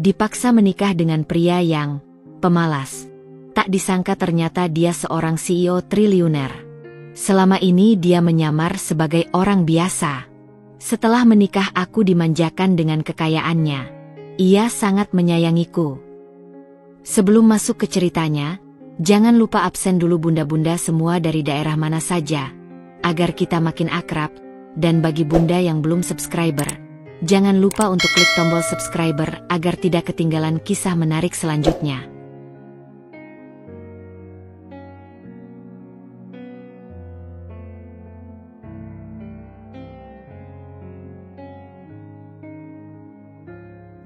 Dipaksa menikah dengan pria yang pemalas. Tak disangka ternyata dia seorang CEO triliuner. Selama ini dia menyamar sebagai orang biasa. Setelah menikah aku dimanjakan dengan kekayaannya. Ia sangat menyayangiku. Sebelum masuk ke ceritanya, jangan lupa absen dulu bunda-bunda semua dari daerah mana saja, agar kita makin akrab. Dan bagi bunda yang belum subscriber, jangan lupa untuk klik tombol subscriber agar tidak ketinggalan kisah menarik selanjutnya.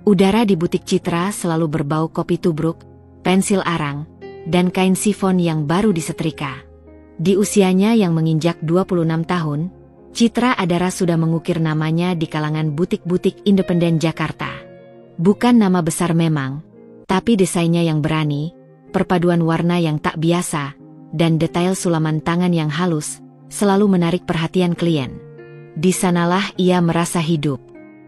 Udara di butik Citra selalu berbau kopi tubruk, pensil arang, dan kain sifon yang baru disetrika. Di usianya yang menginjak 26 tahun, Citra Adara sudah mengukir namanya di kalangan butik-butik independen Jakarta. Bukan nama besar memang, tapi desainnya yang berani, perpaduan warna yang tak biasa, dan detail sulaman tangan yang halus, selalu menarik perhatian klien. Di sanalah ia merasa hidup.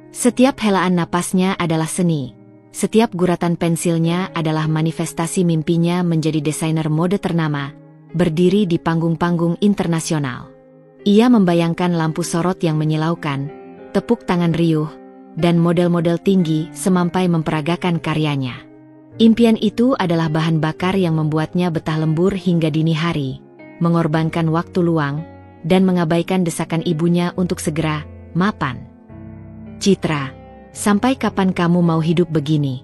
Setiap helaan napasnya adalah seni. Setiap guratan pensilnya adalah manifestasi mimpinya menjadi desainer mode ternama, berdiri di panggung-panggung internasional. Ia membayangkan lampu sorot yang menyilaukan, tepuk tangan riuh, dan model-model tinggi semampai memperagakan karyanya. Impian itu adalah bahan bakar yang membuatnya betah lembur hingga dini hari, mengorbankan waktu luang, dan mengabaikan desakan ibunya untuk segera mapan. Citra, sampai kapan kamu mau hidup begini?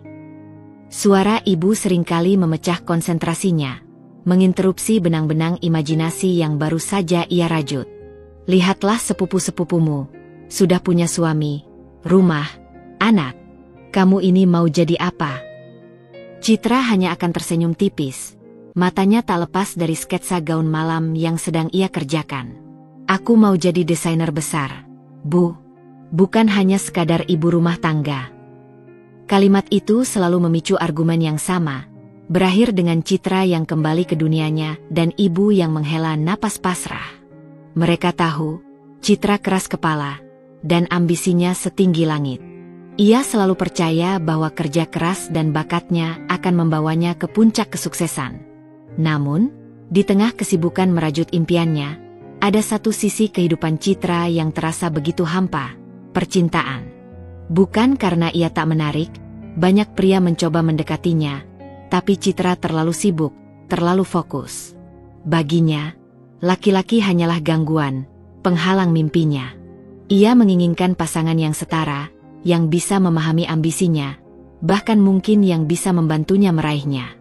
Suara ibu seringkali memecah konsentrasinya, menginterupsi benang-benang imajinasi yang baru saja ia rajut. Lihatlah sepupu-sepupumu, sudah punya suami, rumah, anak. Kamu ini mau jadi apa? Citra hanya akan tersenyum tipis. Matanya tak lepas dari sketsa gaun malam yang sedang ia kerjakan. Aku mau jadi desainer besar, Bu. Bukan hanya sekadar ibu rumah tangga. Kalimat itu selalu memicu argumen yang sama, berakhir dengan Citra yang kembali ke dunianya dan ibu yang menghela napas pasrah. Mereka tahu, Citra keras kepala, dan ambisinya setinggi langit. Ia selalu percaya bahwa kerja keras dan bakatnya akan membawanya ke puncak kesuksesan. Namun, di tengah kesibukan merajut impiannya, ada satu sisi kehidupan Citra yang terasa begitu hampa, percintaan. Bukan karena ia tak menarik, banyak pria mencoba mendekatinya, tapi Citra terlalu sibuk, terlalu fokus. Baginya, laki-laki hanyalah gangguan, penghalang mimpinya. Ia menginginkan pasangan yang setara, yang bisa memahami ambisinya, bahkan mungkin yang bisa membantunya meraihnya.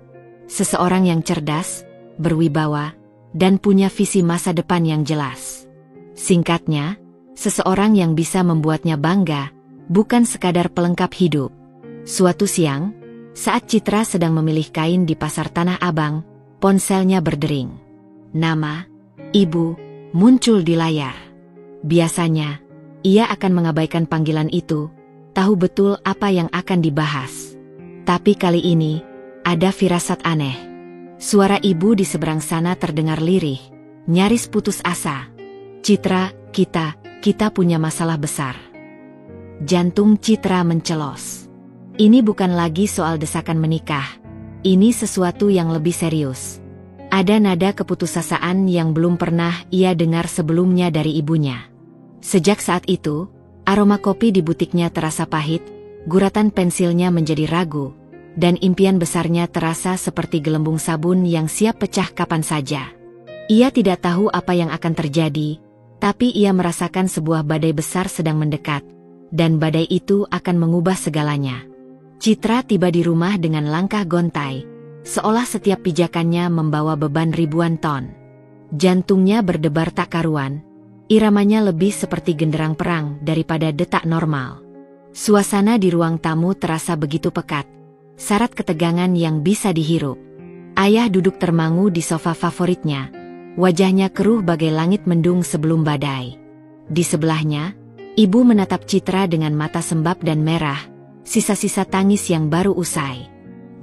Seseorang yang cerdas, berwibawa, dan punya visi masa depan yang jelas. Singkatnya, seseorang yang bisa membuatnya bangga, bukan sekadar pelengkap hidup. Suatu siang, saat Citra sedang memilih kain di pasar Tanah Abang, ponselnya berdering. Nama Ibu muncul di layar. Biasanya, ia akan mengabaikan panggilan itu, tahu betul apa yang akan dibahas. Tapi kali ini, ada firasat aneh. Suara ibu di seberang sana terdengar lirih, nyaris putus asa. Citra, kita punya masalah besar. Jantung Citra mencelos. Ini bukan lagi soal desakan menikah. Ini sesuatu yang lebih serius. Ada nada keputusasaan yang belum pernah ia dengar sebelumnya dari ibunya. Sejak saat itu, aroma kopi di butiknya terasa pahit, guratan pensilnya menjadi ragu, dan impian besarnya terasa seperti gelembung sabun yang siap pecah kapan saja. Ia tidak tahu apa yang akan terjadi, tapi ia merasakan sebuah badai besar sedang mendekat, dan badai itu akan mengubah segalanya. Citra tiba di rumah dengan langkah gontai, seolah setiap pijakannya membawa beban ribuan ton. Jantungnya berdebar tak karuan, iramanya lebih seperti genderang perang daripada detak normal. Suasana di ruang tamu terasa begitu pekat, syarat ketegangan yang bisa dihirup. Ayah duduk termangu di sofa favoritnya, wajahnya keruh bagai langit mendung sebelum badai. Di sebelahnya, ibu menatap Citra dengan mata sembab dan merah, sisa-sisa tangis yang baru usai.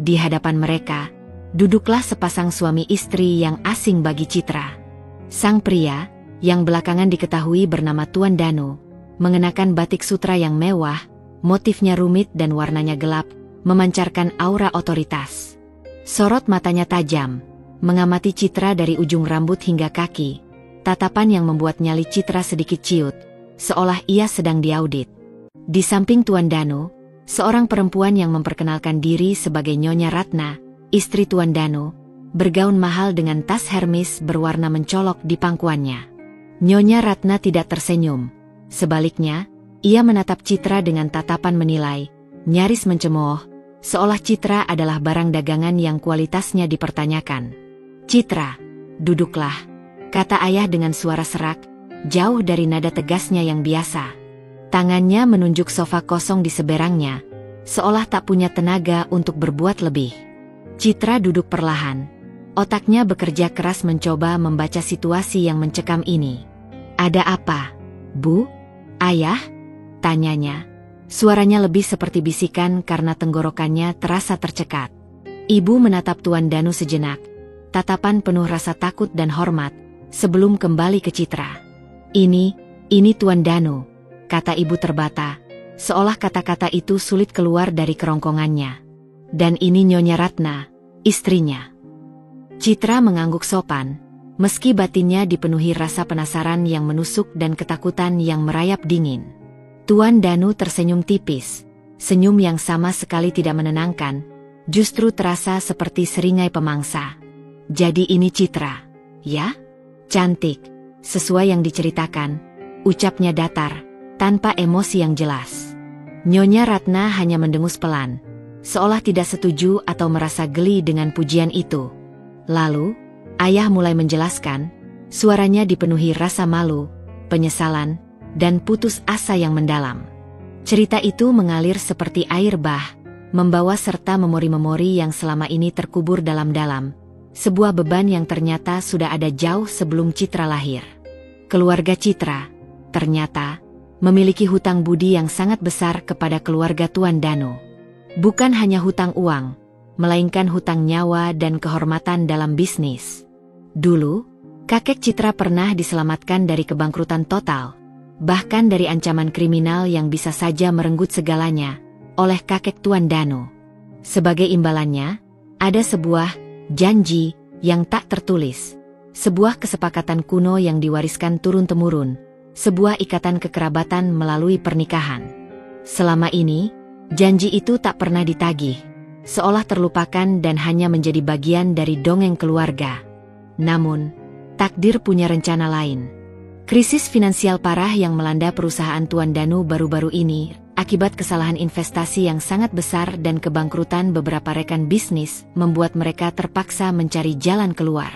Di hadapan mereka, duduklah sepasang suami istri yang asing bagi Citra. Sang pria, yang belakangan diketahui bernama Tuan Danu, mengenakan batik sutra yang mewah, motifnya rumit dan warnanya gelap, memancarkan aura otoritas. Sorot matanya tajam, mengamati Citra dari ujung rambut hingga kaki, tatapan yang membuat nyali Citra sedikit ciut, seolah ia sedang diaudit. Di samping Tuan Danu, seorang perempuan yang memperkenalkan diri sebagai Nyonya Ratna, istri Tuan Danu, bergaun mahal dengan tas Hermes berwarna mencolok di pangkuannya. Nyonya Ratna tidak tersenyum. Sebaliknya, ia menatap Citra dengan tatapan menilai, nyaris mencemooh, seolah Citra adalah barang dagangan yang kualitasnya dipertanyakan. "Citra, duduklah," kata ayah dengan suara serak, jauh dari nada tegasnya yang biasa. Tangannya menunjuk sofa kosong di seberangnya, seolah tak punya tenaga untuk berbuat lebih. Citra duduk perlahan. Otaknya bekerja keras mencoba membaca situasi yang mencekam ini. "Ada apa, Bu? Ayah?" tanyanya. Suaranya lebih seperti bisikan karena tenggorokannya terasa tercekat. Ibu menatap Tuan Danu sejenak, tatapan penuh rasa takut dan hormat, sebelum kembali ke Citra. Ini Tuan Danu," kata ibu terbata, seolah kata-kata itu sulit keluar dari kerongkongannya. "Dan ini Nyonya Ratna, istrinya." Citra mengangguk sopan, meski batinnya dipenuhi rasa penasaran yang menusuk dan ketakutan yang merayap dingin. Tuan Danu tersenyum tipis, senyum yang sama sekali tidak menenangkan, justru terasa seperti seringai pemangsa. "Jadi ini Citra, ya? Cantik, sesuai yang diceritakan," ucapnya datar, tanpa emosi yang jelas. Nyonya Ratna hanya mendengus pelan, seolah tidak setuju atau merasa geli dengan pujian itu. Lalu, ayah mulai menjelaskan, suaranya dipenuhi rasa malu, penyesalan, dan putus asa yang mendalam. Cerita itu mengalir seperti air bah, membawa serta memori-memori yang selama ini terkubur dalam-dalam, sebuah beban yang ternyata sudah ada jauh sebelum Citra lahir. Keluarga Citra, ternyata, memiliki hutang budi yang sangat besar kepada keluarga Tuan Danu. Bukan hanya hutang uang, melainkan hutang nyawa dan kehormatan dalam bisnis. Dulu, kakek Citra pernah diselamatkan dari kebangkrutan total, bahkan dari ancaman kriminal yang bisa saja merenggut segalanya, oleh kakek Tuan Danu. Sebagai imbalannya, ada sebuah janji yang tak tertulis, sebuah kesepakatan kuno yang diwariskan turun-temurun, sebuah ikatan kekerabatan melalui pernikahan. Selama ini, janji itu tak pernah ditagih, seolah terlupakan dan hanya menjadi bagian dari dongeng keluarga. Namun, takdir punya rencana lain. Krisis finansial parah yang melanda perusahaan Tuan Danu baru-baru ini, akibat kesalahan investasi yang sangat besar dan kebangkrutan beberapa rekan bisnis, membuat mereka terpaksa mencari jalan keluar.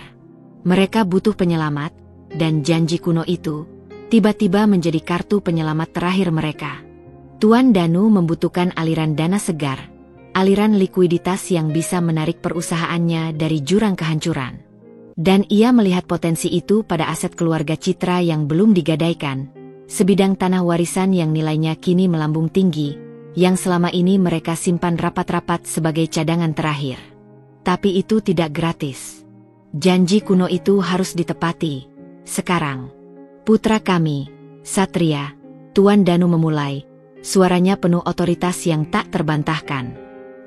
Mereka butuh penyelamat, dan janji kuno itu tiba-tiba menjadi kartu penyelamat terakhir mereka. Tuan Danu membutuhkan aliran dana segar, aliran likuiditas yang bisa menarik perusahaannya dari jurang kehancuran. Dan ia melihat potensi itu pada aset keluarga Citra yang belum digadaikan, sebidang tanah warisan yang nilainya kini melambung tinggi, yang selama ini mereka simpan rapat-rapat sebagai cadangan terakhir. Tapi itu tidak gratis. Janji kuno itu harus ditepati. Sekarang, putra kami, Satria, Tuan Danu memulai, suaranya penuh otoritas yang tak terbantahkan.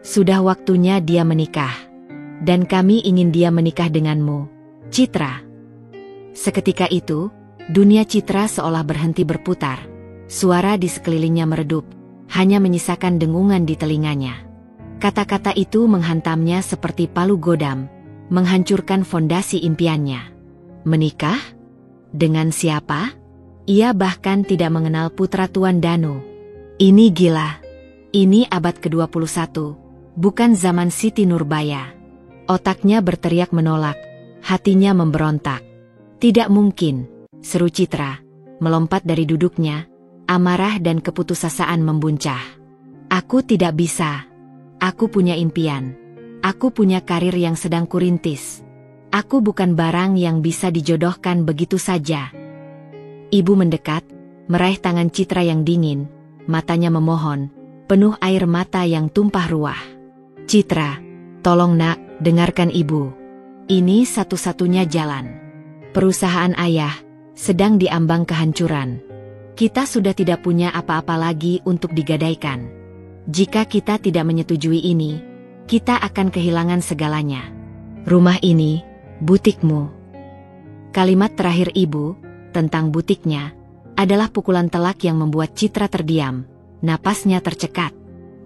"Sudah waktunya dia menikah. Dan kami ingin dia menikah denganmu, Citra." Seketika itu, dunia Citra seolah berhenti berputar. Suara di sekelilingnya meredup, hanya menyisakan dengungan di telinganya. Kata-kata itu menghantamnya seperti palu godam, menghancurkan fondasi impiannya. Menikah? Dengan siapa? Ia bahkan tidak mengenal putra Tuan Danu. Ini gila. Ini abad ke-21, bukan zaman Siti Nurbaya. Otaknya berteriak menolak, hatinya memberontak. "Tidak mungkin," seru Citra, melompat dari duduknya, amarah dan keputusasaan membuncah. "Aku tidak bisa. Aku punya impian. Aku punya karir yang sedang kurintis. Aku bukan barang yang bisa dijodohkan begitu saja." Ibu mendekat, meraih tangan Citra yang dingin, matanya memohon, penuh air mata yang tumpah ruah. "Citra, tolong nak, dengarkan ibu. Ini satu-satunya jalan. Perusahaan ayah sedang diambang kehancuran. Kita sudah tidak punya apa-apa lagi untuk digadaikan. Jika kita tidak menyetujui ini, kita akan kehilangan segalanya. Rumah ini, butikmu. Kalimat terakhir ibu, tentang butiknya, adalah pukulan telak yang membuat Citra terdiam, napasnya tercekat.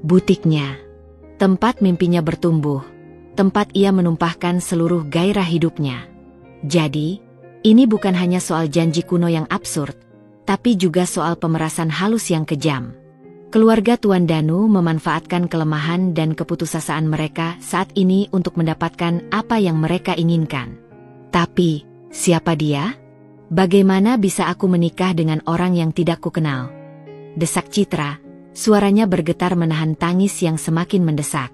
Butiknya. Tempat mimpinya bertumbuh, tempat ia menumpahkan seluruh gairah hidupnya. Jadi, ini bukan hanya soal janji kuno yang absurd, tapi juga soal pemerasan halus yang kejam. Keluarga Tuan Danu memanfaatkan kelemahan dan keputusasaan mereka saat ini untuk mendapatkan apa yang mereka inginkan. Tapi, siapa dia? Bagaimana bisa aku menikah dengan orang yang tidak kukenal? Desak Citra, suaranya bergetar menahan tangis yang semakin mendesak.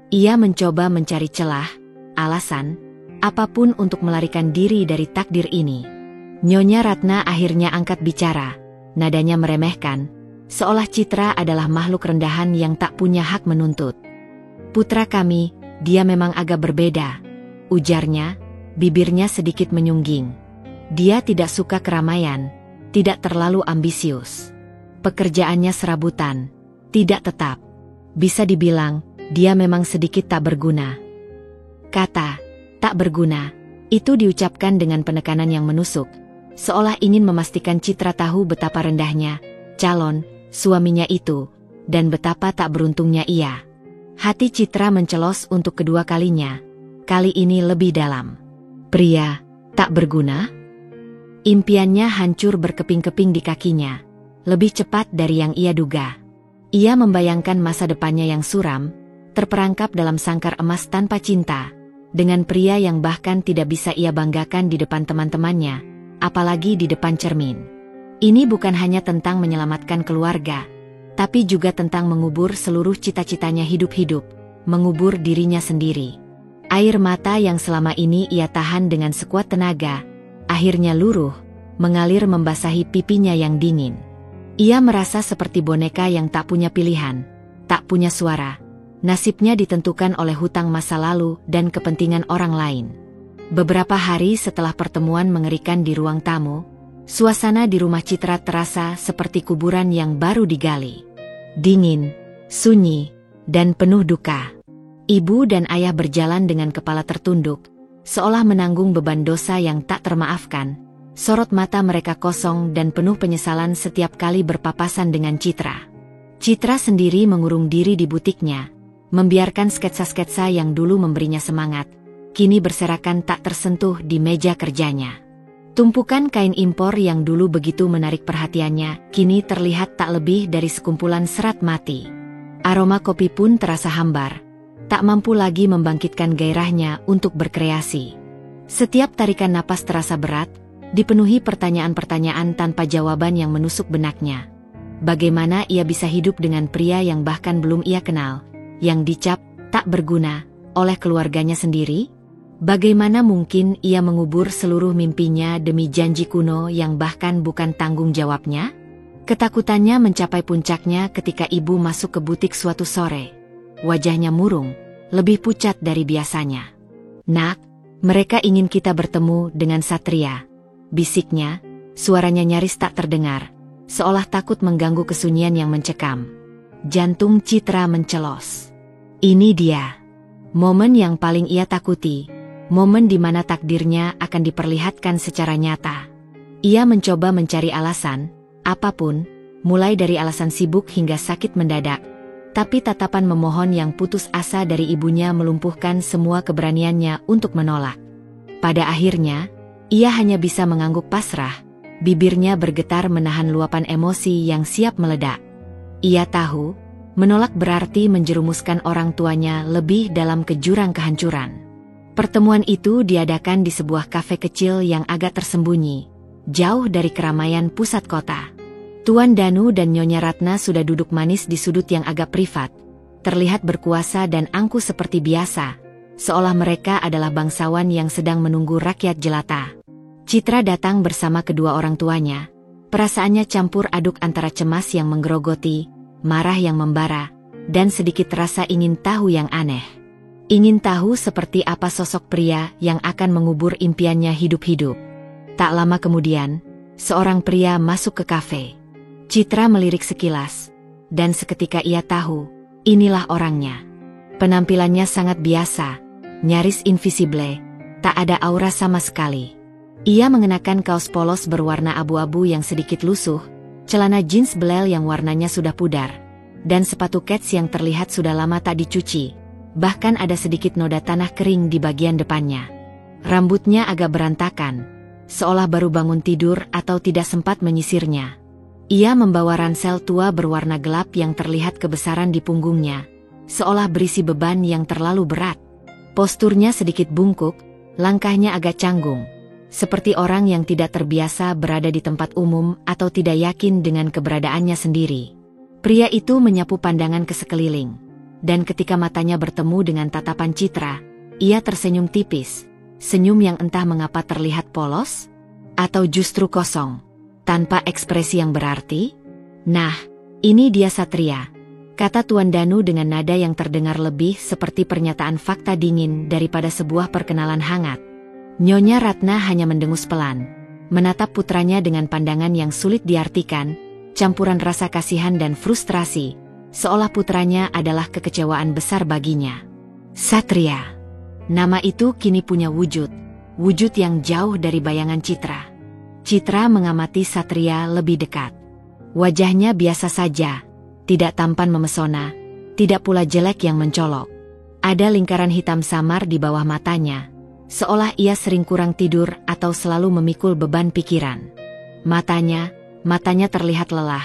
Ia mencoba mencari celah, alasan, apapun untuk melarikan diri dari takdir ini. Nyonya Ratna akhirnya angkat bicara, nadanya meremehkan, seolah Citra adalah makhluk rendahan yang tak punya hak menuntut. Putra kami, dia memang agak berbeda, ujarnya, bibirnya sedikit menyungging. Dia tidak suka keramaian, tidak terlalu ambisius. Pekerjaannya serabutan, tidak tetap. Bisa dibilang, dia memang sedikit tak berguna. Kata, tak berguna, itu diucapkan dengan penekanan yang menusuk, seolah ingin memastikan Citra tahu betapa rendahnya calon suaminya itu, dan betapa tak beruntungnya ia. Hati Citra mencelos untuk kedua kalinya, kali ini lebih dalam. Pria, tak berguna? Impiannya hancur berkeping-keping di kakinya, lebih cepat dari yang ia duga. Ia membayangkan masa depannya yang suram, terperangkap dalam sangkar emas tanpa cinta, dengan pria yang bahkan tidak bisa ia banggakan di depan teman-temannya, apalagi di depan cermin. Ini bukan hanya tentang menyelamatkan keluarga, tapi juga tentang mengubur seluruh cita-citanya hidup-hidup, mengubur dirinya sendiri. Air mata yang selama ini ia tahan dengan sekuat tenaga, akhirnya luruh, mengalir membasahi pipinya yang dingin. Ia merasa seperti boneka yang tak punya pilihan, tak punya suara. Nasibnya ditentukan oleh hutang masa lalu dan kepentingan orang lain. Beberapa hari setelah pertemuan mengerikan di ruang tamu, suasana di rumah Citra terasa seperti kuburan yang baru digali. Dingin, sunyi, dan penuh duka. Ibu dan ayah berjalan dengan kepala tertunduk, seolah menanggung beban dosa yang tak termaafkan. Sorot mata mereka kosong dan penuh penyesalan setiap kali berpapasan dengan Citra. Citra sendiri mengurung diri di butiknya, membiarkan sketsa-sketsa yang dulu memberinya semangat, kini berserakan tak tersentuh di meja kerjanya. Tumpukan kain impor yang dulu begitu menarik perhatiannya, kini terlihat tak lebih dari sekumpulan serat mati. Aroma kopi pun terasa hambar, tak mampu lagi membangkitkan gairahnya untuk berkreasi. Setiap tarikan napas terasa berat, dipenuhi pertanyaan-pertanyaan tanpa jawaban yang menusuk benaknya. Bagaimana ia bisa hidup dengan pria yang bahkan belum ia kenal, yang dicap tak berguna oleh keluarganya sendiri? Bagaimana mungkin ia mengubur seluruh mimpinya demi janji kuno yang bahkan bukan tanggung jawabnya? Ketakutannya mencapai puncaknya ketika ibu masuk ke butik suatu sore. Wajahnya murung, lebih pucat dari biasanya. "Nak, mereka ingin kita bertemu dengan Satria," bisiknya, suaranya nyaris tak terdengar, seolah takut mengganggu kesunyian yang mencekam. Jantung Citra mencelos. Ini dia, momen yang paling ia takuti, momen di mana takdirnya akan diperlihatkan secara nyata. Ia mencoba mencari alasan, apapun, mulai dari alasan sibuk hingga sakit mendadak, tapi tatapan memohon yang putus asa dari ibunya melumpuhkan semua keberaniannya untuk menolak. Pada akhirnya, ia hanya bisa mengangguk pasrah, bibirnya bergetar menahan luapan emosi yang siap meledak. Ia tahu, menolak berarti menjerumuskan orang tuanya lebih dalam ke jurang kehancuran. Pertemuan itu diadakan di sebuah kafe kecil yang agak tersembunyi, jauh dari keramaian pusat kota. Tuan Danu dan Nyonya Ratna sudah duduk manis di sudut yang agak privat, terlihat berkuasa dan angkuh seperti biasa, seolah mereka adalah bangsawan yang sedang menunggu rakyat jelata. Citra datang bersama kedua orang tuanya, perasaannya campur aduk antara cemas yang menggerogoti, marah yang membara, dan sedikit rasa ingin tahu yang aneh. Ingin tahu seperti apa sosok pria yang akan mengubur impiannya hidup-hidup. Tak lama kemudian, seorang pria masuk ke kafe. Citra melirik sekilas, dan seketika ia tahu, Inilah orangnya. Penampilannya sangat biasa, nyaris invisible, tak ada aura sama sekali. Ia mengenakan kaos polos berwarna abu-abu yang sedikit lusuh, celana jeans belel yang warnanya sudah pudar, dan sepatu kets yang terlihat sudah lama tak dicuci. Bahkan ada sedikit noda tanah kering di bagian depannya. Rambutnya agak berantakan, seolah baru bangun tidur atau tidak sempat menyisirnya. Ia membawa ransel tua berwarna gelap yang terlihat kebesaran di punggungnya, seolah berisi beban yang terlalu berat. Posturnya sedikit bungkuk, langkahnya agak canggung, seperti orang yang tidak terbiasa berada di tempat umum atau tidak yakin dengan keberadaannya sendiri. Pria itu menyapu pandangan ke sekeliling, dan ketika matanya bertemu dengan tatapan Citra, ia tersenyum tipis, senyum yang entah mengapa terlihat polos, atau justru kosong, tanpa ekspresi yang berarti. "Nah, ini dia Satria," kata Tuan Danu dengan nada yang terdengar lebih seperti pernyataan fakta dingin daripada sebuah perkenalan hangat. Nyonya Ratna hanya mendengus pelan, menatap putranya dengan pandangan yang sulit diartikan, campuran rasa kasihan dan frustrasi, seolah putranya adalah kekecewaan besar baginya. Satria. Nama itu kini punya wujud yang jauh dari bayangan Citra. Citra mengamati Satria lebih dekat. Wajahnya biasa saja, tidak tampan memesona, tidak pula jelek yang mencolok. Ada lingkaran hitam samar di bawah matanya, seolah ia sering kurang tidur atau selalu memikul beban pikiran. Matanya terlihat lelah,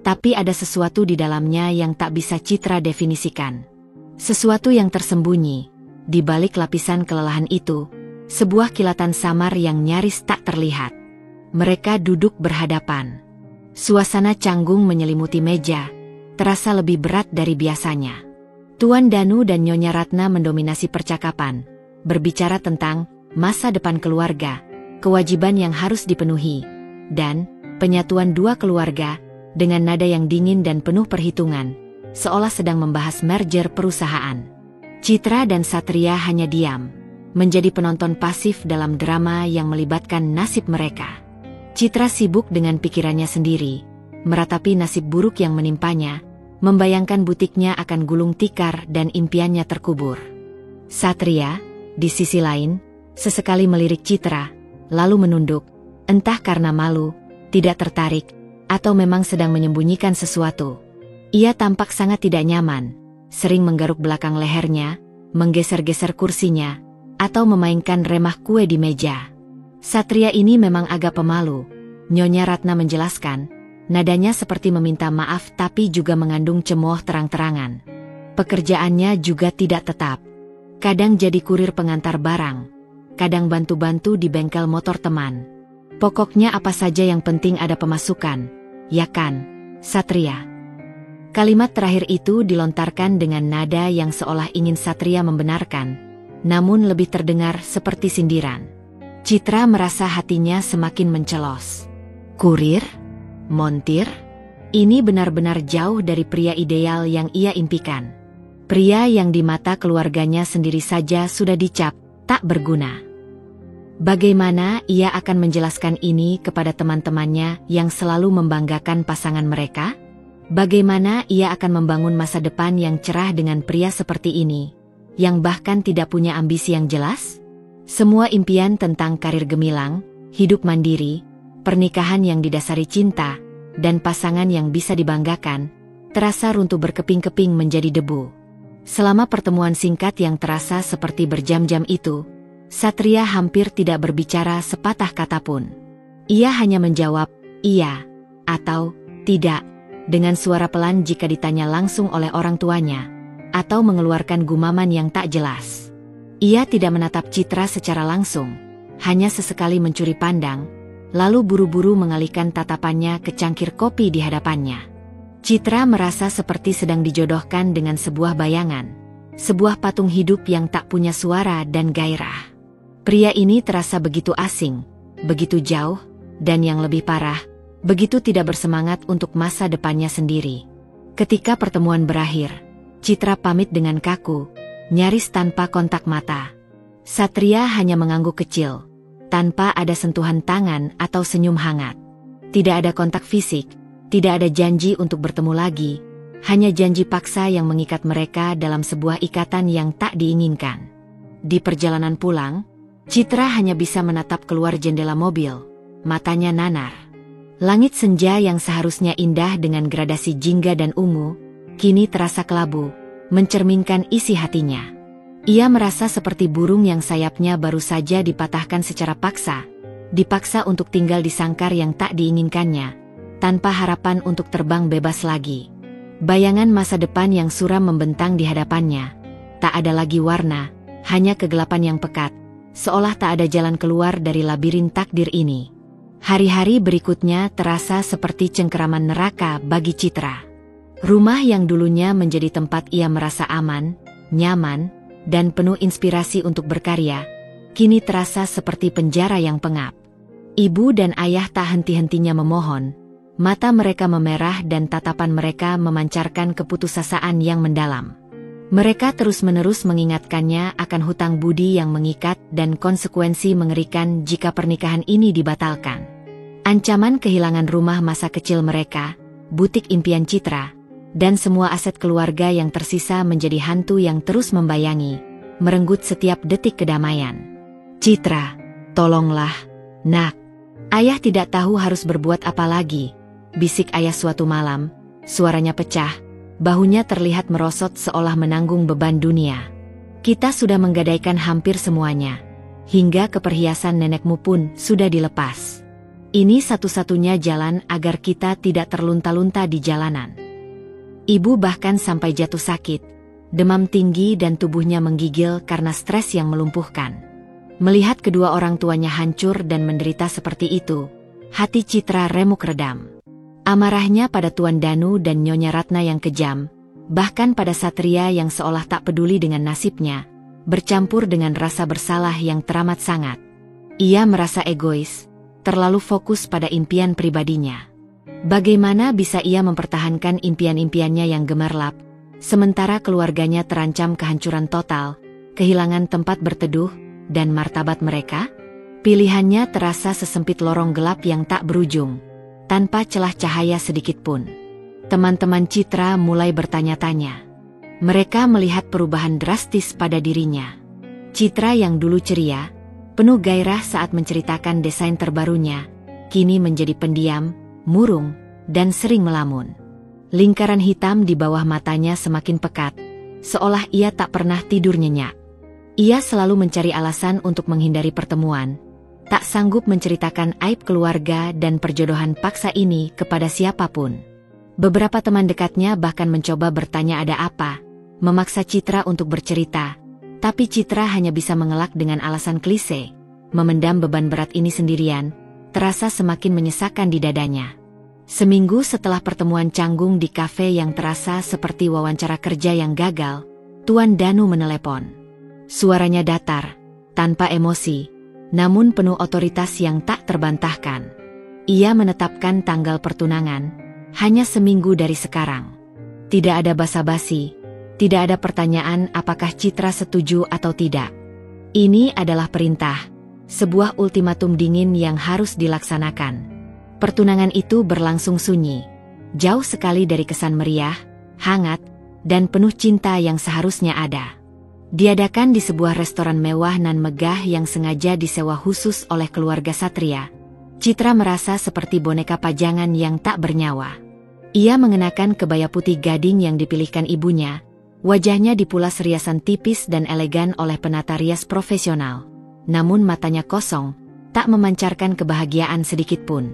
tapi ada sesuatu di dalamnya yang tak bisa Citra definisikan. Sesuatu yang tersembunyi, di balik lapisan kelelahan itu, sebuah kilatan samar yang nyaris tak terlihat. Mereka duduk berhadapan. Suasana canggung menyelimuti meja, terasa lebih berat dari biasanya. Tuan Danu dan Nyonya Ratna mendominasi percakapan, berbicara tentang masa depan keluarga, kewajiban yang harus dipenuhi, dan penyatuan dua keluarga, dengan nada yang dingin dan penuh perhitungan, seolah sedang membahas merger perusahaan. Citra dan Satria hanya diam, menjadi penonton pasif dalam drama yang melibatkan nasib mereka. Citra sibuk dengan pikirannya sendiri, meratapi nasib buruk yang menimpanya, membayangkan butiknya akan gulung tikar dan impiannya terkubur. Satria, di sisi lain, sesekali melirik Citra, lalu menunduk, entah karena malu, tidak tertarik, atau memang sedang menyembunyikan sesuatu. Ia tampak sangat tidak nyaman, sering menggaruk belakang lehernya, menggeser-geser kursinya, atau memainkan remah kue di meja. Satria ini memang agak pemalu, Nyonya Ratna menjelaskan, nadanya seperti meminta maaf tapi juga mengandung cemooh terang-terangan. Pekerjaannya juga tidak tetap. Kadang jadi kurir pengantar barang, kadang bantu-bantu di bengkel motor teman. Pokoknya apa saja yang penting ada pemasukan, ya kan, Satria? Kalimat terakhir itu dilontarkan dengan nada yang seolah ingin Satria membenarkan, namun lebih terdengar seperti sindiran. Citra merasa hatinya semakin mencelos. Kurir? Montir? Ini benar-benar jauh dari pria ideal yang ia impikan. Pria yang di mata keluarganya sendiri saja sudah dicap tak berguna. Bagaimana ia akan menjelaskan ini kepada teman-temannya yang selalu membanggakan pasangan mereka? Bagaimana ia akan membangun masa depan yang cerah dengan pria seperti ini, yang bahkan tidak punya ambisi yang jelas? Semua impian tentang karir gemilang, hidup mandiri, pernikahan yang didasari cinta, dan pasangan yang bisa dibanggakan, terasa runtuh berkeping-keping menjadi debu. Selama pertemuan singkat yang terasa seperti berjam-jam itu, Satria hampir tidak berbicara sepatah kata pun. Ia hanya menjawab, iya, atau tidak, dengan suara pelan jika ditanya langsung oleh orang tuanya, atau mengeluarkan gumaman yang tak jelas. Ia tidak menatap Citra secara langsung, hanya sesekali mencuri pandang, lalu buru-buru mengalihkan tatapannya ke cangkir kopi di hadapannya. Citra merasa seperti sedang dijodohkan dengan sebuah bayangan, sebuah patung hidup yang tak punya suara dan gairah. Pria ini terasa begitu asing, begitu jauh, dan yang lebih parah, begitu tidak bersemangat untuk masa depannya sendiri. Ketika pertemuan berakhir, Citra pamit dengan kaku, nyaris tanpa kontak mata. Satria hanya mengangguk kecil, tanpa ada sentuhan tangan atau senyum hangat. Tidak ada kontak fisik, tidak ada janji untuk bertemu lagi, Hanya janji paksa yang mengikat mereka dalam sebuah ikatan yang tak diinginkan. Di perjalanan pulang, Citra hanya bisa menatap keluar jendela mobil. Matanya nanar. Langit senja yang seharusnya indah dengan gradasi jingga dan ungu, kini terasa kelabu, mencerminkan isi hatinya. Ia merasa seperti burung yang sayapnya baru saja dipatahkan secara paksa, dipaksa untuk tinggal di sangkar yang tak diinginkannya, tanpa harapan untuk terbang bebas lagi. Bayangan masa depan yang suram membentang di hadapannya. Tak ada lagi warna, hanya kegelapan yang pekat, seolah tak ada jalan keluar dari labirin takdir ini. Hari-hari berikutnya terasa seperti cengkeraman neraka bagi Citra. Rumah yang dulunya menjadi tempat ia merasa aman, nyaman, dan penuh inspirasi untuk berkarya, kini terasa seperti penjara yang pengap. Ibu dan ayah tak henti-hentinya memohon. Mata mereka memerah dan tatapan mereka memancarkan keputusasaan yang mendalam. Mereka terus-menerus mengingatkannya akan hutang budi yang mengikat dan konsekuensi mengerikan jika pernikahan ini dibatalkan. Ancaman kehilangan rumah masa kecil mereka, butik impian Citra, dan semua aset keluarga yang tersisa menjadi hantu yang terus membayangi, merenggut setiap detik kedamaian. "Citra, tolonglah, nak. Ayah tidak tahu harus berbuat apa lagi," bisik ayah suatu malam. Suaranya pecah, bahunya terlihat merosot seolah menanggung beban dunia. "Kita sudah menggadaikan hampir semuanya. Hingga keperhiasan nenekmu pun sudah dilepas. Ini satu-satunya jalan agar kita tidak terlunta-lunta di jalanan." Ibu bahkan sampai jatuh sakit, demam tinggi dan tubuhnya menggigil karena stres yang melumpuhkan. Melihat kedua orang tuanya hancur dan menderita seperti itu, hati Citra remuk redam. Amarahnya pada Tuan Danu dan Nyonya Ratna yang kejam, bahkan pada Satria yang seolah tak peduli dengan nasibnya, bercampur dengan rasa bersalah yang teramat sangat. Ia merasa egois, terlalu fokus pada impian pribadinya. Bagaimana bisa ia mempertahankan impian-impiannya yang gemerlap, sementara keluarganya terancam kehancuran total, kehilangan tempat berteduh, dan martabat mereka? Pilihannya terasa sesempit lorong gelap yang tak berujung, tanpa celah cahaya sedikit pun. Teman-teman Citra mulai bertanya-tanya. Mereka melihat perubahan drastis pada dirinya. Citra yang dulu ceria, penuh gairah saat menceritakan desain terbarunya, kini menjadi pendiam, murung, dan sering melamun. Lingkaran hitam di bawah matanya semakin pekat, seolah ia tak pernah tidur nyenyak. Ia selalu mencari alasan untuk menghindari pertemuan, tak sanggup menceritakan aib keluarga dan perjodohan paksa ini kepada siapapun. Beberapa teman dekatnya bahkan mencoba bertanya ada apa, memaksa Citra untuk bercerita, tapi Citra hanya bisa mengelak dengan alasan klise. Memendam beban berat ini sendirian, terasa semakin menyesakan di dadanya. Seminggu setelah pertemuan canggung di kafe yang terasa seperti wawancara kerja yang gagal, Tuan Danu menelepon. Suaranya datar, tanpa emosi, namun penuh otoritas yang tak terbantahkan. Ia menetapkan tanggal pertunangan, hanya seminggu dari sekarang. Tidak ada basa-basi, tidak ada pertanyaan apakah Citra setuju atau tidak. Ini adalah perintah, sebuah ultimatum dingin yang harus dilaksanakan. Pertunangan itu berlangsung sunyi, jauh sekali dari kesan meriah, hangat, dan penuh cinta yang seharusnya ada. Diadakan di sebuah restoran mewah nan megah yang sengaja disewa khusus oleh keluarga Satria. Citra merasa seperti boneka pajangan yang tak bernyawa. Ia mengenakan kebaya putih gading yang dipilihkan ibunya, wajahnya dipulas riasan tipis dan elegan oleh penata rias profesional. Namun matanya kosong, tak memancarkan kebahagiaan sedikitpun.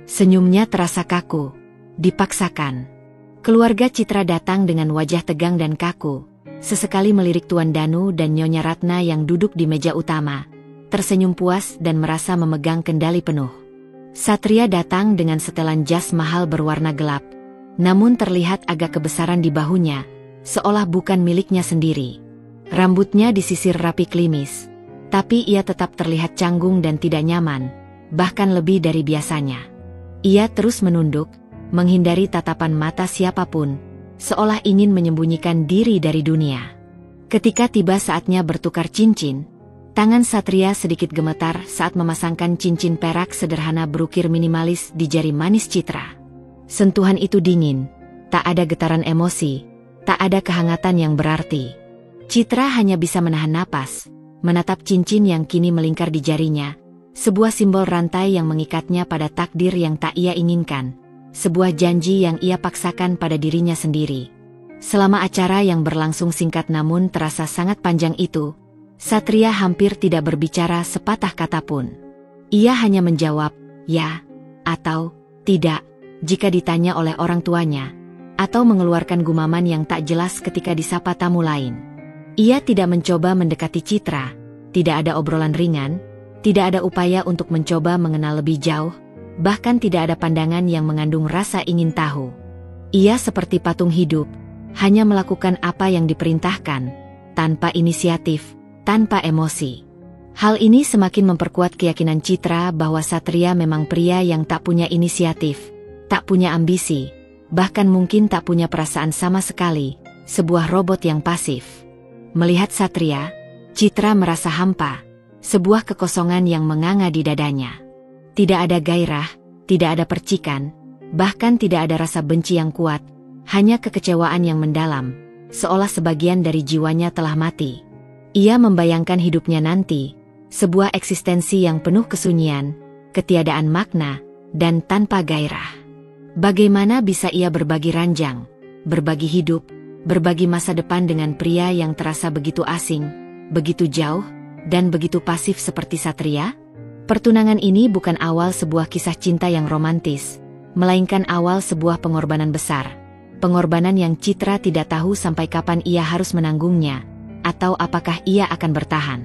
Senyumnya terasa kaku, dipaksakan. Keluarga Citra datang dengan wajah tegang dan kaku. Sesekali melirik Tuan Danu dan Nyonya Ratna yang duduk di meja utama, tersenyum puas dan merasa memegang kendali penuh. Satria datang dengan setelan jas mahal berwarna gelap, namun terlihat agak kebesaran di bahunya, seolah bukan miliknya sendiri. Rambutnya disisir rapi klimis, tapi ia tetap terlihat canggung dan tidak nyaman, bahkan lebih dari biasanya. Ia terus menunduk, menghindari tatapan mata siapapun, seolah ingin menyembunyikan diri dari dunia. Ketika tiba saatnya bertukar cincin, tangan Satria sedikit gemetar saat memasangkan cincin perak sederhana berukir minimalis di jari manis Citra. Sentuhan itu dingin, tak ada getaran emosi, tak ada kehangatan yang berarti. Citra hanya bisa menahan napas, menatap cincin yang kini melingkar di jarinya, sebuah simbol rantai yang mengikatnya pada takdir yang tak ia inginkan, sebuah janji yang ia paksakan pada dirinya sendiri. Selama acara yang berlangsung singkat namun terasa sangat panjang itu, Satria hampir tidak berbicara sepatah kata pun. Ia hanya menjawab, ya, atau tidak, jika ditanya oleh orang tuanya, atau mengeluarkan gumaman yang tak jelas ketika disapa tamu lain. Ia tidak mencoba mendekati Citra, tidak ada obrolan ringan, tidak ada upaya untuk mencoba mengenal lebih jauh, bahkan tidak ada pandangan yang mengandung rasa ingin tahu. Ia seperti patung hidup, hanya melakukan apa yang diperintahkan, tanpa inisiatif, tanpa emosi. Hal ini semakin memperkuat keyakinan Citra bahwa Satria memang pria yang tak punya inisiatif, tak punya ambisi, bahkan mungkin tak punya perasaan sama sekali, sebuah robot yang pasif. Melihat Satria, Citra merasa hampa, sebuah kekosongan yang menganga di dadanya. Tidak ada gairah, tidak ada percikan, bahkan tidak ada rasa benci yang kuat, hanya kekecewaan yang mendalam, seolah sebagian dari jiwanya telah mati. Ia membayangkan hidupnya nanti, sebuah eksistensi yang penuh kesunyian, ketiadaan makna, dan tanpa gairah. Bagaimana bisa ia berbagi ranjang, berbagi hidup, berbagi masa depan dengan pria yang terasa begitu asing, begitu jauh, dan begitu pasif seperti Satria? Pertunangan ini bukan awal sebuah kisah cinta yang romantis, melainkan awal sebuah pengorbanan besar. Pengorbanan yang Citra tidak tahu sampai kapan ia harus menanggungnya, atau apakah ia akan bertahan.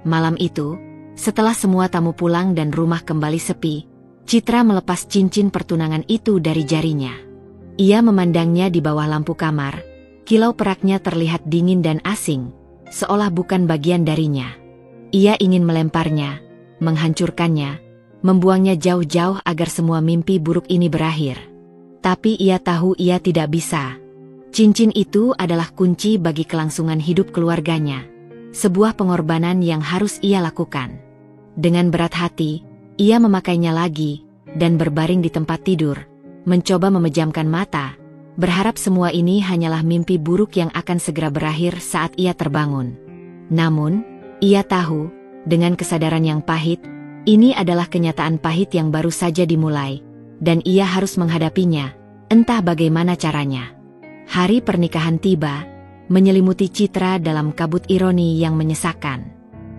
Malam itu, setelah semua tamu pulang dan rumah kembali sepi, Citra melepas cincin pertunangan itu dari jarinya. Ia memandangnya di bawah lampu kamar, kilau peraknya terlihat dingin dan asing, seolah bukan bagian darinya. Ia ingin melemparnya, menghancurkannya, membuangnya jauh-jauh agar semua mimpi buruk ini berakhir. Tapi ia tahu ia tidak bisa. Cincin itu adalah kunci bagi kelangsungan hidup keluarganya. Sebuah pengorbanan yang harus ia lakukan. Dengan berat hati, ia memakainya lagi, dan berbaring di tempat tidur, mencoba memejamkan mata, berharap semua ini hanyalah mimpi buruk yang akan segera berakhir saat ia terbangun. Namun, ia tahu, dengan kesadaran yang pahit, ini adalah kenyataan pahit yang baru saja dimulai, dan ia harus menghadapinya, entah bagaimana caranya. Hari pernikahan tiba, menyelimuti Citra dalam kabut ironi yang menyesakkan.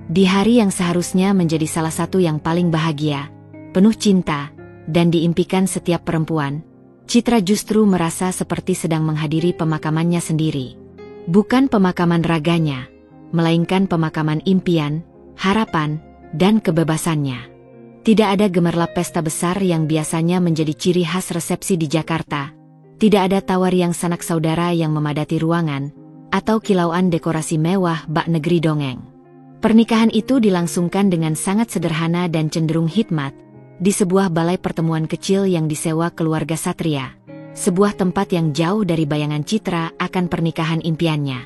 Di hari yang seharusnya menjadi salah satu yang paling bahagia, penuh cinta, dan diimpikan setiap perempuan, Citra justru merasa seperti sedang menghadiri pemakamannya sendiri. Bukan pemakaman raganya, melainkan pemakaman impian, harapan, dan kebebasannya. Tidak ada gemerlap pesta besar yang biasanya menjadi ciri khas resepsi di Jakarta. Tidak ada tawar yang sanak saudara yang memadati ruangan, atau kilauan dekorasi mewah bak negeri dongeng. Pernikahan itu dilangsungkan dengan sangat sederhana dan cenderung hikmat, di sebuah balai pertemuan kecil yang disewa keluarga Satria. Sebuah tempat yang jauh dari bayangan Citra akan pernikahan impiannya.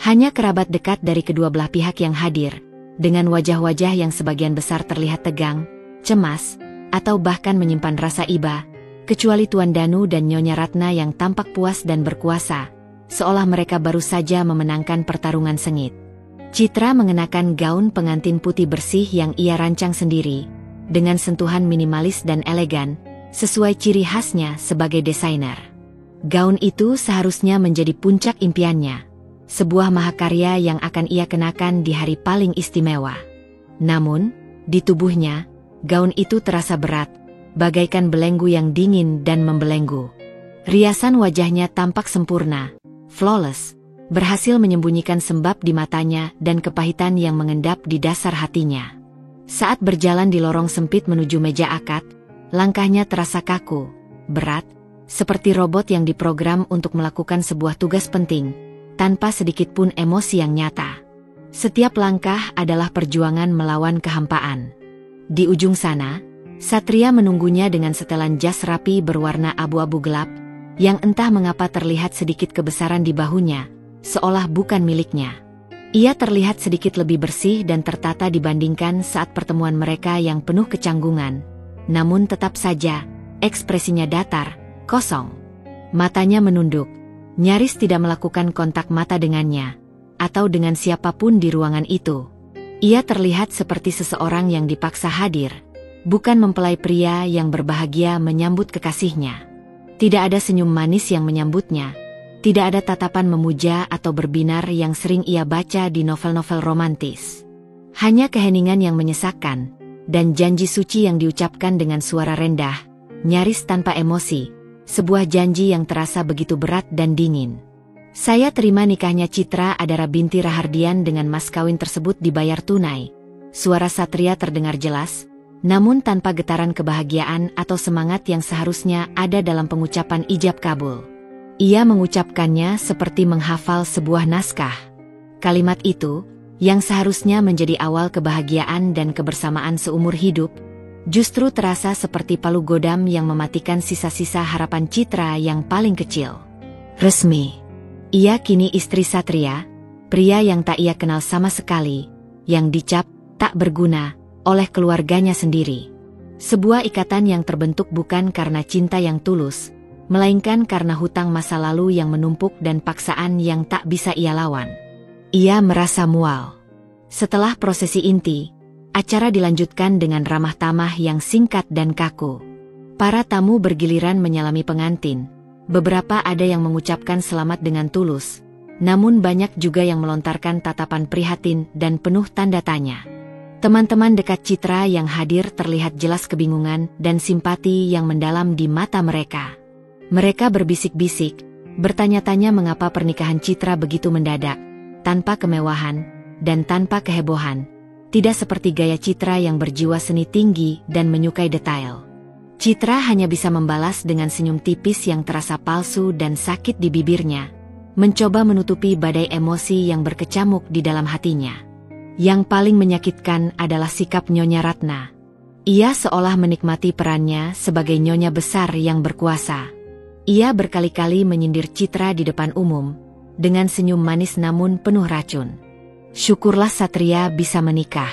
Hanya kerabat dekat dari kedua belah pihak yang hadir, dengan wajah-wajah yang sebagian besar terlihat tegang, cemas, atau bahkan menyimpan rasa iba, kecuali Tuan Danu dan Nyonya Ratna yang tampak puas dan berkuasa, seolah mereka baru saja memenangkan pertarungan sengit. Citra mengenakan gaun pengantin putih bersih yang ia rancang sendiri, dengan sentuhan minimalis dan elegan, sesuai ciri khasnya sebagai desainer. Gaun itu seharusnya menjadi puncak impiannya, sebuah mahakarya yang akan ia kenakan di hari paling istimewa. Namun, di tubuhnya, gaun itu terasa berat, bagaikan belenggu yang dingin dan membelenggu. Riasan wajahnya tampak sempurna, flawless, berhasil menyembunyikan sembab di matanya dan kepahitan yang mengendap di dasar hatinya. Saat berjalan di lorong sempit menuju meja akad, langkahnya terasa kaku, berat, seperti robot yang diprogram untuk melakukan sebuah tugas penting, tanpa sedikit pun emosi yang nyata. Setiap langkah adalah perjuangan melawan kehampaan. Di ujung sana, Satria menunggunya dengan setelan jas rapi berwarna abu-abu gelap, yang entah mengapa terlihat sedikit kebesaran di bahunya, seolah bukan miliknya. Ia terlihat sedikit lebih bersih dan tertata dibandingkan saat pertemuan mereka yang penuh kecanggungan. Namun tetap saja, ekspresinya datar, kosong. Matanya menunduk, nyaris tidak melakukan kontak mata dengannya, atau dengan siapapun di ruangan itu. Ia terlihat seperti seseorang yang dipaksa hadir, bukan mempelai pria yang berbahagia menyambut kekasihnya. Tidak ada senyum manis yang menyambutnya, tidak ada tatapan memuja atau berbinar yang sering ia baca di novel-novel romantis. Hanya keheningan yang menyesakkan, dan janji suci yang diucapkan dengan suara rendah, nyaris tanpa emosi, sebuah janji yang terasa begitu berat dan dingin. Saya terima nikahnya Citra Adara binti Rahardian dengan mas kawin tersebut dibayar tunai. Suara Satria terdengar jelas, namun tanpa getaran kebahagiaan atau semangat yang seharusnya ada dalam pengucapan ijab kabul. Ia mengucapkannya seperti menghafal sebuah naskah. Kalimat itu, yang seharusnya menjadi awal kebahagiaan dan kebersamaan seumur hidup, justru terasa seperti palu godam yang mematikan sisa-sisa harapan Citra yang paling kecil. Resmi. Ia kini istri Satria, pria yang tak ia kenal sama sekali, yang dicap tak berguna oleh keluarganya sendiri. Sebuah ikatan yang terbentuk bukan karena cinta yang tulus, melainkan karena hutang masa lalu yang menumpuk dan paksaan yang tak bisa ia lawan. Ia merasa mual. Setelah prosesi inti, acara dilanjutkan dengan ramah tamah yang singkat dan kaku. Para tamu bergiliran menyalami pengantin. Beberapa ada yang mengucapkan selamat dengan tulus, namun banyak juga yang melontarkan tatapan prihatin dan penuh tanda tanya. Teman-teman dekat Citra yang hadir terlihat jelas kebingungan dan simpati yang mendalam di mata mereka. Mereka berbisik-bisik, bertanya-tanya mengapa pernikahan Citra begitu mendadak, tanpa kemewahan, dan tanpa kehebohan, tidak seperti gaya Citra yang berjiwa seni tinggi dan menyukai detail. Citra hanya bisa membalas dengan senyum tipis yang terasa palsu dan sakit di bibirnya, mencoba menutupi badai emosi yang berkecamuk di dalam hatinya. Yang paling menyakitkan adalah sikap Nyonya Ratna. Ia seolah menikmati perannya sebagai nyonya besar yang berkuasa. Ia berkali-kali menyindir Citra di depan umum, dengan senyum manis namun penuh racun. Syukurlah Satria bisa menikah.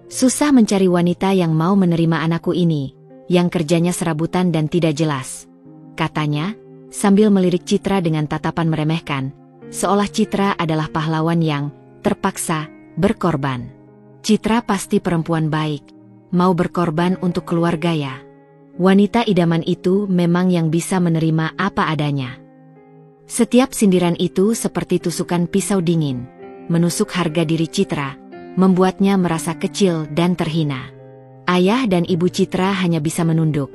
Susah mencari wanita yang mau menerima anakku ini, yang kerjanya serabutan dan tidak jelas, katanya, sambil melirik Citra dengan tatapan meremehkan, seolah Citra adalah pahlawan yang terpaksa berkorban. Citra pasti perempuan baik, mau berkorban untuk keluarga ya. Wanita idaman itu memang yang bisa menerima apa adanya. Setiap sindiran itu seperti tusukan pisau dingin, menusuk harga diri Citra, membuatnya merasa kecil dan terhina. Ayah dan ibu Citra hanya bisa menunduk,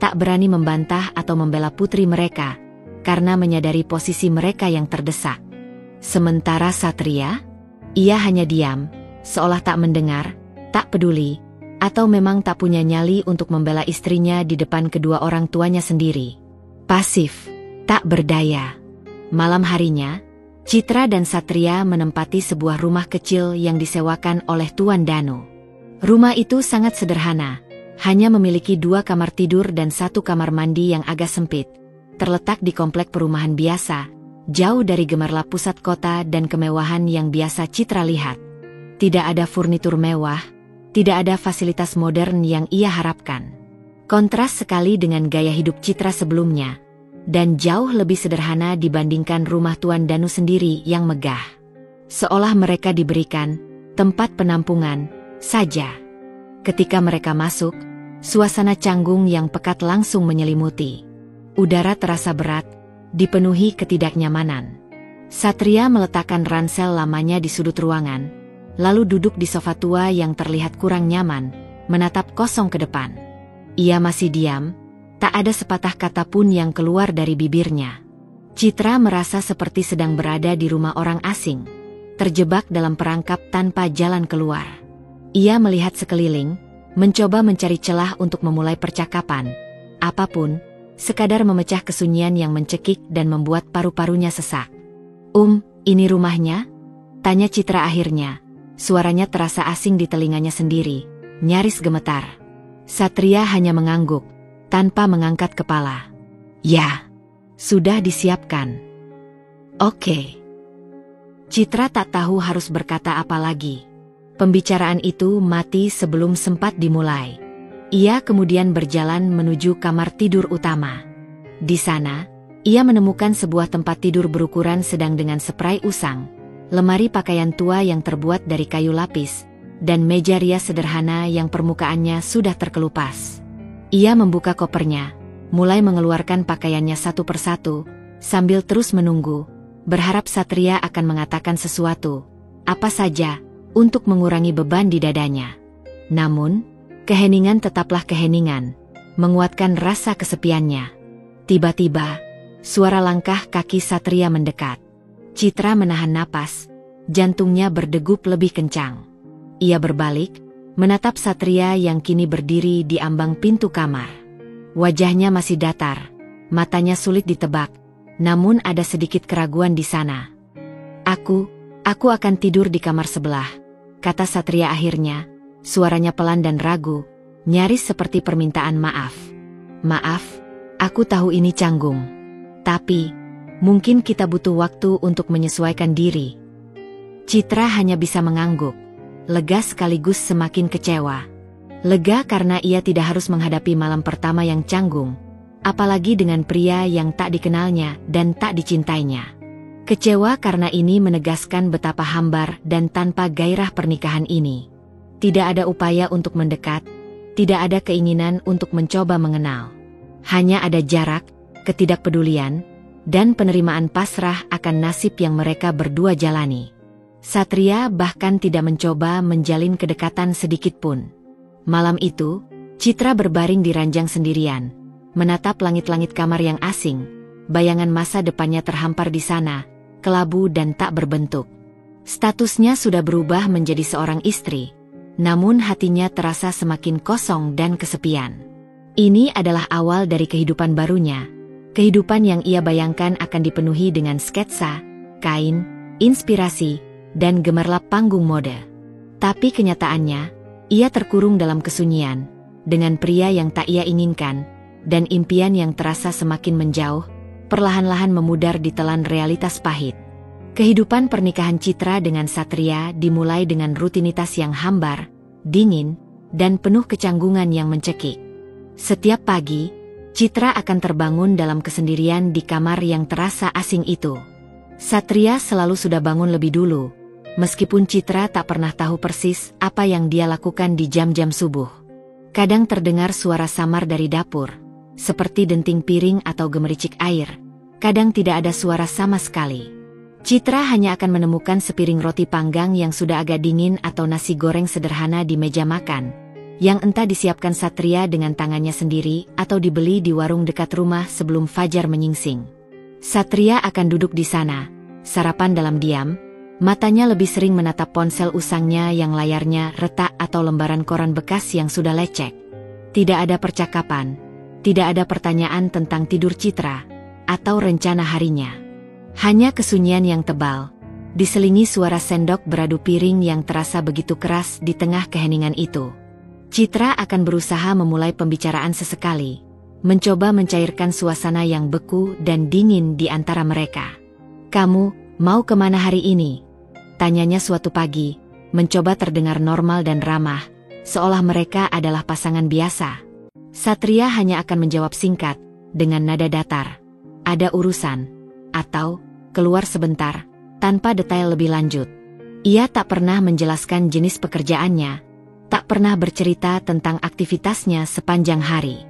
tak berani membantah atau membela putri mereka, karena menyadari posisi mereka yang terdesak. Sementara Satria, ia hanya diam, seolah tak mendengar, tak peduli, atau memang tak punya nyali untuk membela istrinya di depan kedua orang tuanya sendiri. Pasif, tak berdaya. Malam harinya, Citra dan Satria menempati sebuah rumah kecil yang disewakan oleh Tuan Danu. Rumah itu sangat sederhana, hanya memiliki 2 kamar tidur dan 1 kamar mandi yang agak sempit. Terletak di komplek perumahan biasa, jauh dari gemerlap pusat kota dan kemewahan yang biasa Citra lihat. Tidak ada furnitur mewah, tidak ada fasilitas modern yang ia harapkan. Kontras sekali dengan gaya hidup Citra sebelumnya, dan jauh lebih sederhana dibandingkan rumah Tuan Danu sendiri yang megah. Seolah mereka diberikan tempat penampungan saja. Ketika mereka masuk, suasana canggung yang pekat langsung menyelimuti. Udara terasa berat, dipenuhi ketidaknyamanan. Satria meletakkan ransel lamanya di sudut ruangan, lalu duduk di sofa tua yang terlihat kurang nyaman, menatap kosong ke depan. Ia masih diam, tak ada sepatah kata pun yang keluar dari bibirnya. Citra merasa seperti sedang berada di rumah orang asing, terjebak dalam perangkap tanpa jalan keluar. Ia melihat sekeliling, mencoba mencari celah untuk memulai percakapan. Apapun, sekadar memecah kesunyian yang mencekik dan membuat paru-parunya sesak. Ini rumahnya? Tanya Citra akhirnya. Suaranya terasa asing di telinganya sendiri, nyaris gemetar. Satria hanya mengangguk, tanpa mengangkat kepala. Ya, sudah disiapkan. Oke. Citra tak tahu harus berkata apa lagi. Pembicaraan itu mati sebelum sempat dimulai. Ia kemudian berjalan menuju kamar tidur utama. Di sana, ia menemukan sebuah tempat tidur berukuran sedang dengan spray usang, lemari pakaian tua yang terbuat dari kayu lapis, dan meja rias sederhana yang permukaannya sudah terkelupas. Ia membuka kopernya, mulai mengeluarkan pakaiannya satu persatu, sambil terus menunggu, berharap Satria akan mengatakan sesuatu, apa saja, untuk mengurangi beban di dadanya. Namun, keheningan tetaplah keheningan, menguatkan rasa kesepiannya. Tiba-tiba, suara langkah kaki Satria mendekat. Citra menahan napas, jantungnya berdegup lebih kencang. Ia berbalik, menatap Satria yang kini berdiri di ambang pintu kamar. Wajahnya masih datar, matanya sulit ditebak, namun ada sedikit keraguan di sana. Aku akan tidur di kamar sebelah, kata Satria akhirnya, suaranya pelan dan ragu, nyaris seperti permintaan maaf. Maaf, aku tahu ini canggung. Tapi, mungkin kita butuh waktu untuk menyesuaikan diri. Citra hanya bisa mengangguk, lega sekaligus semakin kecewa. Lega karena ia tidak harus menghadapi malam pertama yang canggung, apalagi dengan pria yang tak dikenalnya dan tak dicintainya. Kecewa karena ini menegaskan betapa hambar dan tanpa gairah pernikahan ini. Tidak ada upaya untuk mendekat, tidak ada keinginan untuk mencoba mengenal. Hanya ada jarak, ketidakpedulian, dan penerimaan pasrah akan nasib yang mereka berdua jalani. Satria bahkan tidak mencoba menjalin kedekatan sedikitpun. Malam itu, Citra berbaring di ranjang sendirian, menatap langit-langit kamar yang asing, bayangan masa depannya terhampar di sana, kelabu dan tak berbentuk. Statusnya sudah berubah menjadi seorang istri, namun hatinya terasa semakin kosong dan kesepian. Ini adalah awal dari kehidupan barunya. Kehidupan yang ia bayangkan akan dipenuhi dengan sketsa, kain, inspirasi, dan gemerlap panggung mode. Tapi kenyataannya, ia terkurung dalam kesunyian, dengan pria yang tak ia inginkan, dan impian yang terasa semakin menjauh, perlahan-lahan memudar ditelan realitas pahit. Kehidupan pernikahan Citra dengan Satria dimulai dengan rutinitas yang hambar, dingin, dan penuh kecanggungan yang mencekik. Setiap pagi, Citra akan terbangun dalam kesendirian di kamar yang terasa asing itu. Satria selalu sudah bangun lebih dulu, meskipun Citra tak pernah tahu persis apa yang dia lakukan di jam-jam subuh. Kadang terdengar suara samar dari dapur, seperti denting piring atau gemericik air. Kadang tidak ada suara sama sekali. Citra hanya akan menemukan sepiring roti panggang yang sudah agak dingin atau nasi goreng sederhana di meja makan, yang entah disiapkan Satria dengan tangannya sendiri atau dibeli di warung dekat rumah sebelum fajar menyingsing. Satria akan duduk di sana, sarapan dalam diam, matanya lebih sering menatap ponsel usangnya yang layarnya retak atau lembaran koran bekas yang sudah lecek. Tidak ada percakapan, tidak ada pertanyaan tentang tidur Citra, atau rencana harinya. Hanya kesunyian yang tebal, diselingi suara sendok beradu piring yang terasa begitu keras di tengah keheningan itu. Citra akan berusaha memulai pembicaraan sesekali, mencoba mencairkan suasana yang beku dan dingin di antara mereka. "Kamu mau kemana hari ini?" tanyanya suatu pagi, mencoba terdengar normal dan ramah, seolah mereka adalah pasangan biasa. Satria hanya akan menjawab singkat, dengan nada datar, "Ada urusan," atau "keluar sebentar," tanpa detail lebih lanjut. Ia tak pernah menjelaskan jenis pekerjaannya, tak pernah bercerita tentang aktivitasnya sepanjang hari.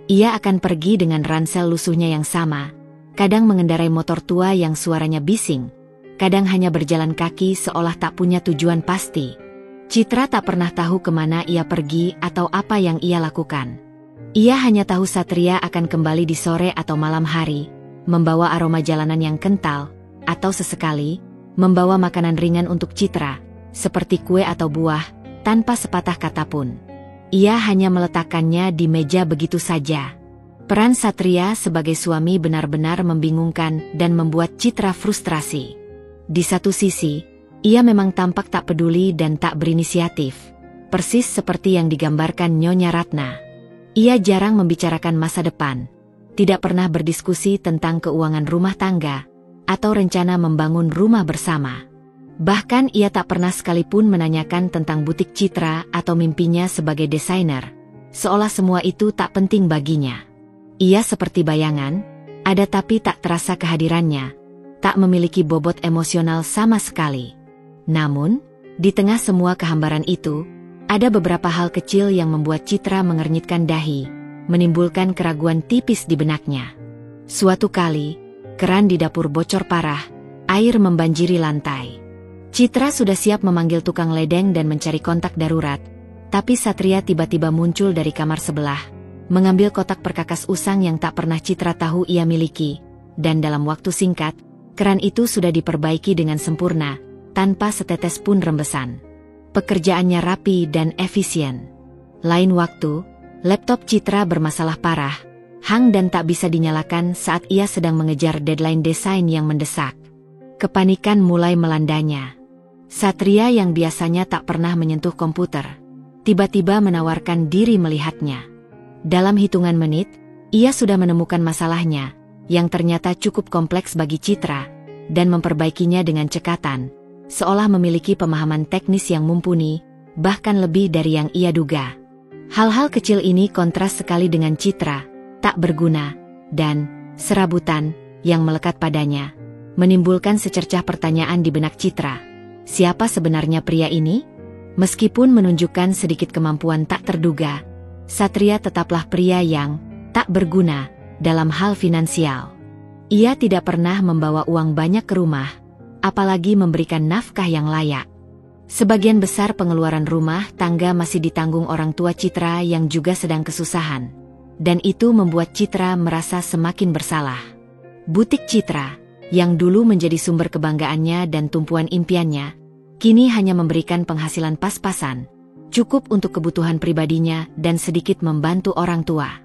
Ia akan pergi dengan ransel lusuhnya yang sama, kadang mengendarai motor tua yang suaranya bising, kadang hanya berjalan kaki seolah tak punya tujuan pasti. Citra tak pernah tahu kemana ia pergi atau apa yang ia lakukan. Ia hanya tahu Satria akan kembali di sore atau malam hari, membawa aroma jalanan yang kental, atau sesekali, membawa makanan ringan untuk Citra, seperti kue atau buah, tanpa sepatah kata pun. Ia hanya meletakkannya di meja begitu saja. Peran Satria sebagai suami benar-benar membingungkan dan membuat Citra frustrasi. Di satu sisi, ia memang tampak tak peduli dan tak berinisiatif, persis seperti yang digambarkan Nyonya Ratna. Ia jarang membicarakan masa depan, tidak pernah berdiskusi tentang keuangan rumah tangga, atau rencana membangun rumah bersama. Bahkan ia tak pernah sekalipun menanyakan tentang butik Citra atau mimpinya sebagai desainer, seolah semua itu tak penting baginya. Ia seperti bayangan, Ada tapi tak terasa kehadirannya, tak memiliki bobot emosional sama sekali. Namun, di tengah semua kehambaran itu, ada beberapa hal kecil yang membuat Citra mengernyitkan dahi, menimbulkan keraguan tipis di benaknya. Suatu kali, keran di dapur bocor parah, air membanjiri lantai. Citra sudah siap memanggil tukang ledeng dan mencari kontak darurat, tapi Satria tiba-tiba muncul dari kamar sebelah, mengambil kotak perkakas usang yang tak pernah Citra tahu ia miliki, dan dalam waktu singkat, keran itu sudah diperbaiki dengan sempurna, tanpa setetes pun rembesan. Pekerjaannya rapi dan efisien. Lain waktu, laptop Citra bermasalah parah, hang dan tak bisa dinyalakan saat ia sedang mengejar deadline desain yang mendesak. Kepanikan mulai melandanya. Satria yang biasanya tak pernah menyentuh komputer, tiba-tiba menawarkan diri melihatnya. Dalam hitungan menit, ia sudah menemukan masalahnya, yang ternyata cukup kompleks bagi Citra, dan memperbaikinya dengan cekatan, seolah memiliki pemahaman teknis yang mumpuni, bahkan lebih dari yang ia duga. Hal-hal kecil ini kontras sekali dengan Citra, tak berguna, dan serabutan yang melekat padanya, menimbulkan secercah pertanyaan di benak Citra. Siapa sebenarnya pria ini? Meskipun menunjukkan sedikit kemampuan tak terduga, Satria tetaplah pria yang tak berguna dalam hal finansial. Ia tidak pernah membawa uang banyak ke rumah, apalagi memberikan nafkah yang layak. Sebagian besar pengeluaran rumah tangga masih ditanggung orang tua Citra yang juga sedang kesusahan, dan itu membuat Citra merasa semakin bersalah. Butik Citra, yang dulu menjadi sumber kebanggaannya dan tumpuan impiannya, kini hanya memberikan penghasilan pas-pasan, cukup untuk kebutuhan pribadinya dan sedikit membantu orang tua.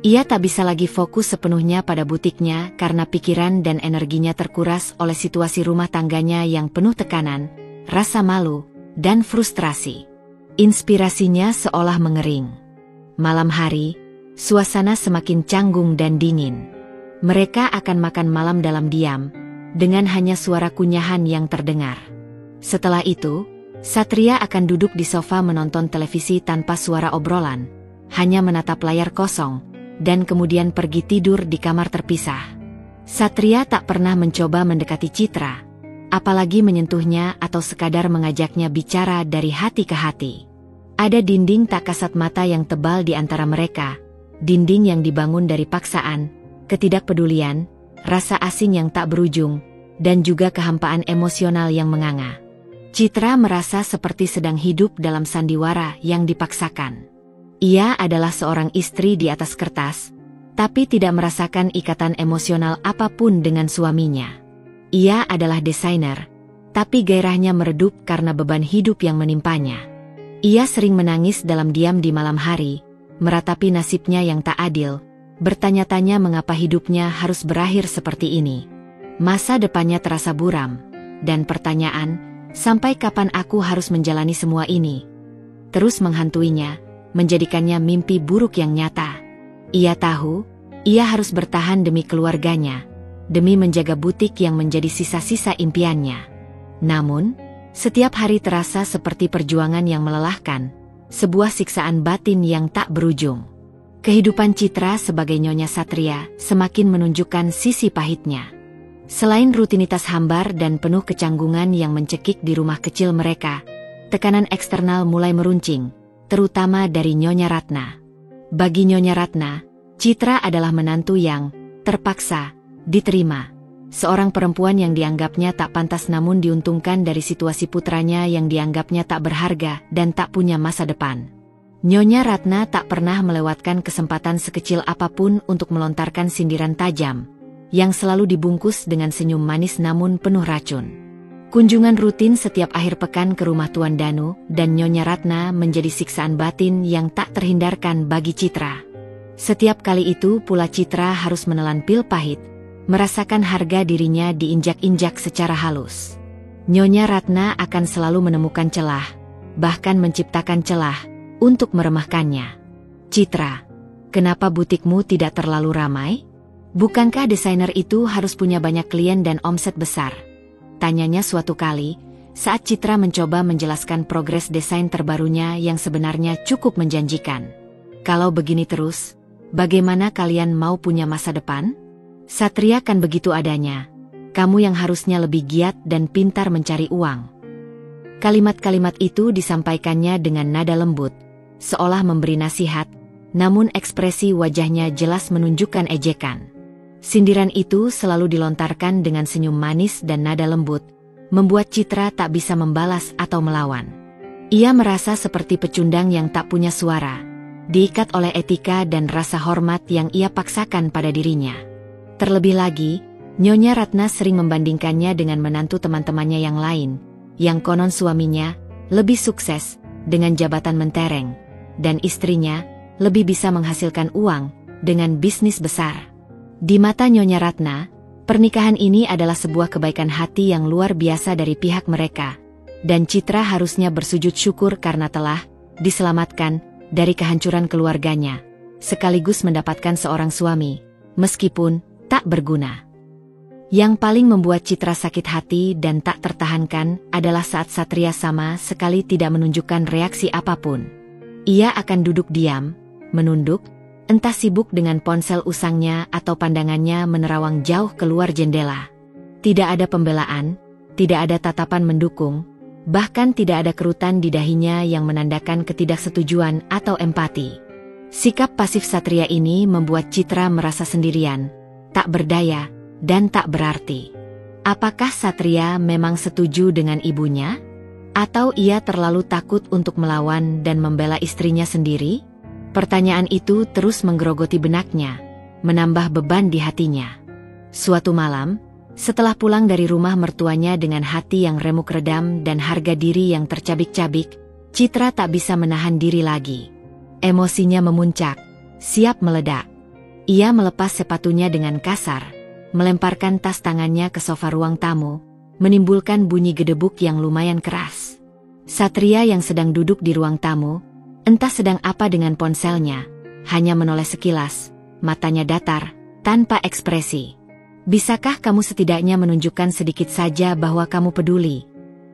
Ia tak bisa lagi fokus sepenuhnya pada butiknya karena pikiran dan energinya terkuras oleh situasi rumah tangganya yang penuh tekanan, rasa malu, dan frustrasi. Inspirasinya seolah mengering. Malam hari, suasana semakin canggung dan dingin. Mereka akan makan malam dalam diam, dengan hanya suara kunyahan yang terdengar. Setelah itu, Satria akan duduk di sofa menonton televisi tanpa suara obrolan, hanya menatap layar kosong, dan kemudian pergi tidur di kamar terpisah. Satria tak pernah mencoba mendekati Citra, apalagi menyentuhnya atau sekadar mengajaknya bicara dari hati ke hati. Ada dinding tak kasat mata yang tebal di antara mereka, dinding yang dibangun dari paksaan, ketidakpedulian, rasa asing yang tak berujung, dan juga kehampaan emosional yang menganga. Citra merasa seperti sedang hidup dalam sandiwara yang dipaksakan. Ia adalah seorang istri di atas kertas, tapi tidak merasakan ikatan emosional apapun dengan suaminya. Ia adalah desainer, tapi gairahnya meredup karena beban hidup yang menimpanya. Ia sering menangis dalam diam di malam hari, meratapi nasibnya yang tak adil, bertanya-tanya mengapa hidupnya harus berakhir seperti ini. Masa depannya terasa buram, dan pertanyaan, sampai kapan aku harus menjalani semua ini, terus menghantuinya, menjadikannya mimpi buruk yang nyata. Ia tahu, ia harus bertahan demi keluarganya, demi menjaga butik yang menjadi sisa-sisa impiannya. Namun, setiap hari terasa seperti perjuangan yang melelahkan, sebuah siksaan batin yang tak berujung. Kehidupan Citra sebagai Nyonya Satria semakin menunjukkan sisi pahitnya. Selain rutinitas hambar dan penuh kecanggungan yang mencekik di rumah kecil mereka, tekanan eksternal mulai meruncing, terutama dari Nyonya Ratna. Bagi Nyonya Ratna, Citra adalah menantu yang terpaksa diterima. Seorang perempuan yang dianggapnya tak pantas namun diuntungkan dari situasi putranya yang dianggapnya tak berharga dan tak punya masa depan. Nyonya Ratna tak pernah melewatkan kesempatan sekecil apapun untuk melontarkan sindiran tajam, yang selalu dibungkus dengan senyum manis namun penuh racun. Kunjungan rutin setiap akhir pekan ke rumah Tuan Danu dan Nyonya Ratna menjadi siksaan batin yang tak terhindarkan bagi Citra. Setiap kali itu pula Citra harus menelan pil pahit, merasakan harga dirinya diinjak-injak secara halus. Nyonya Ratna akan selalu menemukan celah, bahkan menciptakan celah, untuk meremehkannya. Citra, kenapa butikmu tidak terlalu ramai? Bukankah desainer itu harus punya banyak klien dan omset besar? Tanyanya suatu kali, saat Citra mencoba menjelaskan progres desain terbarunya yang sebenarnya cukup menjanjikan. Kalau begini terus, bagaimana kalian mau punya masa depan? Satria kan begitu adanya. Kamu yang harusnya lebih giat dan pintar mencari uang. Kalimat-kalimat itu disampaikannya dengan nada lembut, seolah memberi nasihat, namun ekspresi wajahnya jelas menunjukkan ejekan. Sindiran itu selalu dilontarkan dengan senyum manis dan nada lembut, membuat Citra tak bisa membalas atau melawan. Ia merasa seperti pecundang yang tak punya suara, diikat oleh etika dan rasa hormat yang ia paksakan pada dirinya. Terlebih lagi, Nyonya Ratna sering membandingkannya dengan menantu teman-temannya yang lain, yang konon suaminya lebih sukses dengan jabatan mentereng, dan istrinya lebih bisa menghasilkan uang dengan bisnis besar. Di mata Nyonya Ratna, pernikahan ini adalah sebuah kebaikan hati yang luar biasa dari pihak mereka, dan Citra harusnya bersujud syukur karena telah diselamatkan dari kehancuran keluarganya, sekaligus mendapatkan seorang suami, meskipun tak berguna. Yang paling membuat Citra sakit hati dan tak tertahankan adalah saat Satria sama sekali tidak menunjukkan reaksi apapun. Ia akan duduk diam, menunduk, entah sibuk dengan ponsel usangnya atau pandangannya menerawang jauh keluar jendela. Tidak ada pembelaan, tidak ada tatapan mendukung, bahkan tidak ada kerutan di dahinya yang menandakan ketidaksetujuan atau empati. Sikap pasif Satria ini membuat Citra merasa sendirian, tak berdaya, dan tak berarti. Apakah Satria memang setuju dengan ibunya? Atau ia terlalu takut untuk melawan dan membela istrinya sendiri? Pertanyaan itu terus menggerogoti benaknya, menambah beban di hatinya. Suatu malam, setelah pulang dari rumah mertuanya dengan hati yang remuk redam dan harga diri yang tercabik-cabik, Citra tak bisa menahan diri lagi. Emosinya memuncak, siap meledak. Ia melepas sepatunya dengan kasar, melemparkan tas tangannya ke sofa ruang tamu, menimbulkan bunyi gedebuk yang lumayan keras. Satria yang sedang duduk di ruang tamu, entah sedang apa dengan ponselnya, hanya menoleh sekilas, matanya datar, tanpa ekspresi. Bisakah kamu setidaknya menunjukkan sedikit saja bahwa kamu peduli?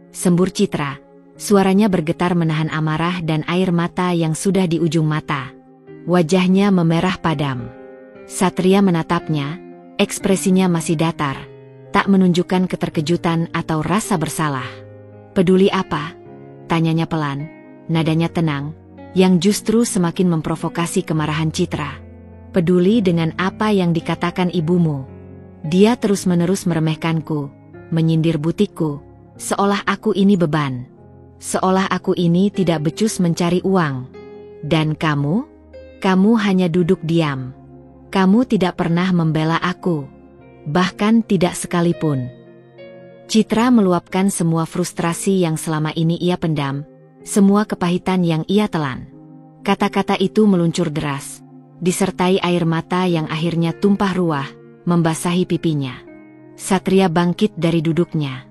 Sembur Citra, suaranya bergetar menahan amarah dan air mata yang sudah di ujung mata. Wajahnya memerah padam. Satria menatapnya, ekspresinya masih datar, tak menunjukkan keterkejutan atau rasa bersalah. Peduli apa? Tanyanya pelan, nadanya tenang, yang justru semakin memprovokasi kemarahan Citra. Peduli dengan apa yang dikatakan ibumu. Dia terus-menerus meremehkanku, menyindir butikku, seolah aku ini beban. Seolah aku ini tidak becus mencari uang. Dan kamu? Kamu hanya duduk diam. Kamu tidak pernah membela aku. Bahkan tidak sekalipun. Citra meluapkan semua frustrasi yang selama ini ia pendam, semua kepahitan yang ia telan. Kata-kata itu meluncur deras, disertai air mata yang akhirnya tumpah ruah, membasahi pipinya. Satria bangkit dari duduknya.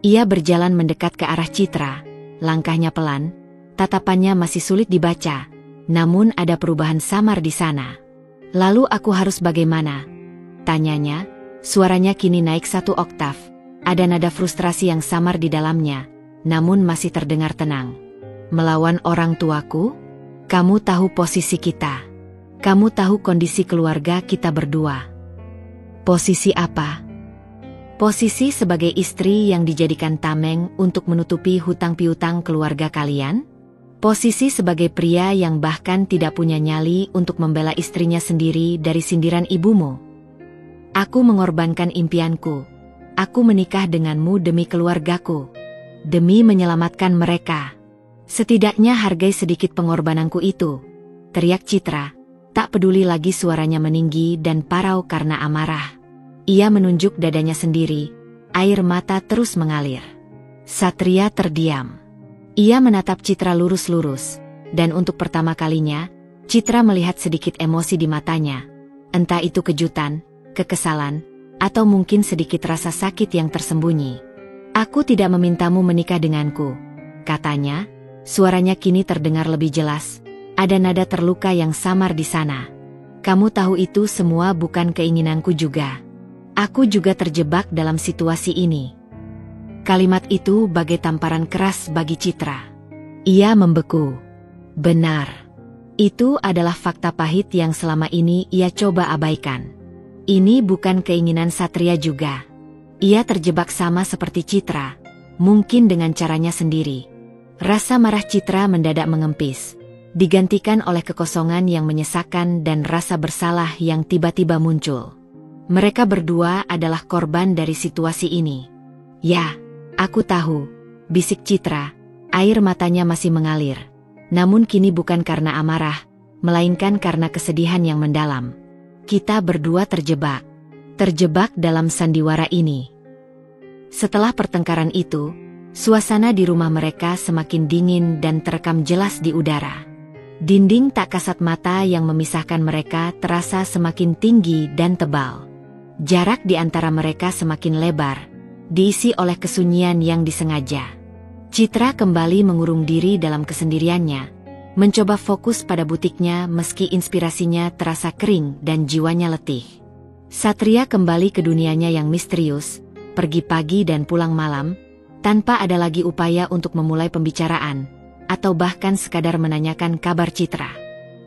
Ia berjalan mendekat ke arah Citra, langkahnya pelan, tatapannya masih sulit dibaca, namun ada perubahan samar di sana. Lalu aku harus bagaimana? Tanyanya, suaranya kini naik 1 oktav, ada nada frustrasi yang samar di dalamnya, namun masih terdengar tenang. Melawan orang tuaku? Kamu tahu posisi kita. Kamu tahu kondisi keluarga kita berdua. Posisi apa? Posisi sebagai istri yang dijadikan tameng untuk menutupi hutang piutang keluarga kalian? Posisi sebagai pria yang bahkan tidak punya nyali untuk membela istrinya sendiri dari sindiran ibumu. Aku mengorbankan impianku. Aku menikah denganmu demi keluargaku. Demi menyelamatkan mereka. Setidaknya hargai sedikit pengorbananku itu. Teriak Citra, tak peduli lagi suaranya meninggi dan parau karena amarah. Ia menunjuk dadanya sendiri, air mata terus mengalir. Satria terdiam. Ia menatap Citra lurus-lurus, dan untuk pertama kalinya, Citra melihat sedikit emosi di matanya. Entah itu kejutan, kekesalan, atau mungkin sedikit rasa sakit yang tersembunyi. Aku tidak memintamu menikah denganku, katanya, suaranya kini terdengar lebih jelas, ada nada terluka yang samar di sana. Kamu tahu itu semua bukan keinginanku juga. Aku juga terjebak dalam situasi ini. Kalimat itu bagai tamparan keras bagi Citra. Ia membeku. Benar. Itu adalah fakta pahit yang selama ini ia coba abaikan. Ini bukan keinginan Satria juga. Ia terjebak sama seperti Citra, mungkin dengan caranya sendiri. Rasa marah Citra mendadak mengempis, digantikan oleh kekosongan yang menyesakan dan rasa bersalah yang tiba-tiba muncul. Mereka berdua adalah korban dari situasi ini. Ya, aku tahu, bisik Citra, air matanya masih mengalir. Namun kini bukan karena amarah, melainkan karena kesedihan yang mendalam. Kita berdua terjebak dalam sandiwara ini. Setelah pertengkaran itu, suasana di rumah mereka semakin dingin dan terekam jelas di udara. Dinding tak kasat mata yang memisahkan mereka terasa semakin tinggi dan tebal. Jarak di antara mereka semakin lebar, diisi oleh kesunyian yang disengaja. Citra kembali mengurung diri dalam kesendiriannya, mencoba fokus pada butiknya meski inspirasinya terasa kering dan jiwanya letih. Satria kembali ke dunianya yang misterius, pergi pagi dan pulang malam, tanpa ada lagi upaya untuk memulai pembicaraan, atau bahkan sekadar menanyakan kabar Citra.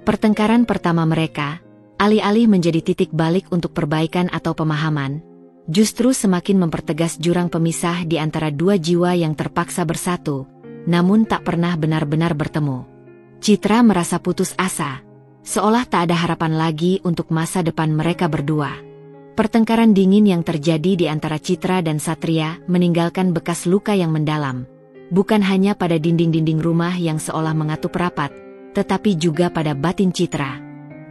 Pertengkaran pertama mereka, alih-alih menjadi titik balik untuk perbaikan atau pemahaman, justru semakin mempertegas jurang pemisah di antara dua jiwa yang terpaksa bersatu, namun tak pernah benar-benar bertemu. Citra merasa putus asa, seolah tak ada harapan lagi untuk masa depan mereka berdua. Pertengkaran dingin yang terjadi di antara Citra dan Satria meninggalkan bekas luka yang mendalam, bukan hanya pada dinding-dinding rumah yang seolah mengatup rapat, tetapi juga pada batin Citra.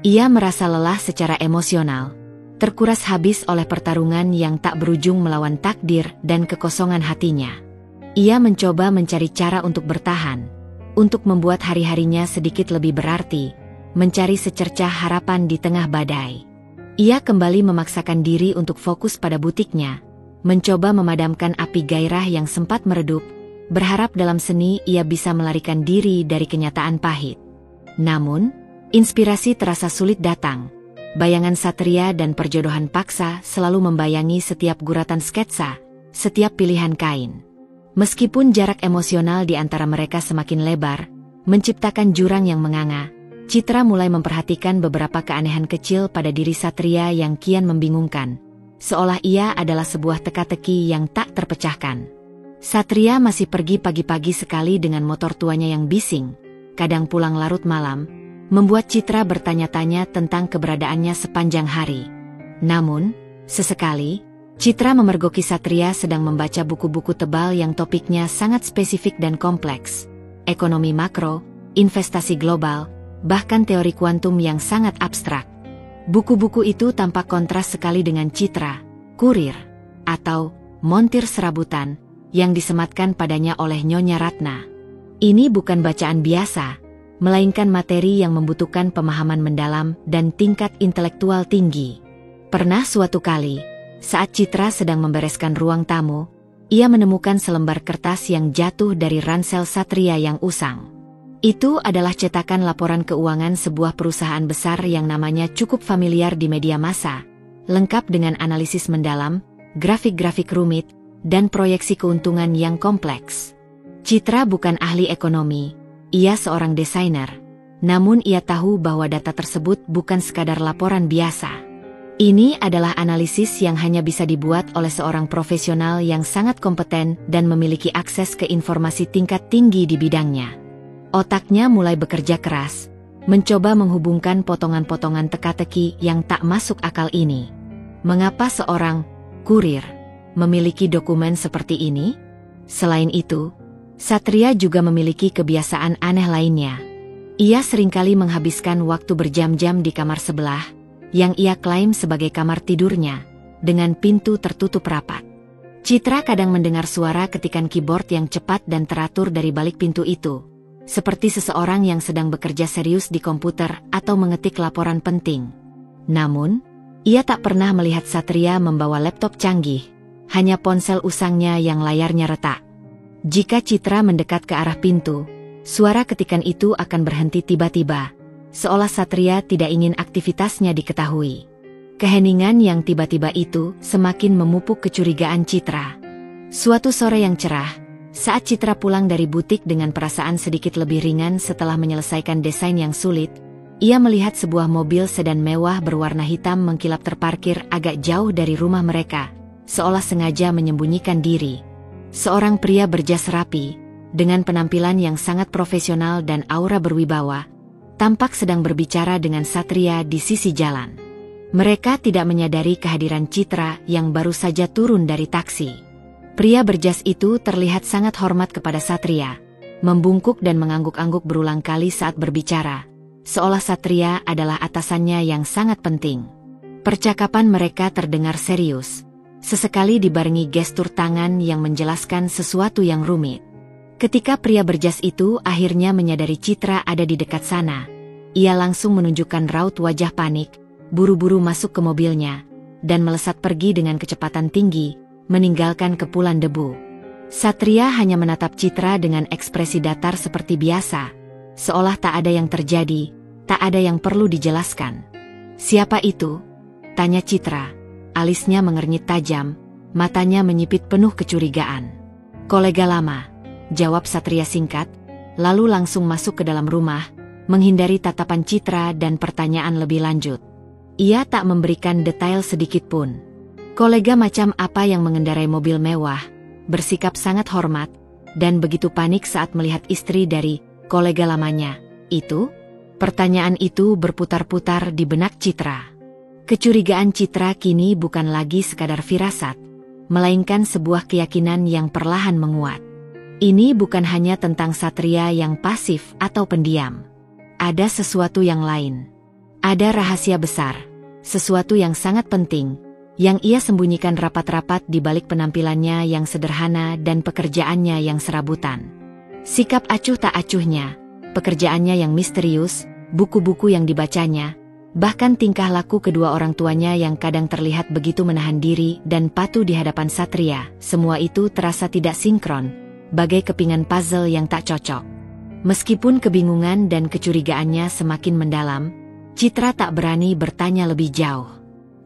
Ia merasa lelah secara emosional, terkuras habis oleh pertarungan yang tak berujung melawan takdir dan kekosongan hatinya. Ia mencoba mencari cara untuk bertahan, untuk membuat hari-harinya sedikit lebih berarti, mencari secercah harapan di tengah badai. Ia kembali memaksakan diri untuk fokus pada butiknya, mencoba memadamkan api gairah yang sempat meredup, berharap dalam seni ia bisa melarikan diri dari kenyataan pahit. Namun, inspirasi terasa sulit datang. Bayangan Satria dan perjodohan paksa selalu membayangi setiap guratan sketsa, setiap pilihan kain. Meskipun jarak emosional di antara mereka semakin lebar, menciptakan jurang yang menganga, Citra mulai memperhatikan beberapa keanehan kecil pada diri Satria yang kian membingungkan, seolah ia adalah sebuah teka-teki yang tak terpecahkan. Satria masih pergi pagi-pagi sekali dengan motor tuanya yang bising, kadang pulang larut malam, membuat Citra bertanya-tanya tentang keberadaannya sepanjang hari. Namun, sesekali, Citra memergoki Satria sedang membaca buku-buku tebal yang topiknya sangat spesifik dan kompleks. Ekonomi makro, investasi global, bahkan teori kuantum yang sangat abstrak. Buku-buku itu tampak kontras sekali dengan Citra, kurir, atau montir serabutan, yang disematkan padanya oleh Nyonya Ratna. Ini bukan bacaan biasa, melainkan materi yang membutuhkan pemahaman mendalam dan tingkat intelektual tinggi. Pernah suatu kali, saat Citra sedang membereskan ruang tamu, ia menemukan selembar kertas yang jatuh dari ransel Satria yang usang. Itu adalah cetakan laporan keuangan sebuah perusahaan besar yang namanya cukup familiar di media massa, lengkap dengan analisis mendalam, grafik-grafik rumit, dan proyeksi keuntungan yang kompleks. Citra bukan ahli ekonomi, ia seorang desainer, namun ia tahu bahwa data tersebut bukan sekadar laporan biasa. Ini adalah analisis yang hanya bisa dibuat oleh seorang profesional yang sangat kompeten dan memiliki akses ke informasi tingkat tinggi di bidangnya. Otaknya mulai bekerja keras, mencoba menghubungkan potongan-potongan teka-teki yang tak masuk akal ini. Mengapa seorang kurir memiliki dokumen seperti ini? Selain itu, Satria juga memiliki kebiasaan aneh lainnya. Ia seringkali menghabiskan waktu berjam-jam di kamar sebelah, yang ia klaim sebagai kamar tidurnya, dengan pintu tertutup rapat. Citra kadang mendengar suara ketikan keyboard yang cepat dan teratur dari balik pintu itu, seperti seseorang yang sedang bekerja serius di komputer atau mengetik laporan penting. Namun, ia tak pernah melihat Satria membawa laptop canggih, hanya ponsel usangnya yang layarnya retak. Jika Citra mendekat ke arah pintu, suara ketikan itu akan berhenti tiba-tiba, seolah Satria tidak ingin aktivitasnya diketahui. Keheningan yang tiba-tiba itu semakin memupuk kecurigaan Citra. Suatu sore yang cerah, saat Citra pulang dari butik dengan perasaan sedikit lebih ringan setelah menyelesaikan desain yang sulit, Ia melihat sebuah mobil sedan mewah berwarna hitam mengkilap terparkir agak jauh dari rumah mereka, seolah sengaja menyembunyikan diri. Seorang pria berjas rapi, dengan penampilan yang sangat profesional dan aura berwibawa, tampak sedang berbicara dengan Satria di sisi jalan. Mereka tidak menyadari kehadiran Citra yang baru saja turun dari taksi. Pria berjas itu terlihat sangat hormat kepada Satria, membungkuk dan mengangguk-angguk berulang kali saat berbicara, seolah Satria adalah atasannya yang sangat penting. Percakapan mereka terdengar serius, sesekali dibarengi gestur tangan yang menjelaskan sesuatu yang rumit. Ketika pria berjas itu akhirnya menyadari Citra ada di dekat sana, ia langsung menunjukkan raut wajah panik, buru-buru masuk ke mobilnya, dan melesat pergi dengan kecepatan tinggi, meninggalkan kepulan debu. Satria hanya menatap Citra dengan ekspresi datar seperti biasa, seolah tak ada yang terjadi, tak ada yang perlu dijelaskan. "Siapa itu?" tanya Citra. Alisnya mengernyit tajam, matanya menyipit penuh kecurigaan. "Kolega lama," jawab Satria singkat, lalu langsung masuk ke dalam rumah, menghindari tatapan Citra dan pertanyaan lebih lanjut. Ia tak memberikan detail sedikit pun. Kolega macam apa yang mengendarai mobil mewah, bersikap sangat hormat, dan begitu panik saat melihat istri dari kolega lamanya itu? Pertanyaan itu berputar-putar di benak Citra. Kecurigaan Citra kini bukan lagi sekadar firasat, melainkan sebuah keyakinan yang perlahan menguat. Ini bukan hanya tentang Satria yang pasif atau pendiam. Ada sesuatu yang lain. Ada rahasia besar, sesuatu yang sangat penting, yang ia sembunyikan rapat-rapat di balik penampilannya yang sederhana dan pekerjaannya yang serabutan. Sikap acuh tak acuhnya, pekerjaannya yang misterius, buku-buku yang dibacanya, bahkan tingkah laku kedua orang tuanya yang kadang terlihat begitu menahan diri dan patuh di hadapan Satria, semua itu terasa tidak sinkron, bagai kepingan puzzle yang tak cocok. Meskipun kebingungan dan kecurigaannya semakin mendalam, Citra tak berani bertanya lebih jauh.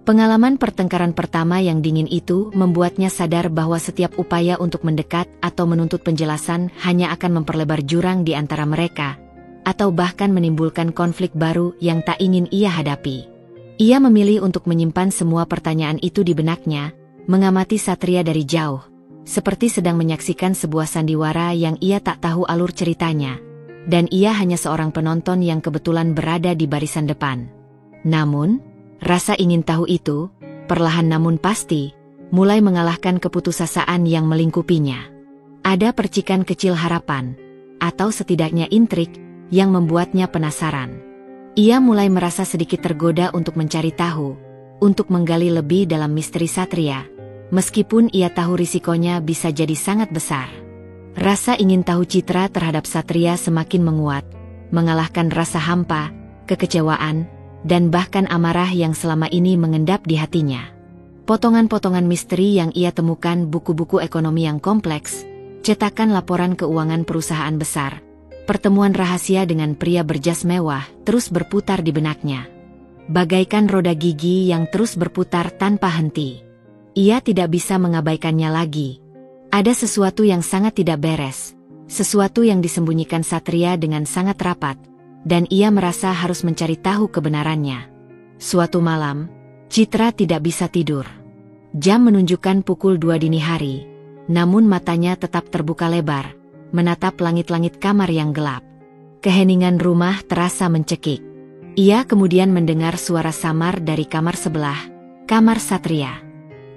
Pengalaman pertengkaran pertama yang dingin itu membuatnya sadar bahwa setiap upaya untuk mendekat atau menuntut penjelasan hanya akan memperlebar jurang di antara mereka, atau bahkan menimbulkan konflik baru yang tak ingin ia hadapi. Ia memilih untuk menyimpan semua pertanyaan itu di benaknya, mengamati Satria dari jauh, seperti sedang menyaksikan sebuah sandiwara yang ia tak tahu alur ceritanya, dan ia hanya seorang penonton yang kebetulan berada di barisan depan. Namun, rasa ingin tahu itu, perlahan namun pasti, mulai mengalahkan keputusasaan yang melingkupinya. Ada percikan kecil harapan, atau setidaknya intrik, yang membuatnya penasaran. Ia mulai merasa sedikit tergoda untuk mencari tahu, untuk menggali lebih dalam misteri Satria, meskipun ia tahu risikonya bisa jadi sangat besar. Rasa ingin tahu Citra terhadap Satria semakin menguat, mengalahkan rasa hampa, kekecewaan, dan bahkan amarah yang selama ini mengendap di hatinya. Potongan-potongan misteri yang ia temukan, buku-buku ekonomi yang kompleks, cetakan laporan keuangan perusahaan besar, pertemuan rahasia dengan pria berjas mewah terus berputar di benaknya. Bagaikan roda gigi yang terus berputar tanpa henti. Ia tidak bisa mengabaikannya lagi. Ada sesuatu yang sangat tidak beres, sesuatu yang disembunyikan Satria dengan sangat rapat, dan ia merasa harus mencari tahu kebenarannya. Suatu malam, Citra tidak bisa tidur. Jam menunjukkan pukul 2 dini hari, namun matanya tetap terbuka lebar, menatap langit-langit kamar yang gelap. Keheningan rumah terasa mencekik. Ia kemudian mendengar suara samar dari kamar sebelah, kamar Satria.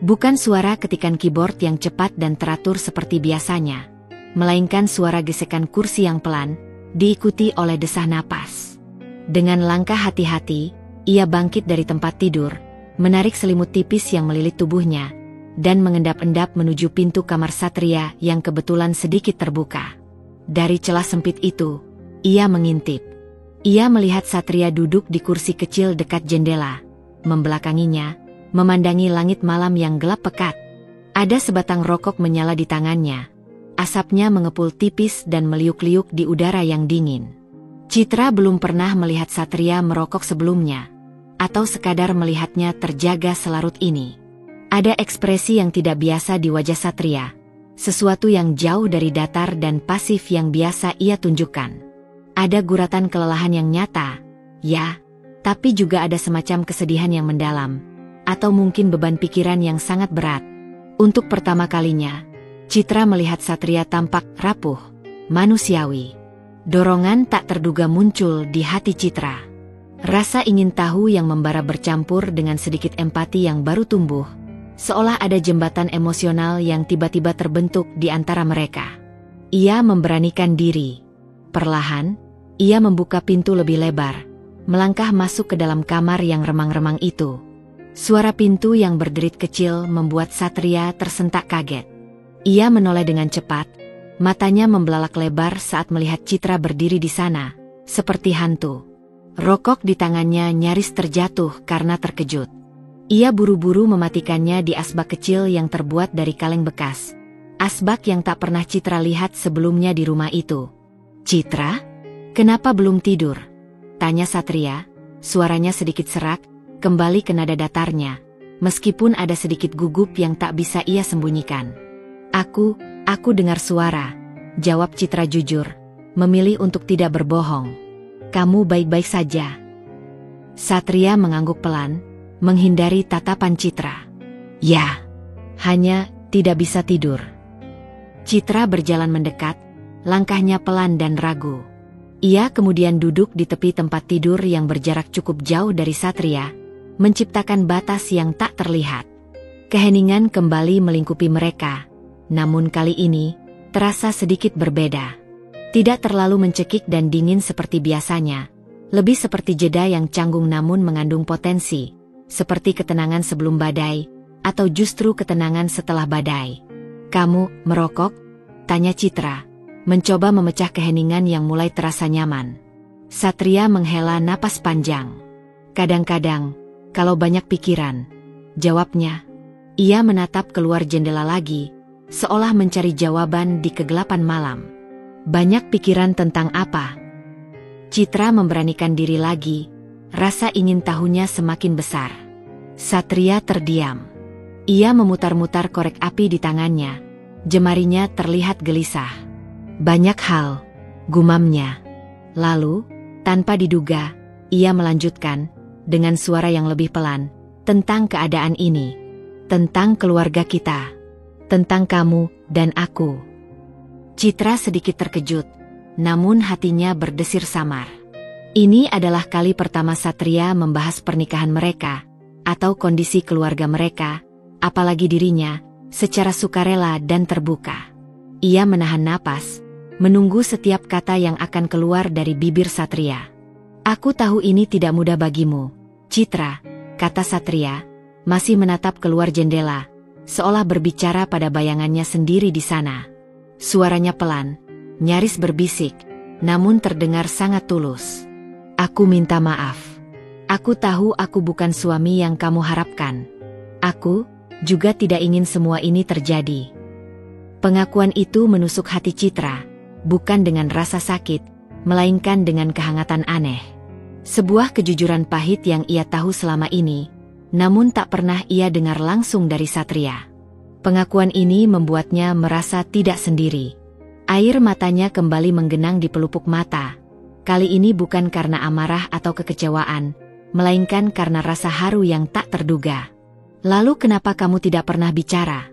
Bukan suara ketikan keyboard yang cepat dan teratur seperti biasanya, melainkan suara gesekan kursi yang pelan, diikuti oleh desah napas. Dengan langkah hati-hati, ia bangkit dari tempat tidur, menarik selimut tipis yang melilit tubuhnya, dan mengendap-endap menuju pintu kamar Satria yang kebetulan sedikit terbuka. Dari celah sempit itu, ia mengintip. Ia melihat Satria duduk di kursi kecil dekat jendela, membelakanginya, memandangi langit malam yang gelap pekat. Ada sebatang rokok menyala di tangannya. Asapnya mengepul tipis dan meliuk-liuk di udara yang dingin. Citra belum pernah melihat Satria merokok sebelumnya, atau sekadar melihatnya terjaga selarut ini. Ada ekspresi yang tidak biasa di wajah Satria, sesuatu yang jauh dari datar dan pasif yang biasa ia tunjukkan. Ada guratan kelelahan yang nyata, Ya, tapi juga ada semacam kesedihan yang mendalam, atau mungkin beban pikiran yang sangat berat. Untuk pertama kalinya, Citra melihat Satria tampak rapuh, manusiawi. Dorongan tak terduga muncul di hati Citra. Rasa ingin tahu yang membara bercampur dengan sedikit empati yang baru tumbuh, seolah ada jembatan emosional yang tiba-tiba terbentuk di antara mereka. Ia memberanikan diri. Perlahan, ia membuka pintu lebih lebar, melangkah masuk ke dalam kamar yang remang-remang itu. Suara pintu yang berderit kecil membuat Satria tersentak kaget. Ia menoleh dengan cepat, matanya membelalak lebar saat melihat Citra berdiri di sana, seperti hantu. Rokok di tangannya nyaris terjatuh karena terkejut. Ia buru-buru mematikannya di asbak kecil yang terbuat dari kaleng bekas. Asbak yang tak pernah Citra lihat sebelumnya di rumah itu. "Citra? Kenapa belum tidur?" tanya Satria, suaranya sedikit serak, kembali ke nada datarnya, meskipun ada sedikit gugup yang tak bisa ia sembunyikan. Aku dengar suara," jawab Citra jujur, memilih untuk tidak berbohong. "Kamu baik-baik saja?" Satria mengangguk pelan, menghindari tatapan Citra. "Ya, hanya tidak bisa tidur." Citra berjalan mendekat, langkahnya pelan dan ragu. Ia kemudian duduk di tepi tempat tidur yang berjarak cukup jauh dari Satria, menciptakan batas yang tak terlihat. Keheningan kembali melingkupi mereka, namun kali ini terasa sedikit berbeda. Tidak terlalu mencekik dan dingin seperti biasanya, lebih seperti jeda yang canggung namun mengandung potensi, seperti ketenangan sebelum badai, atau justru ketenangan setelah badai. "Kamu merokok?" tanya Citra, mencoba memecah keheningan yang mulai terasa nyaman. Satria menghela napas panjang. "Kadang-kadang, kalau banyak pikiran," jawabnya. Ia menatap keluar jendela lagi, seolah mencari jawaban di kegelapan malam. "Banyak pikiran tentang apa?" Citra memberanikan diri lagi, rasa ingin tahunya semakin besar. Satria terdiam. Ia memutar-mutar korek api di tangannya, jemarinya terlihat gelisah. "Banyak hal," gumamnya. Lalu, tanpa diduga, ia melanjutkan, dengan suara yang lebih pelan, "Tentang keadaan ini. Tentang keluarga kita. Tentang kamu dan aku." Citra sedikit terkejut, namun hatinya berdesir samar. Ini adalah kali pertama Satria membahas pernikahan mereka, atau kondisi keluarga mereka, apalagi dirinya, secara sukarela dan terbuka. Ia menahan napas, menunggu setiap kata yang akan keluar dari bibir Satria. "Aku tahu ini tidak mudah bagimu, Citra," kata Satria, masih menatap keluar jendela, seolah berbicara pada bayangannya sendiri di sana. Suaranya pelan, nyaris berbisik, namun terdengar sangat tulus. "Aku minta maaf. Aku tahu aku bukan suami yang kamu harapkan. Aku juga tidak ingin semua ini terjadi." Pengakuan itu menusuk hati Citra, bukan dengan rasa sakit, melainkan dengan kehangatan aneh. Sebuah kejujuran pahit yang ia tahu selama ini, namun tak pernah ia dengar langsung dari Satria. Pengakuan ini membuatnya merasa tidak sendiri. Air matanya kembali menggenang di pelupuk mata. Kali ini bukan karena amarah atau kekecewaan, melainkan karena rasa haru yang tak terduga. "Lalu kenapa kamu tidak pernah bicara?"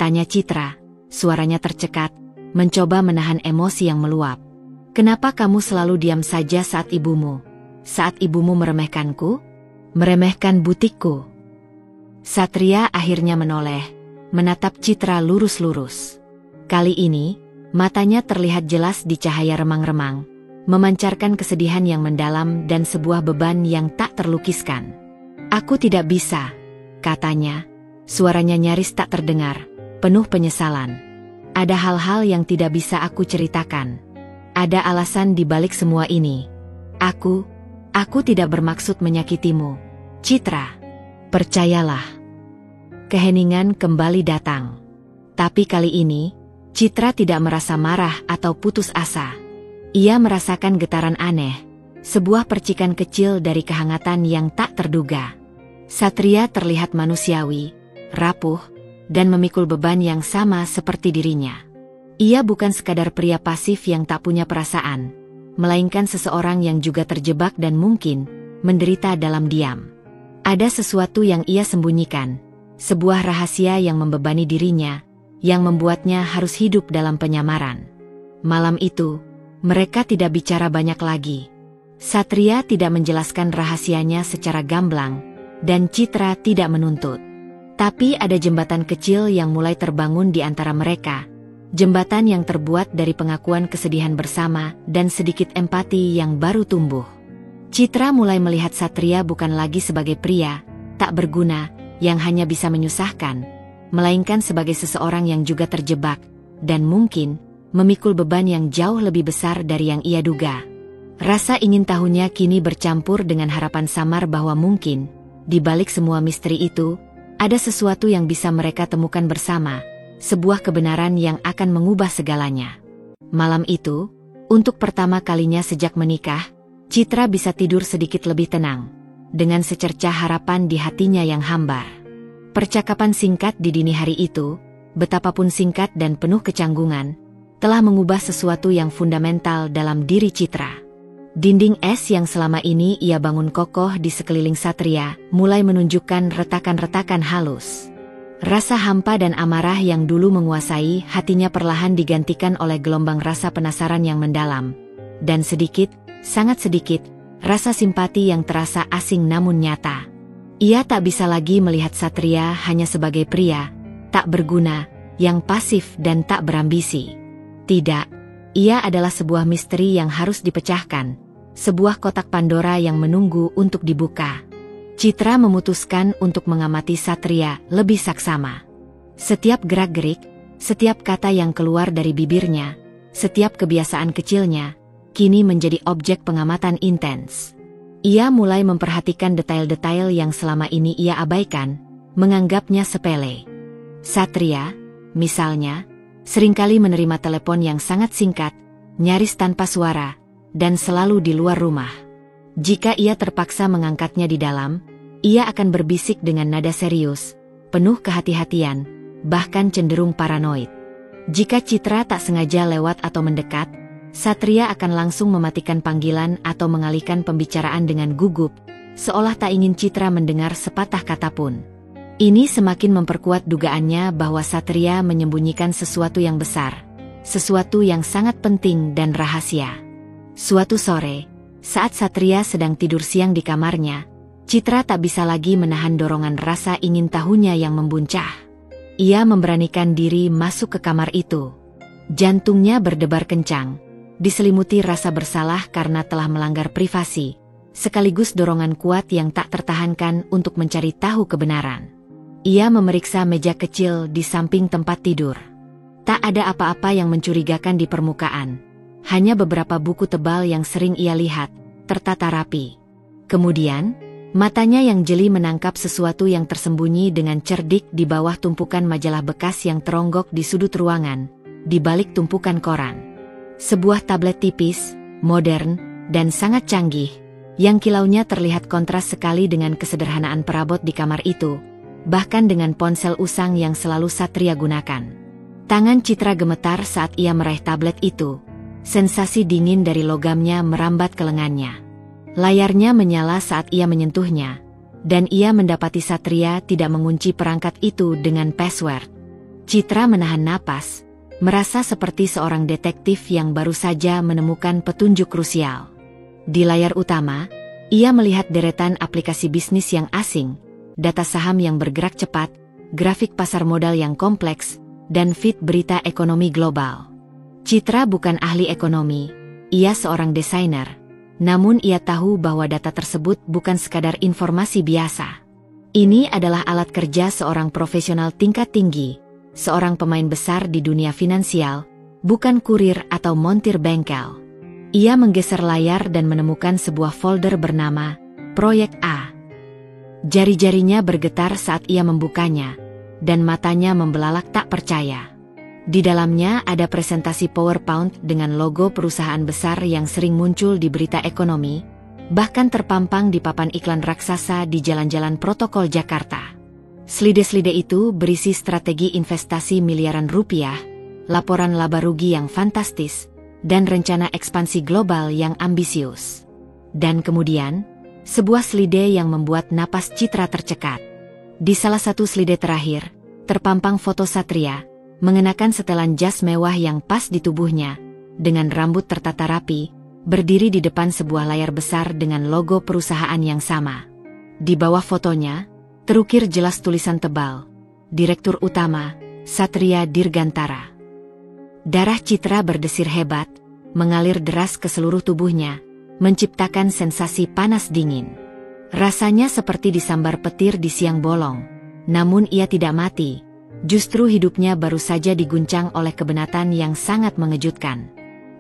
tanya Citra, suaranya tercekat, mencoba menahan emosi yang meluap. "Kenapa kamu selalu diam saja saat ibumu meremehkanku? Meremehkan butikku?" Satria akhirnya menoleh, menatap Citra lurus-lurus. Kali ini, matanya terlihat jelas di cahaya remang-remang, memancarkan kesedihan yang mendalam dan sebuah beban yang tak terlukiskan. "Aku tidak bisa," katanya, suaranya nyaris tak terdengar, penuh penyesalan. "Ada hal-hal yang tidak bisa aku ceritakan. Ada alasan di balik semua ini. Aku tidak bermaksud menyakitimu, Citra. Percayalah." Keheningan kembali datang. Tapi kali ini, Citra tidak merasa marah atau putus asa. Ia merasakan getaran aneh, sebuah percikan kecil dari kehangatan yang tak terduga. Satria terlihat manusiawi, rapuh, dan memikul beban yang sama seperti dirinya. Ia bukan sekadar pria pasif yang tak punya perasaan, melainkan seseorang yang juga terjebak dan mungkin menderita dalam diam. Ada sesuatu yang ia sembunyikan, sebuah rahasia yang membebani dirinya, yang membuatnya harus hidup dalam penyamaran. Malam itu, mereka tidak bicara banyak lagi. Satria tidak menjelaskan rahasianya secara gamblang, dan Citra tidak menuntut. Tapi ada jembatan kecil yang mulai terbangun di antara mereka, jembatan yang terbuat dari pengakuan kesedihan bersama dan sedikit empati yang baru tumbuh. Citra mulai melihat Satria bukan lagi sebagai pria tak berguna yang hanya bisa menyusahkan, melainkan sebagai seseorang yang juga terjebak, dan mungkin memikul beban yang jauh lebih besar dari yang ia duga. Rasa ingin tahunya kini bercampur dengan harapan samar bahwa mungkin, di balik semua misteri itu, ada sesuatu yang bisa mereka temukan bersama, sebuah kebenaran yang akan mengubah segalanya. Malam itu, untuk pertama kalinya sejak menikah, Citra bisa tidur sedikit lebih tenang, dengan secercah harapan di hatinya yang hambar. Percakapan singkat di dini hari itu, betapapun singkat dan penuh kecanggungan, telah mengubah sesuatu yang fundamental dalam diri Citra. Dinding es yang selama ini ia bangun kokoh di sekeliling Satria mulai menunjukkan retakan-retakan halus. Rasa hampa dan amarah yang dulu menguasai hatinya perlahan digantikan oleh gelombang rasa penasaran yang mendalam. Dan sedikit, sangat sedikit, rasa simpati yang terasa asing namun nyata. Ia tak bisa lagi melihat Satria hanya sebagai pria, tak berguna, yang pasif dan tak berambisi. Tidak, ia adalah sebuah misteri yang harus dipecahkan. Sebuah kotak Pandora yang menunggu untuk dibuka. Citra memutuskan untuk mengamati Satria lebih saksama. Setiap gerak-gerik, setiap kata yang keluar dari bibirnya, setiap kebiasaan kecilnya, kini menjadi objek pengamatan intens. Ia mulai memperhatikan detail-detail yang selama ini ia abaikan, menganggapnya sepele. Satria, misalnya, seringkali menerima telepon yang sangat singkat, nyaris tanpa suara, dan selalu di luar rumah. Jika ia terpaksa mengangkatnya di dalam, ia akan berbisik dengan nada serius, penuh kehati-hatian, bahkan cenderung paranoid. Jika Citra tak sengaja lewat atau mendekat, Satria akan langsung mematikan panggilan atau mengalihkan pembicaraan dengan gugup, seolah tak ingin Citra mendengar sepatah kata pun. Ini semakin memperkuat dugaannya bahwa Satria menyembunyikan sesuatu yang besar, sesuatu yang sangat penting dan rahasia. Suatu sore, saat Satria sedang tidur siang di kamarnya, Citra tak bisa lagi menahan dorongan rasa ingin tahunya yang membuncah. Ia memberanikan diri masuk ke kamar itu. Jantungnya berdebar kencang, diselimuti rasa bersalah karena telah melanggar privasi, sekaligus dorongan kuat yang tak tertahankan untuk mencari tahu kebenaran. Ia memeriksa meja kecil di samping tempat tidur. Tak ada apa-apa yang mencurigakan di permukaan. Hanya beberapa buku tebal yang sering ia lihat, tertata rapi. Kemudian, matanya yang jeli menangkap sesuatu yang tersembunyi dengan cerdik di bawah tumpukan majalah bekas yang teronggok di sudut ruangan, di balik tumpukan koran. Sebuah tablet tipis, modern, dan sangat canggih, yang kilaunya terlihat kontras sekali dengan kesederhanaan perabot di kamar itu, bahkan dengan ponsel usang yang selalu Satria gunakan. Tangan Citra gemetar saat ia meraih tablet itu. Sensasi dingin dari logamnya merambat ke lengannya. Layarnya menyala saat ia menyentuhnya, dan ia mendapati Satria tidak mengunci perangkat itu dengan password. Citra menahan napas, merasa seperti seorang detektif yang baru saja menemukan petunjuk krusial. Di layar utama, ia melihat deretan aplikasi bisnis yang asing, data saham yang bergerak cepat, grafik pasar modal yang kompleks, dan feed berita ekonomi global. Citra bukan ahli ekonomi, ia seorang desainer, namun ia tahu bahwa data tersebut bukan sekadar informasi biasa. Ini adalah alat kerja seorang profesional tingkat tinggi, seorang pemain besar di dunia finansial, bukan kurir atau montir bengkel. Ia menggeser layar dan menemukan sebuah folder bernama Proyek A. Jari-jarinya bergetar saat ia membukanya, dan matanya membelalak tak percaya. Di dalamnya ada presentasi PowerPoint dengan logo perusahaan besar yang sering muncul di berita ekonomi, bahkan terpampang di papan iklan raksasa di jalan-jalan protokol Jakarta. Slide-slide itu berisi strategi investasi miliaran rupiah, laporan laba rugi yang fantastis, dan rencana ekspansi global yang ambisius. Dan kemudian, sebuah slide yang membuat napas Citra tercekat. Di salah satu slide terakhir, terpampang foto Satria, mengenakan setelan jas mewah yang pas di tubuhnya, dengan rambut tertata rapi, berdiri di depan sebuah layar besar dengan logo perusahaan yang sama. Di bawah fotonya, terukir jelas tulisan tebal, Direktur Utama, Satria Dirgantara. Darah Citra berdesir hebat, mengalir deras ke seluruh tubuhnya, menciptakan sensasi panas dingin. Rasanya seperti disambar petir di siang bolong, namun ia tidak mati. Justru hidupnya baru saja diguncang oleh kebenatan yang sangat mengejutkan.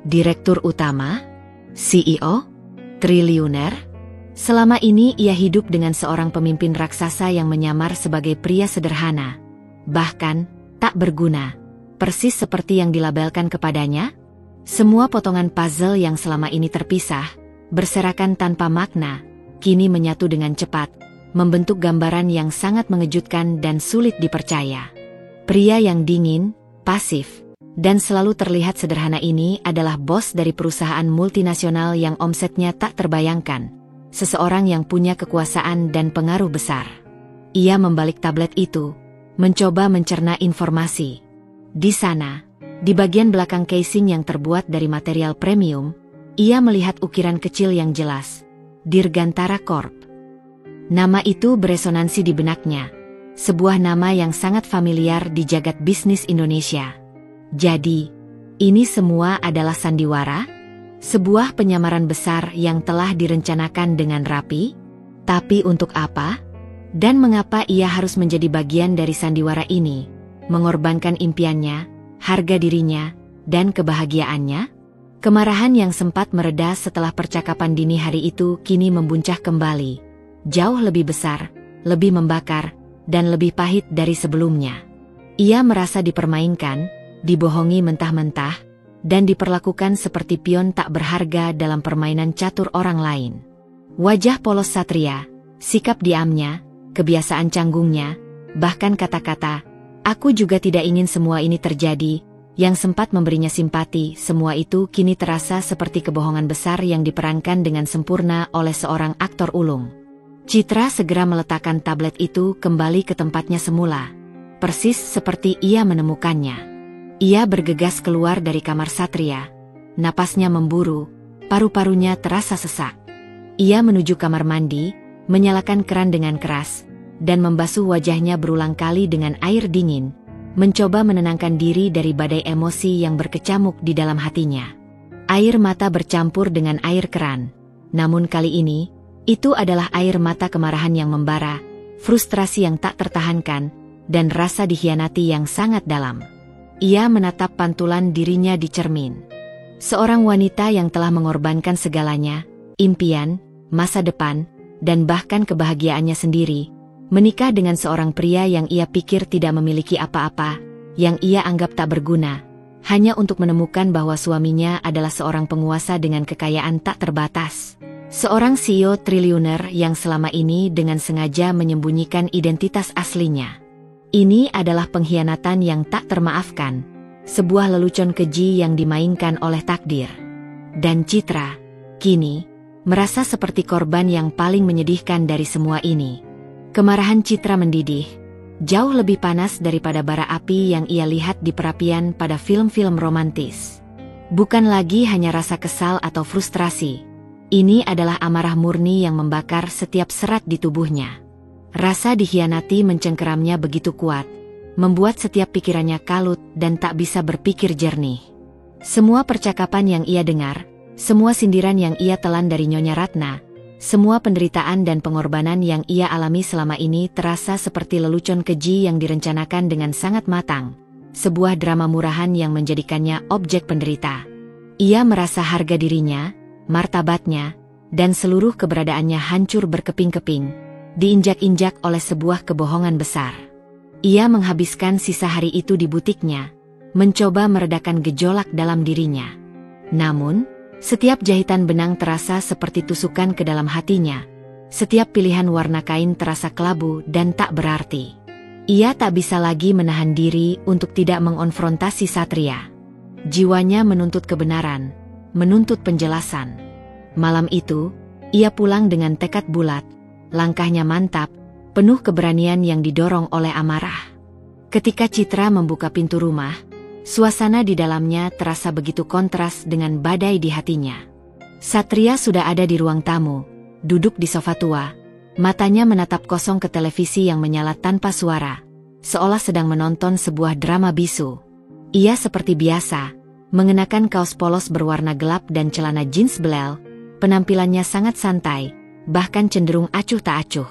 Direktur Utama? CEO? Triliuner? Selama ini ia hidup dengan seorang pemimpin raksasa yang menyamar sebagai pria sederhana, bahkan tak berguna. Persis seperti yang dilabelkan kepadanya, semua potongan puzzle yang selama ini terpisah, berserakan tanpa makna, kini menyatu dengan cepat, membentuk gambaran yang sangat mengejutkan dan sulit dipercaya. Pria yang dingin, pasif, dan selalu terlihat sederhana ini adalah bos dari perusahaan multinasional yang omsetnya tak terbayangkan, seseorang yang punya kekuasaan dan pengaruh besar. Ia membalik tablet itu, mencoba mencerna informasi. Di sana, di bagian belakang casing yang terbuat dari material premium, ia melihat ukiran kecil yang jelas, Dirgantara Corp. Nama itu beresonansi di benaknya, sebuah nama yang sangat familiar di jagat bisnis Indonesia. Jadi, ini semua adalah sandiwara? Sebuah penyamaran besar yang telah direncanakan dengan rapi? Tapi untuk apa? Dan mengapa ia harus menjadi bagian dari sandiwara ini? Mengorbankan impiannya, harga dirinya, dan kebahagiaannya? Kemarahan yang sempat mereda setelah percakapan dini hari itu kini membuncah kembali. Jauh lebih besar, lebih membakar, dan lebih pahit dari sebelumnya. Ia merasa dipermainkan, dibohongi mentah-mentah, dan diperlakukan seperti pion tak berharga dalam permainan catur orang lain. Wajah polos Satria, sikap diamnya, kebiasaan canggungnya, bahkan kata-kata, "Aku juga tidak ingin semua ini terjadi," yang sempat memberinya simpati, semua itu kini terasa seperti kebohongan besar yang diperankan dengan sempurna oleh seorang aktor ulung. Citra segera meletakkan tablet itu kembali ke tempatnya semula, persis seperti ia menemukannya. Ia bergegas keluar dari kamar Satria, napasnya memburu, paru-parunya terasa sesak. Ia menuju kamar mandi, menyalakan keran dengan keras, dan membasuh wajahnya berulang kali dengan air dingin, mencoba menenangkan diri dari badai emosi yang berkecamuk di dalam hatinya. Air mata bercampur dengan air keran, namun kali ini, itu adalah air mata kemarahan yang membara, frustrasi yang tak tertahankan, dan rasa dikhianati yang sangat dalam. Ia menatap pantulan dirinya di cermin. Seorang wanita yang telah mengorbankan segalanya, impian, masa depan, dan bahkan kebahagiaannya sendiri, menikah dengan seorang pria yang ia pikir tidak memiliki apa-apa, yang ia anggap tak berguna, hanya untuk menemukan bahwa suaminya adalah seorang penguasa dengan kekayaan tak terbatas. Seorang CEO triliuner yang selama ini dengan sengaja menyembunyikan identitas aslinya. Ini adalah pengkhianatan yang tak termaafkan, sebuah lelucon keji yang dimainkan oleh takdir. Dan Citra, kini, merasa seperti korban yang paling menyedihkan dari semua ini. Kemarahan Citra mendidih, jauh lebih panas daripada bara api yang ia lihat di perapian pada film-film romantis. Bukan lagi hanya rasa kesal atau frustrasi. Ini adalah amarah murni yang membakar setiap serat di tubuhnya. Rasa dikhianati mencengkeramnya begitu kuat, membuat setiap pikirannya kalut dan tak bisa berpikir jernih. Semua percakapan yang ia dengar, semua sindiran yang ia telan dari Nyonya Ratna, semua penderitaan dan pengorbanan yang ia alami selama ini terasa seperti lelucon keji yang direncanakan dengan sangat matang, sebuah drama murahan yang menjadikannya objek penderita. Ia merasa harga dirinya, martabatnya, dan seluruh keberadaannya hancur berkeping-keping, diinjak-injak oleh sebuah kebohongan besar. Ia menghabiskan sisa hari itu di butiknya, mencoba meredakan gejolak dalam dirinya. Namun, setiap jahitan benang terasa seperti tusukan ke dalam hatinya. Setiap pilihan warna kain terasa kelabu dan tak berarti. Ia tak bisa lagi menahan diri untuk tidak mengonfrontasi Satria. Jiwanya menuntut kebenaran, menuntut penjelasan. Malam itu, ia pulang dengan tekad bulat, langkahnya mantap, penuh keberanian yang didorong oleh amarah. Ketika Citra membuka pintu rumah, suasana di dalamnya terasa begitu kontras dengan badai di hatinya. Satria sudah ada di ruang tamu, duduk di sofa tua, matanya menatap kosong ke televisi yang menyala tanpa suara, seolah sedang menonton sebuah drama bisu. Ia seperti biasa, mengenakan kaos polos berwarna gelap dan celana jeans belel, penampilannya sangat santai, bahkan cenderung acuh tak acuh.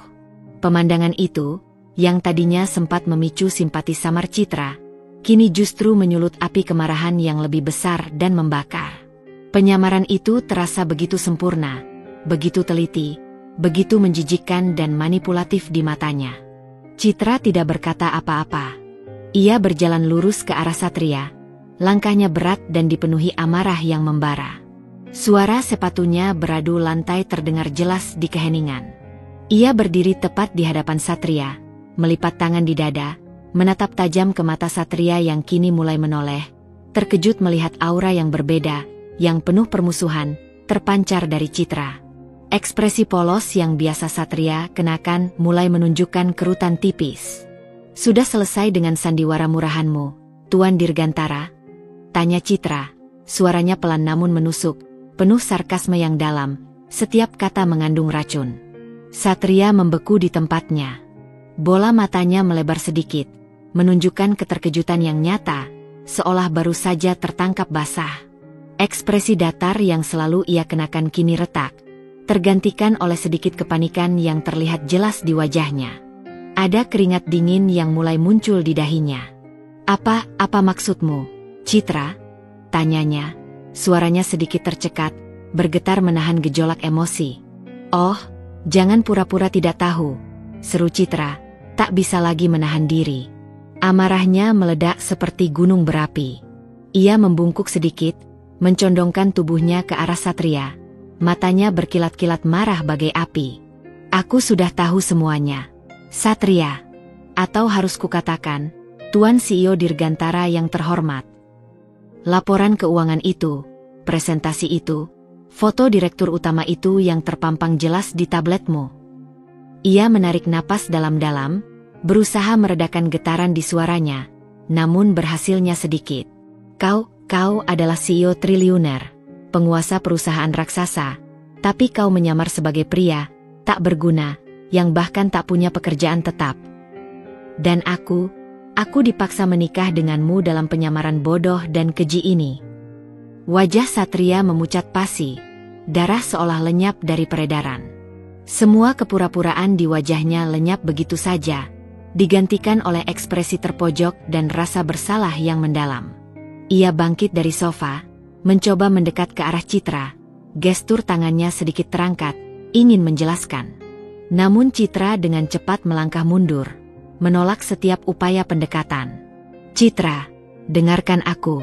Pemandangan itu, yang tadinya sempat memicu simpati samar Citra, kini justru menyulut api kemarahan yang lebih besar dan membakar. Penyamaran itu terasa begitu sempurna, begitu teliti, begitu menjijikkan dan manipulatif di matanya. Citra tidak berkata apa-apa. Ia berjalan lurus ke arah Satria, langkahnya berat dan dipenuhi amarah yang membara. Suara sepatunya beradu lantai terdengar jelas di keheningan. Ia berdiri tepat di hadapan Satria, melipat tangan di dada, menatap tajam ke mata Satria yang kini mulai menoleh, terkejut melihat aura yang berbeda, yang penuh permusuhan, terpancar dari Citra. Ekspresi polos yang biasa Satria kenakan mulai menunjukkan kerutan tipis. "Sudah selesai dengan sandiwara murahanmu, Tuan Dirgantara?" tanya Citra, suaranya pelan namun menusuk, penuh sarkasme yang dalam, setiap kata mengandung racun. Satria membeku di tempatnya. Bola matanya melebar sedikit, menunjukkan keterkejutan yang nyata, seolah baru saja tertangkap basah. Ekspresi datar yang selalu ia kenakan kini retak, tergantikan oleh sedikit kepanikan yang terlihat jelas di wajahnya. Ada keringat dingin yang mulai muncul di dahinya. Apa maksudmu, Citra?" tanyanya, suaranya sedikit tercekat, bergetar menahan gejolak emosi. "Oh, jangan pura-pura tidak tahu," seru Citra, tak bisa lagi menahan diri. Amarahnya meledak seperti gunung berapi. Ia membungkuk sedikit, mencondongkan tubuhnya ke arah Satria, matanya berkilat-kilat marah bagai api. "Aku sudah tahu semuanya, Satria. Atau harus kukatakan, Tuan CEO Dirgantara yang terhormat. Laporan keuangan itu, presentasi itu, foto direktur utama itu yang terpampang jelas di tabletmu." Ia menarik napas dalam-dalam, berusaha meredakan getaran di suaranya, namun berhasilnya sedikit. Kau adalah CEO triliuner, penguasa perusahaan raksasa, tapi kau menyamar sebagai pria, tak berguna, yang bahkan tak punya pekerjaan tetap. Dan aku dipaksa menikah denganmu dalam penyamaran bodoh dan keji ini." Wajah Satria memucat pasi, darah seolah lenyap dari peredaran. Semua kepura-puraan di wajahnya lenyap begitu saja, digantikan oleh ekspresi terpojok dan rasa bersalah yang mendalam. Ia bangkit dari sofa, mencoba mendekat ke arah Citra, gestur tangannya sedikit terangkat, ingin menjelaskan. Namun Citra dengan cepat melangkah mundur, menolak setiap upaya pendekatan. "Citra, dengarkan aku.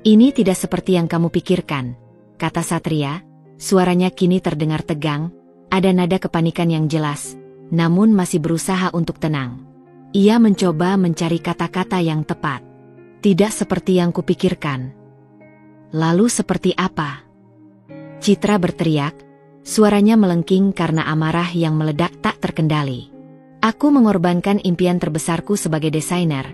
Ini tidak seperti yang kamu pikirkan," kata Satria, suaranya kini terdengar tegang, ada nada kepanikan yang jelas, namun masih berusaha untuk tenang. Ia mencoba mencari kata-kata yang tepat. "Tidak seperti yang kupikirkan." "Lalu seperti apa?" Citra berteriak, suaranya melengking karena amarah yang meledak tak terkendali. "Aku mengorbankan impian terbesarku sebagai desainer.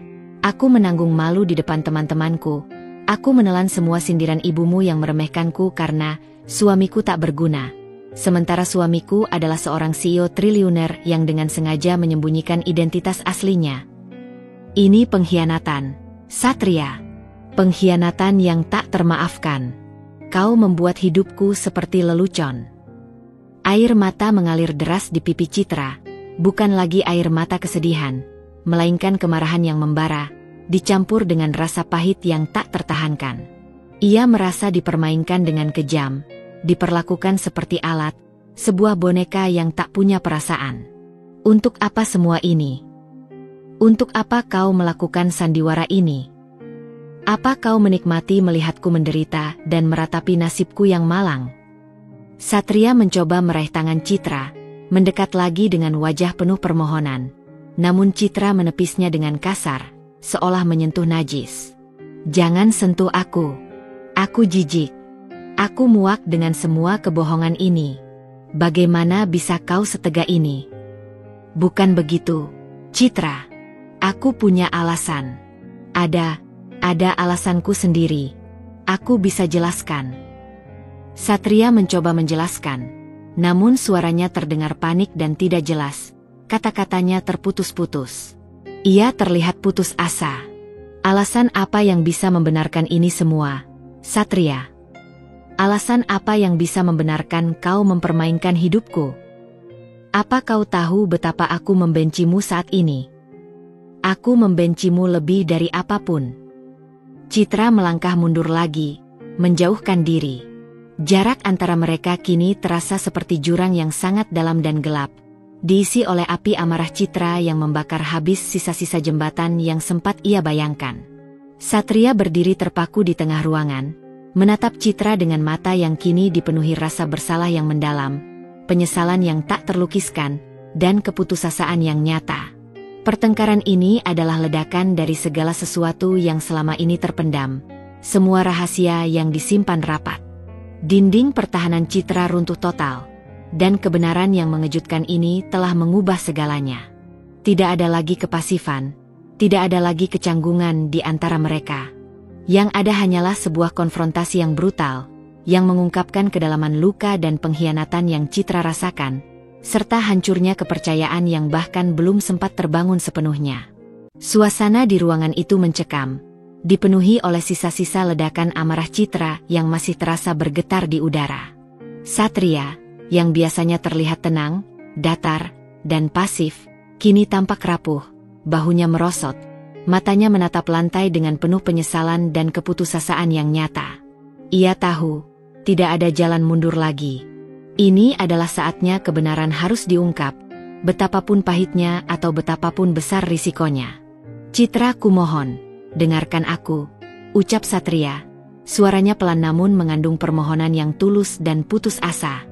Aku menanggung malu di depan teman-temanku. Aku menelan semua sindiran ibumu yang meremehkanku karena suamiku tak berguna. Sementara suamiku adalah seorang CEO triliuner yang dengan sengaja menyembunyikan identitas aslinya. Ini pengkhianatan, Satria. Pengkhianatan yang tak termaafkan. Kau membuat hidupku seperti lelucon." Air mata mengalir deras di pipi Citra, bukan lagi air mata kesedihan, melainkan kemarahan yang membara, dicampur dengan rasa pahit yang tak tertahankan. Ia merasa dipermainkan dengan kejam, diperlakukan seperti alat, sebuah boneka yang tak punya perasaan. "Untuk apa semua ini? Untuk apa kau melakukan sandiwara ini? Apa kau menikmati melihatku menderita dan meratapi nasibku yang malang?" Satria mencoba meraih tangan Citra, mendekat lagi dengan wajah penuh permohonan. Namun Citra menepisnya dengan kasar, seolah menyentuh najis. "Jangan sentuh aku. Aku jijik. Aku muak dengan semua kebohongan ini. Bagaimana bisa kau setega ini? Bukan begitu, Citra. Aku punya alasan. Ada alasanku sendiri. Aku bisa jelaskan. Satria mencoba menjelaskan, namun suaranya terdengar panik dan tidak jelas. Kata-katanya terputus-putus. Ia terlihat putus asa. Alasan apa yang bisa membenarkan ini semua, Satria? Alasan apa yang bisa membenarkan kau mempermainkan hidupku? Apa kau tahu betapa aku membencimu saat ini? Aku membencimu lebih dari apapun. Citra melangkah mundur lagi, menjauhkan diri. Jarak antara mereka kini terasa seperti jurang yang sangat dalam dan gelap, diisi oleh api amarah Citra yang membakar habis sisa-sisa jembatan yang sempat ia bayangkan. Satria berdiri terpaku di tengah ruangan, menatap Citra dengan mata yang kini dipenuhi rasa bersalah yang mendalam, penyesalan yang tak terlukiskan, dan keputusasaan yang nyata. Pertengkaran ini adalah ledakan dari segala sesuatu yang selama ini terpendam, semua rahasia yang disimpan rapat. Dinding pertahanan Citra runtuh total, dan kebenaran yang mengejutkan ini telah mengubah segalanya. Tidak ada lagi kepasifan, tidak ada lagi kecanggungan di antara mereka. Yang ada hanyalah sebuah konfrontasi yang brutal, yang mengungkapkan kedalaman luka dan pengkhianatan yang Citra rasakan, serta hancurnya kepercayaan yang bahkan belum sempat terbangun sepenuhnya. Suasana di ruangan itu mencekam, dipenuhi oleh sisa-sisa ledakan amarah Citra yang masih terasa bergetar di udara. Satria, yang biasanya terlihat tenang, datar, dan pasif, kini tampak rapuh, bahunya merosot, matanya menatap lantai dengan penuh penyesalan dan keputusasaan yang nyata. Ia tahu, tidak ada jalan mundur lagi. Ini adalah saatnya kebenaran harus diungkap, betapapun pahitnya atau betapapun besar risikonya. Citra, kumohon, dengarkan aku, ucap Satria. Suaranya pelan namun mengandung permohonan yang tulus dan putus asa.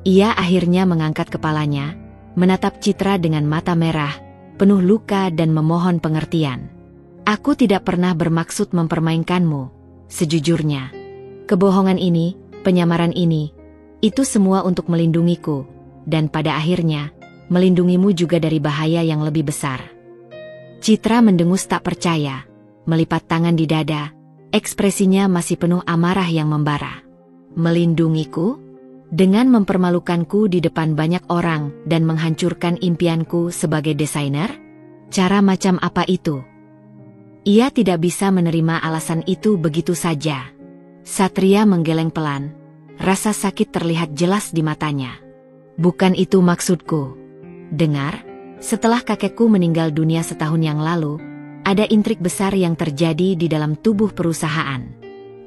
Ia akhirnya mengangkat kepalanya, menatap Citra dengan mata merah, penuh luka dan memohon pengertian. Aku tidak pernah bermaksud mempermainkanmu, sejujurnya. Kebohongan ini, penyamaran ini, itu semua untuk melindungiku, dan pada akhirnya, melindungimu juga dari bahaya yang lebih besar. Citra mendengus tak percaya, melipat tangan di dada, ekspresinya masih penuh amarah yang membara. Melindungiku? Dengan mempermalukanku di depan banyak orang dan menghancurkan impianku sebagai desainer? Cara macam apa itu? Ia tidak bisa menerima alasan itu begitu saja. Satria menggeleng pelan. Rasa sakit terlihat jelas di matanya. Bukan itu maksudku. Dengar, setelah kakekku meninggal dunia setahun yang lalu, ada intrik besar yang terjadi di dalam tubuh perusahaan.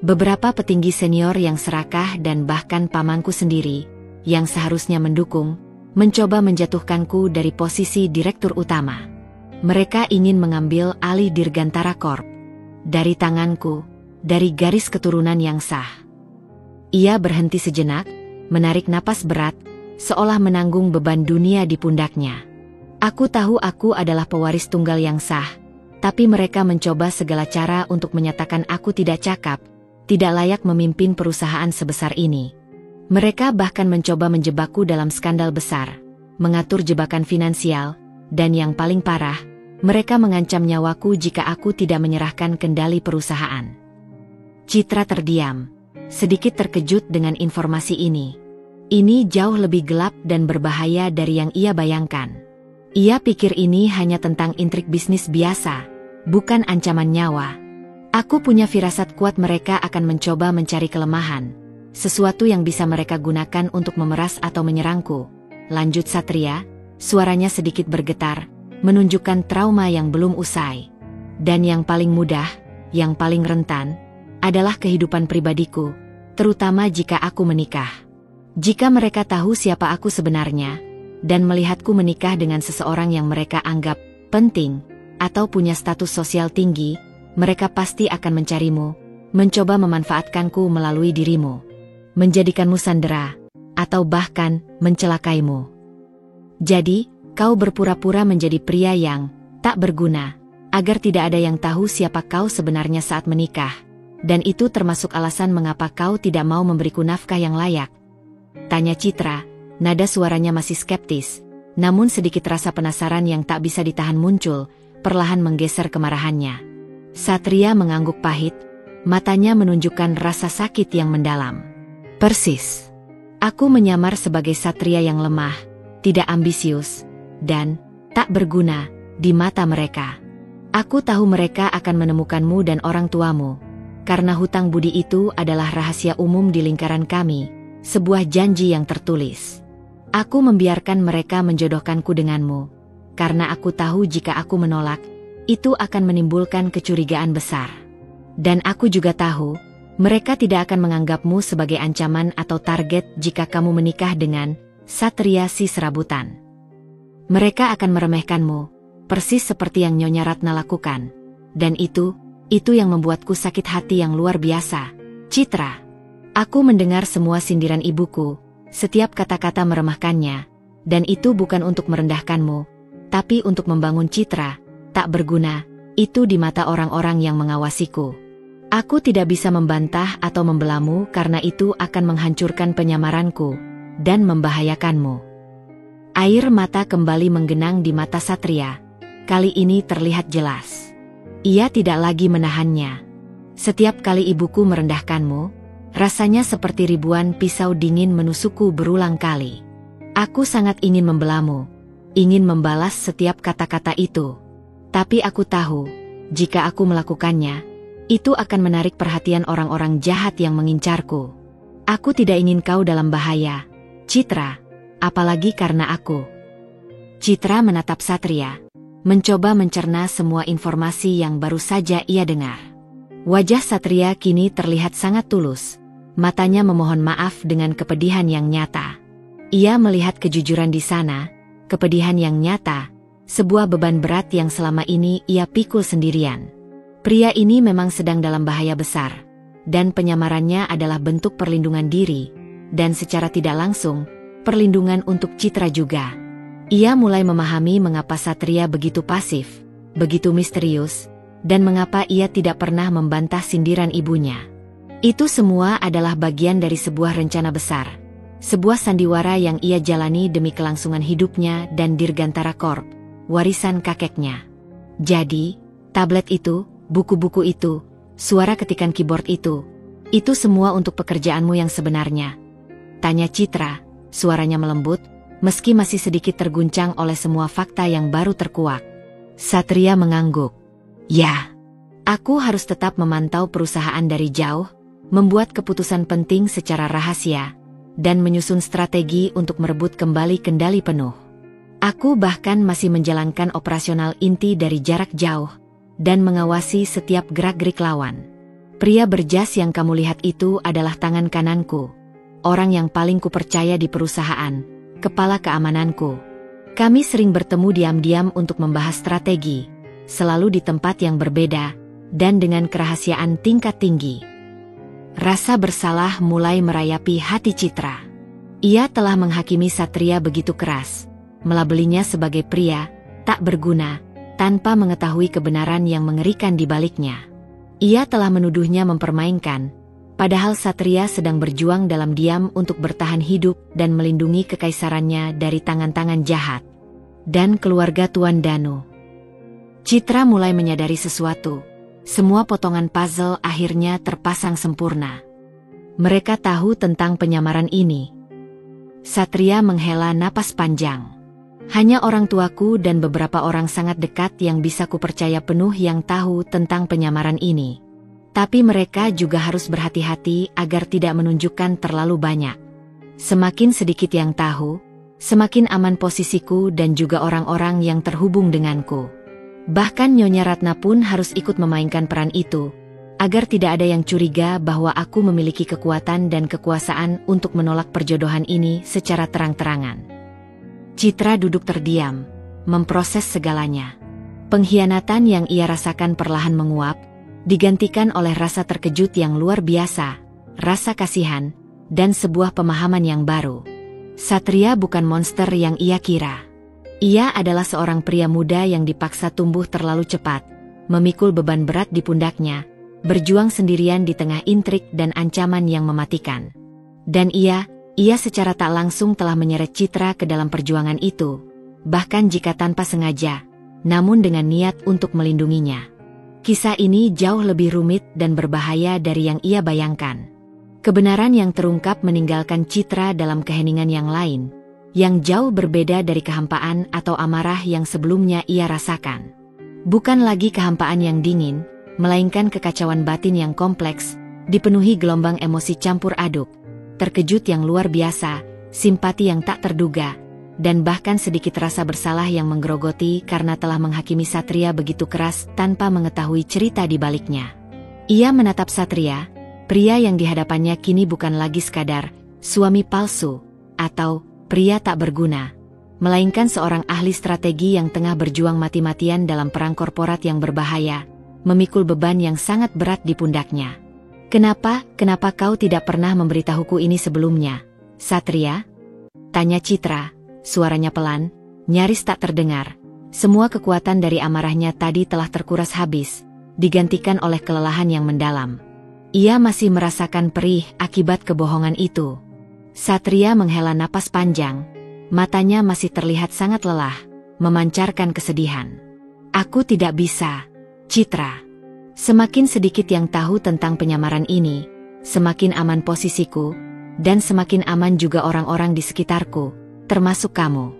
Beberapa petinggi senior yang serakah dan bahkan pamanku sendiri, yang seharusnya mendukung, mencoba menjatuhkanku dari posisi direktur utama. Mereka ingin mengambil alih Dirgantara Corp. Dari tanganku, dari garis keturunan yang sah. Ia berhenti sejenak, menarik napas berat, seolah menanggung beban dunia di pundaknya. Aku tahu aku adalah pewaris tunggal yang sah, tapi mereka mencoba segala cara untuk menyatakan aku tidak cakap, tidak layak memimpin perusahaan sebesar ini. Mereka bahkan mencoba menjebakku dalam skandal besar, mengatur jebakan finansial, dan yang paling parah, mereka mengancam nyawaku jika aku tidak menyerahkan kendali perusahaan. Citra terdiam. Sedikit terkejut dengan informasi ini. Ini jauh lebih gelap dan berbahaya dari yang ia bayangkan. Ia pikir ini hanya tentang intrik bisnis biasa, bukan ancaman nyawa. Aku punya firasat kuat mereka akan mencoba mencari kelemahan, sesuatu yang bisa mereka gunakan untuk memeras atau menyerangku. Lanjut Satria, suaranya sedikit bergetar, menunjukkan trauma yang belum usai. Dan yang paling mudah, yang paling rentan, adalah kehidupan pribadiku, terutama jika aku menikah. Jika mereka tahu siapa aku sebenarnya, dan melihatku menikah dengan seseorang yang mereka anggap penting, atau punya status sosial tinggi, mereka pasti akan mencarimu, mencoba memanfaatkanku melalui dirimu, menjadikanmu sandera, atau bahkan mencelakaimu. Jadi, kau berpura-pura menjadi pria yang tak berguna, agar tidak ada yang tahu siapa kau sebenarnya saat menikah. Dan itu termasuk alasan mengapa kau tidak mau memberiku nafkah yang layak? Tanya Citra, nada suaranya masih skeptis, namun sedikit rasa penasaran yang tak bisa ditahan muncul, perlahan menggeser kemarahannya. Satria mengangguk pahit, matanya menunjukkan rasa sakit yang mendalam. Persis. Aku menyamar sebagai satria yang lemah, tidak ambisius, dan tak berguna di mata mereka. Aku tahu mereka akan menemukanmu dan orang tuamu, karena hutang budi itu adalah rahasia umum di lingkaran kami, sebuah janji yang tertulis. Aku membiarkan mereka menjodohkanku denganmu, karena aku tahu jika aku menolak, itu akan menimbulkan kecurigaan besar. Dan aku juga tahu, mereka tidak akan menganggapmu sebagai ancaman atau target jika kamu menikah dengan satria si serabutan. Mereka akan meremehkanmu, persis seperti yang Nyonya Ratna lakukan. Dan itu yang membuatku sakit hati yang luar biasa. Citra. Aku mendengar semua sindiran ibuku, setiap kata-kata meremehkannya, dan itu bukan untuk merendahkanmu, tapi untuk membangun citra, tak berguna, itu di mata orang-orang yang mengawasiku. Aku tidak bisa membantah atau membelamu karena itu akan menghancurkan penyamaranku, dan membahayakanmu. Air mata kembali menggenang di mata Satria, kali ini terlihat jelas. Ia tidak lagi menahannya. Setiap kali ibuku merendahkanmu, rasanya seperti ribuan pisau dingin menusukku berulang kali. Aku sangat ingin membelamu, ingin membalas setiap kata-kata itu. Tapi aku tahu, jika aku melakukannya, itu akan menarik perhatian orang-orang jahat yang mengincarku. Aku tidak ingin kau dalam bahaya, Citra, apalagi karena aku. Citra menatap Satria, mencoba mencerna semua informasi yang baru saja ia dengar. Wajah Satria kini terlihat sangat tulus. Matanya memohon maaf dengan kepedihan yang nyata. Ia melihat kejujuran di sana, kepedihan yang nyata, sebuah beban berat yang selama ini ia pikul sendirian. Pria ini memang sedang dalam bahaya besar, dan penyamarannya adalah bentuk perlindungan diri, dan secara tidak langsung, perlindungan untuk Citra juga. Ia mulai memahami mengapa Satria begitu pasif, begitu misterius, dan mengapa ia tidak pernah membantah sindiran ibunya. Itu semua adalah bagian dari sebuah rencana besar, sebuah sandiwara yang ia jalani demi kelangsungan hidupnya dan Dirgantara Corp, warisan kakeknya. Jadi, tablet itu, buku-buku itu, suara ketikan keyboard itu semua untuk pekerjaanmu yang sebenarnya. Tanya Citra, suaranya melembut, meski masih sedikit terguncang oleh semua fakta yang baru terkuak. Satria mengangguk. Ya, aku harus tetap memantau perusahaan dari jauh, membuat keputusan penting secara rahasia, dan menyusun strategi untuk merebut kembali kendali penuh. Aku bahkan masih menjalankan operasional inti dari jarak jauh, dan mengawasi setiap gerak-gerik lawan. Pria berjas yang kamu lihat itu adalah tangan kananku, orang yang paling kupercaya di perusahaan, kepala keamananku. Kami sering bertemu diam-diam untuk membahas strategi, selalu di tempat yang berbeda, dan dengan kerahasiaan tingkat tinggi. Rasa bersalah mulai merayapi hati Citra. Ia telah menghakimi Satria begitu keras, melabelinya sebagai pria tak berguna, tanpa mengetahui kebenaran yang mengerikan di baliknya. Ia telah menuduhnya mempermainkan, padahal Satria sedang berjuang dalam diam untuk bertahan hidup dan melindungi kekaisarannya dari tangan-tangan jahat. Dan keluarga Tuan Danu. Citra mulai menyadari sesuatu. Semua potongan puzzle akhirnya terpasang sempurna. Mereka tahu tentang penyamaran ini. Satria menghela napas panjang. Hanya orang tuaku dan beberapa orang sangat dekat yang bisa kupercaya penuh yang tahu tentang penyamaran ini. Tapi mereka juga harus berhati-hati agar tidak menunjukkan terlalu banyak. Semakin sedikit yang tahu, semakin aman posisiku dan juga orang-orang yang terhubung denganku. Bahkan Nyonya Ratna pun harus ikut memainkan peran itu, agar tidak ada yang curiga bahwa aku memiliki kekuatan dan kekuasaan untuk menolak perjodohan ini secara terang-terangan. Citra duduk terdiam, memproses segalanya. Pengkhianatan yang ia rasakan perlahan menguap, digantikan oleh rasa terkejut yang luar biasa, rasa kasihan, dan sebuah pemahaman yang baru. Satria bukan monster yang ia kira. Ia adalah seorang pria muda yang dipaksa tumbuh terlalu cepat, memikul beban berat di pundaknya, berjuang sendirian di tengah intrik dan ancaman yang mematikan. Dan ia secara tak langsung telah menyeret Citra ke dalam perjuangan itu, bahkan jika tanpa sengaja, namun dengan niat untuk melindunginya. Kisah ini jauh lebih rumit dan berbahaya dari yang ia bayangkan. Kebenaran yang terungkap meninggalkan Citra dalam keheningan yang lain, yang jauh berbeda dari kehampaan atau amarah yang sebelumnya ia rasakan. Bukan lagi kehampaan yang dingin, melainkan kekacauan batin yang kompleks, dipenuhi gelombang emosi campur aduk, terkejut yang luar biasa, simpati yang tak terduga, dan bahkan sedikit rasa bersalah yang menggerogoti karena telah menghakimi Satria begitu keras tanpa mengetahui cerita di baliknya. Ia menatap Satria, pria yang di hadapannya kini bukan lagi sekadar suami palsu atau pria tak berguna, melainkan seorang ahli strategi yang tengah berjuang mati-matian dalam perang korporat yang berbahaya, memikul beban yang sangat berat di pundaknya. Kenapa kau tidak pernah memberitahuku ini sebelumnya, Satria? Tanya Citra, suaranya pelan, nyaris tak terdengar. Semua kekuatan dari amarahnya tadi telah terkuras habis, digantikan oleh kelelahan yang mendalam. Ia masih merasakan perih akibat kebohongan itu. Satria menghela napas panjang, matanya masih terlihat sangat lelah, memancarkan kesedihan. Aku tidak bisa, Citra. Semakin sedikit yang tahu tentang penyamaran ini, semakin aman posisiku, dan semakin aman juga orang-orang di sekitarku, termasuk kamu.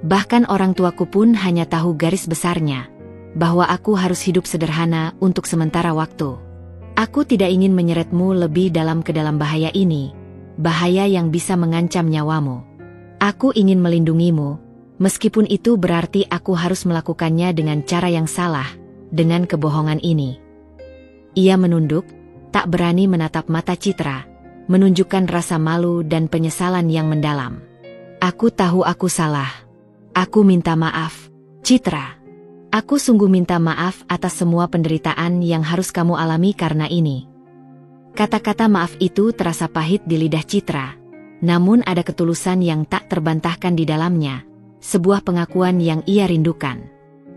Bahkan orang tuaku pun hanya tahu garis besarnya, bahwa aku harus hidup sederhana untuk sementara waktu. Aku tidak ingin menyeretmu lebih dalam ke dalam bahaya ini, bahaya yang bisa mengancam nyawamu. Aku ingin melindungimu, meskipun itu berarti aku harus melakukannya dengan cara yang salah, dengan kebohongan ini. Ia menunduk, tak berani menatap mata Citra, menunjukkan rasa malu dan penyesalan yang mendalam. Aku tahu aku salah. Aku minta maaf, Citra. Aku sungguh minta maaf atas semua penderitaan yang harus kamu alami karena ini. Kata-kata maaf itu terasa pahit di lidah Citra, namun ada ketulusan yang tak terbantahkan di dalamnya, sebuah pengakuan yang ia rindukan.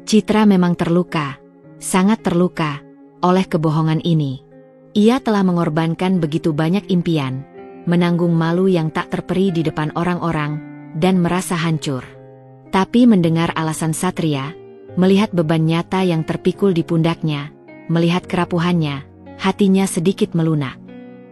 Citra memang terluka, sangat terluka, oleh kebohongan ini. Ia telah mengorbankan begitu banyak impian, menanggung malu yang tak terperi di depan orang-orang, dan merasa hancur. Tapi mendengar alasan Satria, melihat beban nyata yang terpikul di pundaknya, melihat kerapuhannya, hatinya sedikit melunak.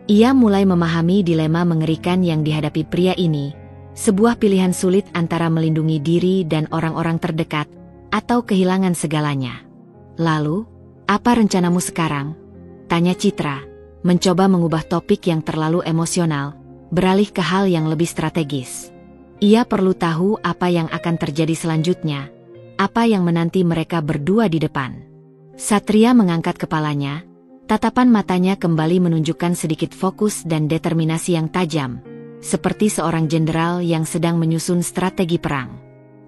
Ia mulai memahami dilema mengerikan yang dihadapi pria ini, sebuah pilihan sulit antara melindungi diri dan orang-orang terdekat, atau kehilangan segalanya. Lalu, apa rencanamu sekarang? Tanya Citra, mencoba mengubah topik yang terlalu emosional, beralih ke hal yang lebih strategis. Ia perlu tahu apa yang akan terjadi selanjutnya, apa yang menanti mereka berdua di depan. Satria mengangkat kepalanya, tatapan matanya kembali menunjukkan sedikit fokus dan determinasi yang tajam, seperti seorang jenderal yang sedang menyusun strategi perang.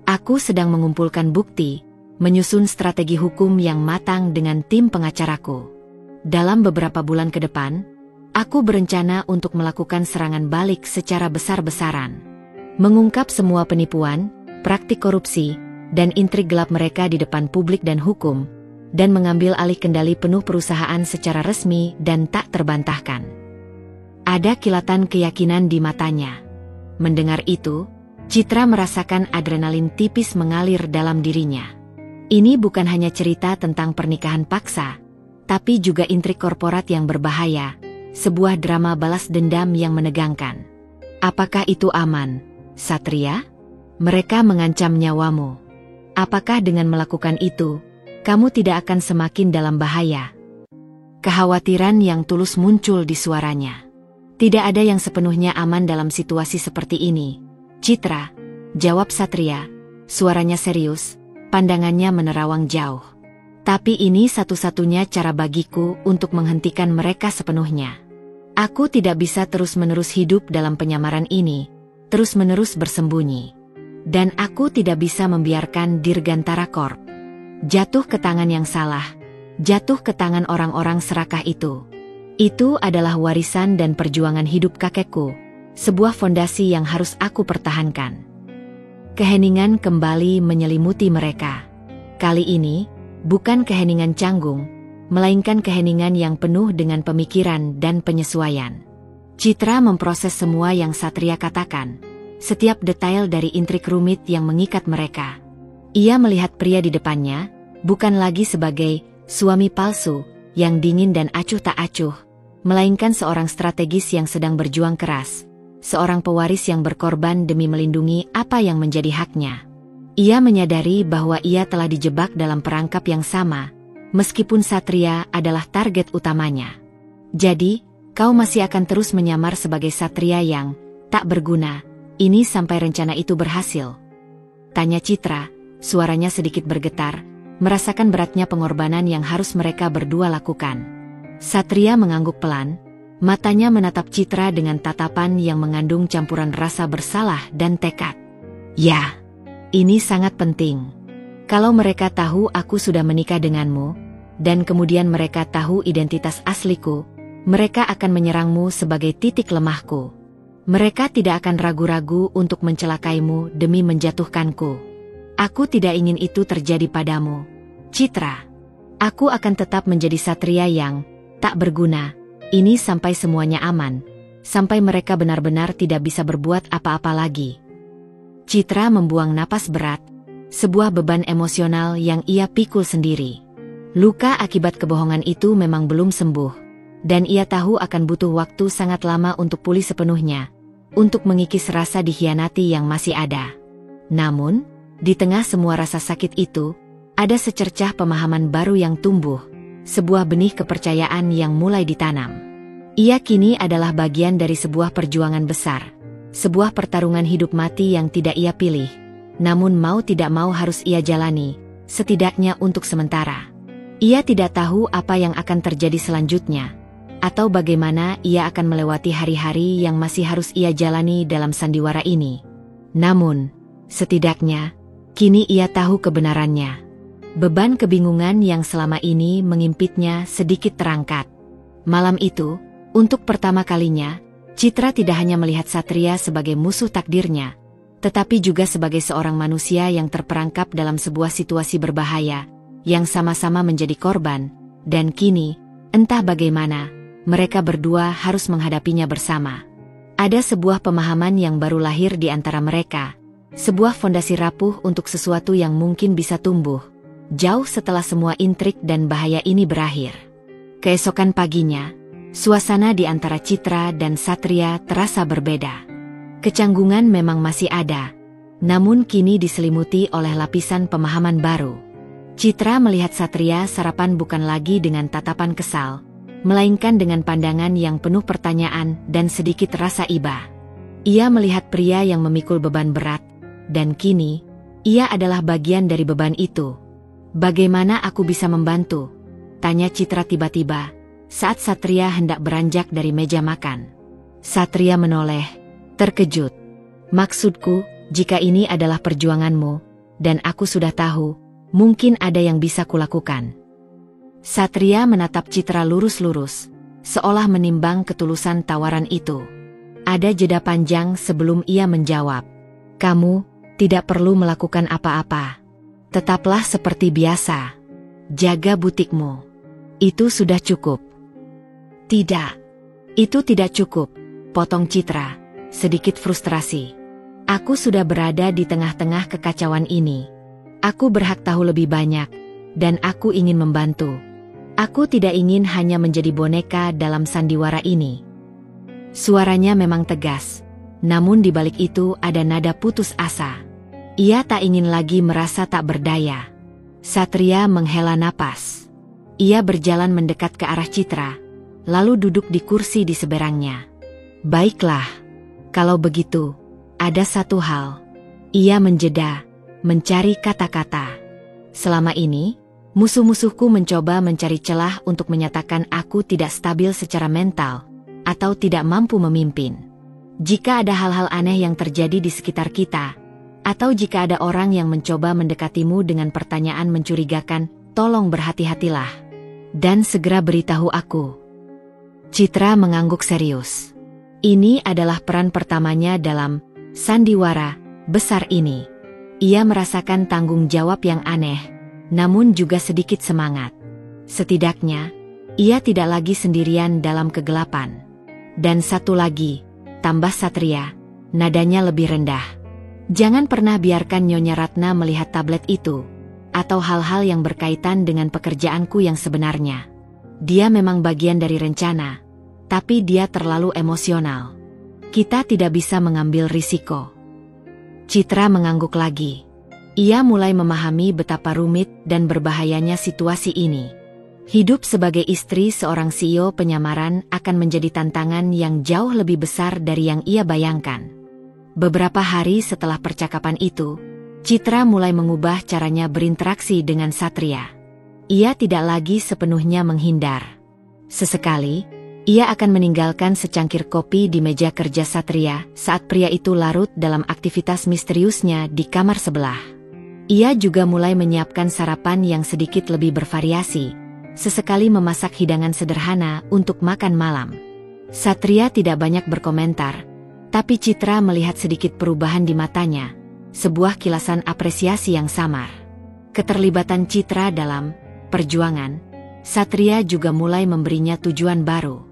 Aku sedang mengumpulkan bukti, menyusun strategi hukum yang matang dengan tim pengacaraku. Dalam beberapa bulan ke depan, aku berencana untuk melakukan serangan balik secara besar-besaran. Mengungkap semua penipuan, praktik korupsi, dan intrik gelap mereka di depan publik dan hukum, dan mengambil alih kendali penuh perusahaan secara resmi dan tak terbantahkan. Ada kilatan keyakinan di matanya. Mendengar itu, Citra merasakan adrenalin tipis mengalir dalam dirinya. Ini bukan hanya cerita tentang pernikahan paksa, tapi juga intrik korporat yang berbahaya, sebuah drama balas dendam yang menegangkan. Apakah itu aman, Satria? Mereka mengancam nyawamu. Apakah dengan melakukan itu, kamu tidak akan semakin dalam bahaya? Kekhawatiran yang tulus muncul di suaranya. Tidak ada yang sepenuhnya aman dalam situasi seperti ini, Citra, jawab Satria, suaranya serius, pandangannya menerawang jauh. Tapi ini satu-satunya cara bagiku untuk menghentikan mereka sepenuhnya. Aku tidak bisa terus-menerus hidup dalam penyamaran ini, terus-menerus bersembunyi. Dan aku tidak bisa membiarkan Dirgantara Corp jatuh ke tangan yang salah, jatuh ke tangan orang-orang serakah itu. Itu adalah warisan dan perjuangan hidup kakekku, sebuah fondasi yang harus aku pertahankan. Keheningan kembali menyelimuti mereka. Kali ini, bukan keheningan canggung, melainkan keheningan yang penuh dengan pemikiran dan penyesuaian. Citra memproses semua yang Satria katakan, setiap detail dari intrik rumit yang mengikat mereka. Ia melihat pria di depannya, bukan lagi sebagai suami palsu yang dingin dan acuh tak acuh, melainkan seorang strategis yang sedang berjuang keras, seorang pewaris yang berkorban demi melindungi apa yang menjadi haknya. Ia menyadari bahwa ia telah dijebak dalam perangkap yang sama, meskipun Satria adalah target utamanya. Jadi, kau masih akan terus menyamar sebagai Satria yang tak berguna, ini sampai rencana itu berhasil? Tanya Citra, suaranya sedikit bergetar, merasakan beratnya pengorbanan yang harus mereka berdua lakukan. Satria mengangguk pelan, matanya menatap Citra dengan tatapan yang mengandung campuran rasa bersalah dan tekad. Ya, ini sangat penting. Kalau mereka tahu aku sudah menikah denganmu, dan kemudian mereka tahu identitas asliku, mereka akan menyerangmu sebagai titik lemahku. Mereka tidak akan ragu-ragu untuk mencelakaimu demi menjatuhkanku. Aku tidak ingin itu terjadi padamu, Citra. Aku akan tetap menjadi Satria yang tak berguna, ini sampai semuanya aman, sampai mereka benar-benar tidak bisa berbuat apa-apa lagi. Citra membuang napas berat, sebuah beban emosional yang ia pikul sendiri. Luka akibat kebohongan itu memang belum sembuh, dan ia tahu akan butuh waktu sangat lama untuk pulih sepenuhnya, untuk mengikis rasa dikhianati yang masih ada. Namun, di tengah semua rasa sakit itu, ada secercah pemahaman baru yang tumbuh, sebuah benih kepercayaan yang mulai ditanam. Ia kini adalah bagian dari sebuah perjuangan besar. Sebuah pertarungan hidup mati yang tidak ia pilih, namun mau tidak mau harus ia jalani, setidaknya untuk sementara. Ia tidak tahu apa yang akan terjadi selanjutnya, atau bagaimana ia akan melewati hari-hari yang masih harus ia jalani dalam sandiwara ini. Namun, setidaknya, kini ia tahu kebenarannya. Beban kebingungan yang selama ini mengimpitnya sedikit terangkat. Malam itu, untuk pertama kalinya, Citra tidak hanya melihat Satria sebagai musuh takdirnya, tetapi juga sebagai seorang manusia yang terperangkap dalam sebuah situasi berbahaya, yang sama-sama menjadi korban, dan kini, entah bagaimana, mereka berdua harus menghadapinya bersama. Ada sebuah pemahaman yang baru lahir di antara mereka, sebuah fondasi rapuh untuk sesuatu yang mungkin bisa tumbuh, jauh setelah semua intrik dan bahaya ini berakhir. Keesokan paginya, suasana di antara Citra dan Satria terasa berbeda. Kecanggungan memang masih ada, namun kini diselimuti oleh lapisan pemahaman baru. Citra melihat Satria sarapan bukan lagi dengan tatapan kesal, melainkan dengan pandangan yang penuh pertanyaan dan sedikit rasa iba. Ia melihat pria yang memikul beban berat, dan kini, ia adalah bagian dari beban itu. Bagaimana aku bisa membantu? Tanya Citra tiba-tiba, saat Satria hendak beranjak dari meja makan. Satria menoleh, terkejut. Maksudku, jika ini adalah perjuanganmu, dan aku sudah tahu, mungkin ada yang bisa kulakukan. Satria menatap Citra lurus-lurus, seolah menimbang ketulusan tawaran itu. Ada jeda panjang sebelum ia menjawab. Kamu tidak perlu melakukan apa-apa. Tetaplah seperti biasa. Jaga butikmu. Itu sudah cukup. Tidak. Itu tidak cukup, potong Citra, sedikit frustrasi. Aku sudah berada di tengah-tengah kekacauan ini. Aku berhak tahu lebih banyak, dan aku ingin membantu. Aku tidak ingin hanya menjadi boneka dalam sandiwara ini. Suaranya memang tegas, namun di balik itu ada nada putus asa. Ia tak ingin lagi merasa tak berdaya. Satria menghela napas. Ia berjalan mendekat ke arah Citra, lalu duduk di kursi di seberangnya. Baiklah, kalau begitu, ada satu hal. Ia menjeda, mencari kata-kata. Selama ini, musuh-musuhku mencoba mencari celah untuk menyatakan aku tidak stabil secara mental, atau tidak mampu memimpin. Jika ada hal-hal aneh yang terjadi di sekitar kita, atau jika ada orang yang mencoba mendekatimu dengan pertanyaan mencurigakan, tolong berhati-hatilah. Dan segera beritahu aku. Citra mengangguk serius. Ini adalah peran pertamanya dalam sandiwara besar ini. Ia merasakan tanggung jawab yang aneh, namun juga sedikit semangat. Setidaknya, ia tidak lagi sendirian dalam kegelapan. Dan satu lagi, tambah Satria, nadanya lebih rendah. Jangan pernah biarkan Nyonya Ratna melihat tablet itu, atau hal-hal yang berkaitan dengan pekerjaanku yang sebenarnya. Dia memang bagian dari rencana, tapi dia terlalu emosional. Kita tidak bisa mengambil risiko. Citra mengangguk lagi. Ia mulai memahami betapa rumit dan berbahayanya situasi ini. Hidup sebagai istri seorang CEO penyamaran akan menjadi tantangan yang jauh lebih besar dari yang ia bayangkan. Beberapa hari setelah percakapan itu, Citra mulai mengubah caranya berinteraksi dengan Satria. Ia tidak lagi sepenuhnya menghindar. Sesekali, ia akan meninggalkan secangkir kopi di meja kerja Satria saat pria itu larut dalam aktivitas misteriusnya di kamar sebelah. Ia juga mulai menyiapkan sarapan yang sedikit lebih bervariasi, sesekali memasak hidangan sederhana untuk makan malam. Satria tidak banyak berkomentar, tapi Citra melihat sedikit perubahan di matanya, sebuah kilasan apresiasi yang samar. Keterlibatan Citra dalam perjuangan, Satria juga mulai memberinya tujuan baru.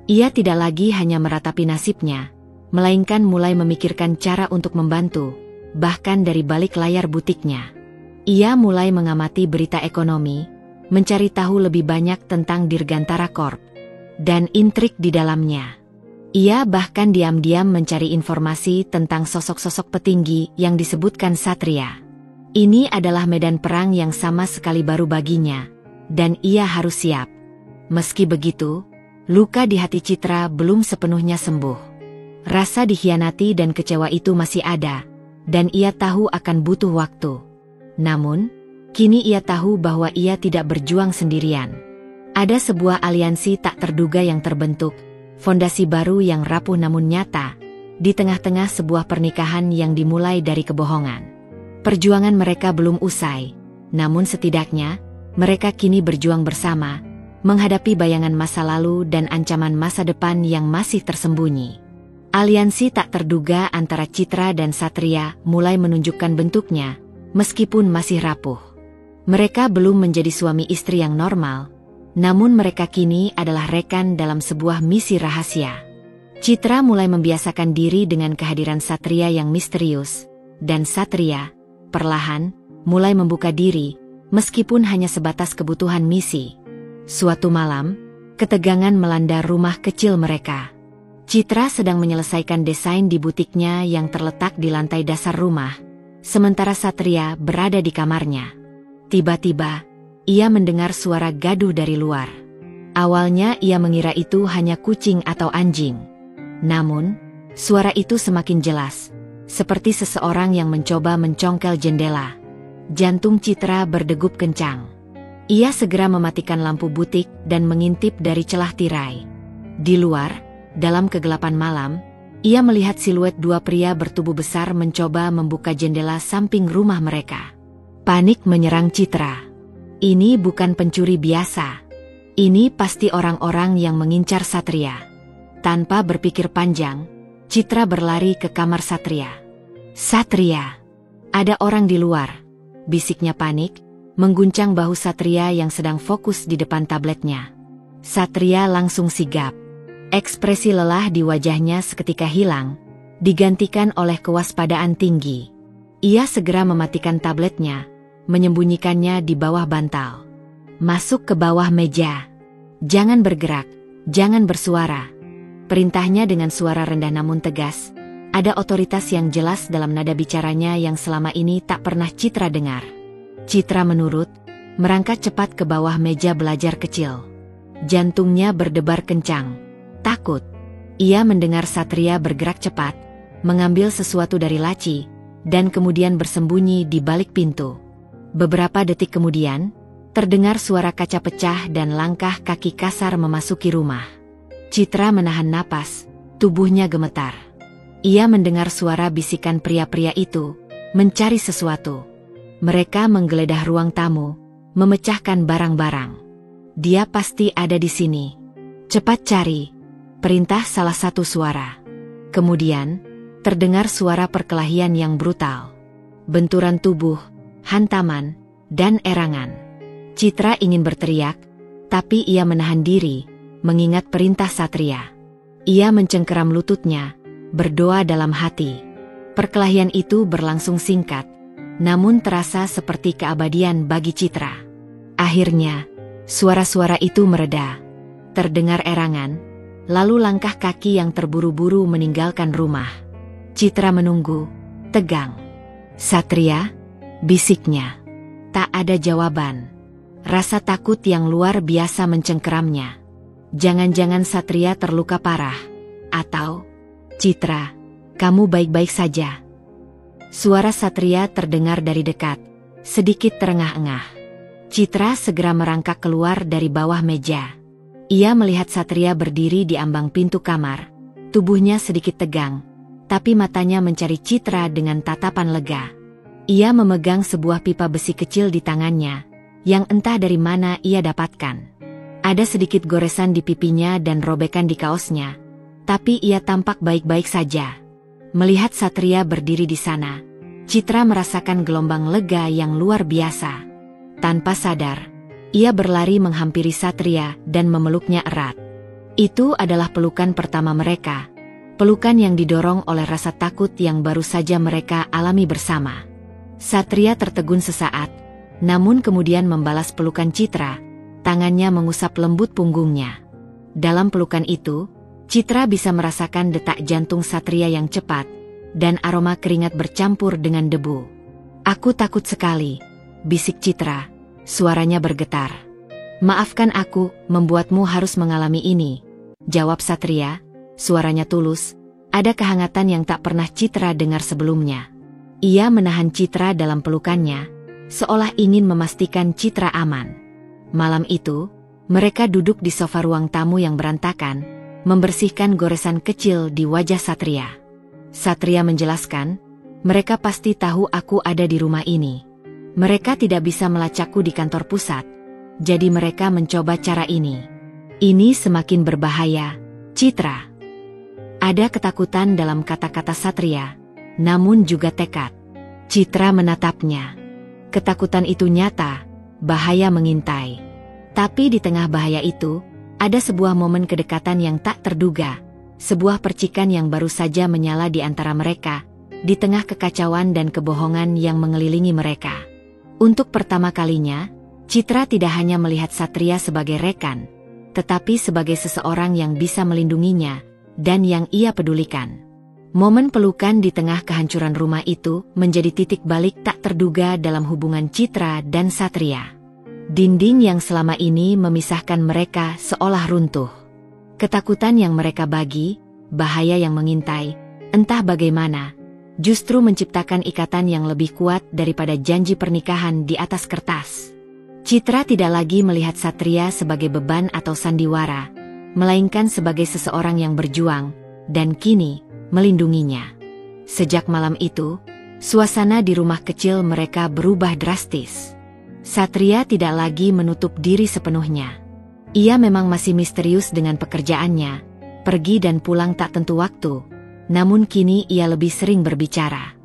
Ia tidak lagi hanya meratapi nasibnya, melainkan mulai memikirkan cara untuk membantu, bahkan dari balik layar butiknya. Ia mulai mengamati berita ekonomi, mencari tahu lebih banyak tentang Dirgantara Corp, dan intrik di dalamnya. Ia bahkan diam-diam mencari informasi tentang sosok-sosok petinggi yang disebutkan Satria. Ini adalah medan perang yang sama sekali baru baginya, dan ia harus siap. Meski begitu, luka di hati Citra belum sepenuhnya sembuh. Rasa dikhianati dan kecewa itu masih ada, dan ia tahu akan butuh waktu. Namun, kini ia tahu bahwa ia tidak berjuang sendirian. Ada sebuah aliansi tak terduga yang terbentuk, fondasi baru yang rapuh namun nyata, di tengah-tengah sebuah pernikahan yang dimulai dari kebohongan. Perjuangan mereka belum usai, namun setidaknya, mereka kini berjuang bersama, menghadapi bayangan masa lalu dan ancaman masa depan yang masih tersembunyi. Aliansi tak terduga antara Citra dan Satria mulai menunjukkan bentuknya, meskipun masih rapuh. Mereka belum menjadi suami istri yang normal, namun mereka kini adalah rekan dalam sebuah misi rahasia. Citra mulai membiasakan diri dengan kehadiran Satria yang misterius, dan Satria, perlahan, mulai membuka diri, meskipun hanya sebatas kebutuhan misi. Suatu malam, ketegangan melanda rumah kecil mereka. Citra sedang menyelesaikan desain di butiknya yang terletak di lantai dasar rumah, sementara Satria berada di kamarnya. Tiba-tiba, ia mendengar suara gaduh dari luar. Awalnya ia mengira itu hanya kucing atau anjing. Namun, suara itu semakin jelas, seperti seseorang yang mencoba mencongkel jendela. Jantung Citra berdegup kencang. Ia segera mematikan lampu butik dan mengintip dari celah tirai. Di luar, dalam kegelapan malam, ia melihat siluet dua pria bertubuh besar mencoba membuka jendela samping rumah mereka. Panik menyerang Citra. Ini bukan pencuri biasa. Ini pasti orang-orang yang mengincar Satria. Tanpa berpikir panjang, Citra berlari ke kamar Satria. Satria! Ada orang di luar, bisiknya panik, mengguncang bahu Satria yang sedang fokus di depan tabletnya. Satria langsung sigap. Ekspresi lelah di wajahnya seketika hilang, digantikan oleh kewaspadaan tinggi. Ia segera mematikan tabletnya, menyembunyikannya di bawah bantal. Masuk ke bawah meja. Jangan bergerak, jangan bersuara. Perintahnya dengan suara rendah namun tegas. Ada otoritas yang jelas dalam nada bicaranya yang selama ini tak pernah Citra dengar. Citra menurut, merangkak cepat ke bawah meja belajar kecil. Jantungnya berdebar kencang. Takut. Ia mendengar Satria bergerak cepat, mengambil sesuatu dari laci, dan kemudian bersembunyi di balik pintu. Beberapa detik kemudian, terdengar suara kaca pecah dan langkah kaki kasar memasuki rumah. Citra menahan napas, tubuhnya gemetar. Ia mendengar suara bisikan pria-pria itu, mencari sesuatu. Mereka menggeledah ruang tamu, memecahkan barang-barang. Dia pasti ada di sini. Cepat cari, perintah salah satu suara. Kemudian, terdengar suara perkelahian yang brutal. Benturan tubuh, hantaman, dan erangan. Citra ingin berteriak, Tapi ia menahan diri, mengingat perintah Satria. Ia mencengkeram lututnya, berdoa dalam hati. Perkelahian itu berlangsung singkat, namun terasa seperti keabadian bagi Citra. Akhirnya, suara-suara itu mereda. Terdengar erangan, lalu langkah kaki yang terburu-buru meninggalkan rumah. Citra menunggu, tegang. "Satria?" bisiknya. Tak ada jawaban. Rasa takut yang luar biasa mencengkeramnya. Jangan-jangan Satria terluka parah. Atau, "Citra, kamu baik-baik saja?" Suara Satria terdengar dari dekat, sedikit terengah-engah. Citra segera merangkak keluar dari bawah meja. Ia melihat Satria berdiri di ambang pintu kamar. Tubuhnya sedikit tegang, tapi matanya mencari Citra dengan tatapan lega. Ia memegang sebuah pipa besi kecil di tangannya, yang entah dari mana ia dapatkan. Ada sedikit goresan di pipinya dan robekan di kaosnya, tapi ia tampak baik-baik saja. Melihat Satria berdiri di sana, Citra merasakan gelombang lega yang luar biasa. Tanpa sadar, ia berlari menghampiri Satria dan memeluknya erat. Itu adalah pelukan pertama mereka, pelukan yang didorong oleh rasa takut yang baru saja mereka alami bersama. Satria tertegun sesaat, namun kemudian membalas pelukan Citra, tangannya mengusap lembut punggungnya. Dalam pelukan itu, Citra bisa merasakan detak jantung Satria yang cepat, dan aroma keringat bercampur dengan debu. "Aku takut sekali," bisik Citra, suaranya bergetar. "Maafkan aku, membuatmu harus mengalami ini," jawab Satria, suaranya tulus, ada kehangatan yang tak pernah Citra dengar sebelumnya. Ia menahan Citra dalam pelukannya, seolah ingin memastikan Citra aman. Malam itu, mereka duduk di sofa ruang tamu yang berantakan, membersihkan goresan kecil di wajah Satria. Satria menjelaskan, "Mereka pasti tahu aku ada di rumah ini. Mereka tidak bisa melacakku di kantor pusat, jadi mereka mencoba cara ini. Ini semakin berbahaya, Citra." Ada ketakutan dalam kata-kata Satria, namun juga tekad. Citra menatapnya. Ketakutan itu nyata, bahaya mengintai. Tapi di tengah bahaya itu, ada sebuah momen kedekatan yang tak terduga, sebuah percikan yang baru saja menyala di antara mereka, di tengah kekacauan dan kebohongan yang mengelilingi mereka. Untuk pertama kalinya, Citra tidak hanya melihat Satria sebagai rekan, tetapi sebagai seseorang yang bisa melindunginya, dan yang ia pedulikan. Momen pelukan di tengah kehancuran rumah itu menjadi titik balik tak terduga dalam hubungan Citra dan Satria. Dinding yang selama ini memisahkan mereka seolah runtuh. Ketakutan yang mereka bagi, bahaya yang mengintai, entah bagaimana, justru menciptakan ikatan yang lebih kuat daripada janji pernikahan di atas kertas. Citra tidak lagi melihat Satria sebagai beban atau sandiwara, melainkan sebagai seseorang yang berjuang, dan kini, melindunginya. Sejak malam itu, suasana di rumah kecil mereka berubah drastis. Satria tidak lagi menutup diri sepenuhnya. Ia memang masih misterius dengan pekerjaannya, pergi dan pulang tak tentu waktu, namun kini ia lebih sering berbicara.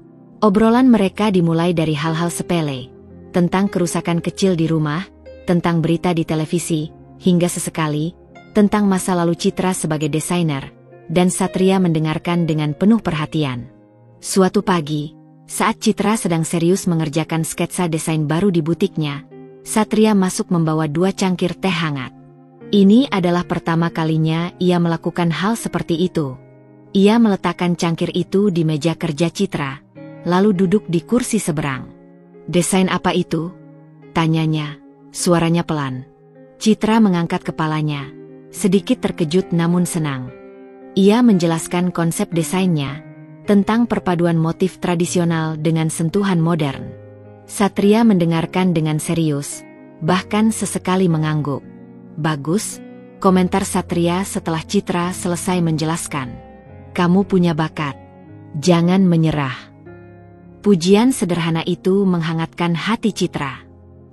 Obrolan mereka dimulai dari hal-hal sepele, tentang kerusakan kecil di rumah, tentang berita di televisi, hingga sesekali, tentang masa lalu Citra sebagai desainer, dan Satria mendengarkan dengan penuh perhatian. Suatu pagi, saat Citra sedang serius mengerjakan sketsa desain baru di butiknya, Satria masuk membawa 2 cangkir teh hangat. Ini adalah pertama kalinya ia melakukan hal seperti itu. Ia meletakkan cangkir itu di meja kerja Citra, lalu duduk di kursi seberang. "Desain apa itu?" tanyanya, suaranya pelan. Citra mengangkat kepalanya, sedikit terkejut namun senang. Ia menjelaskan konsep desainnya, tentang perpaduan motif tradisional dengan sentuhan modern. Satria mendengarkan dengan serius, bahkan sesekali mengangguk. "Bagus," komentar Satria setelah Citra selesai menjelaskan. "Kamu punya bakat. Jangan menyerah." Pujian sederhana itu menghangatkan hati Citra.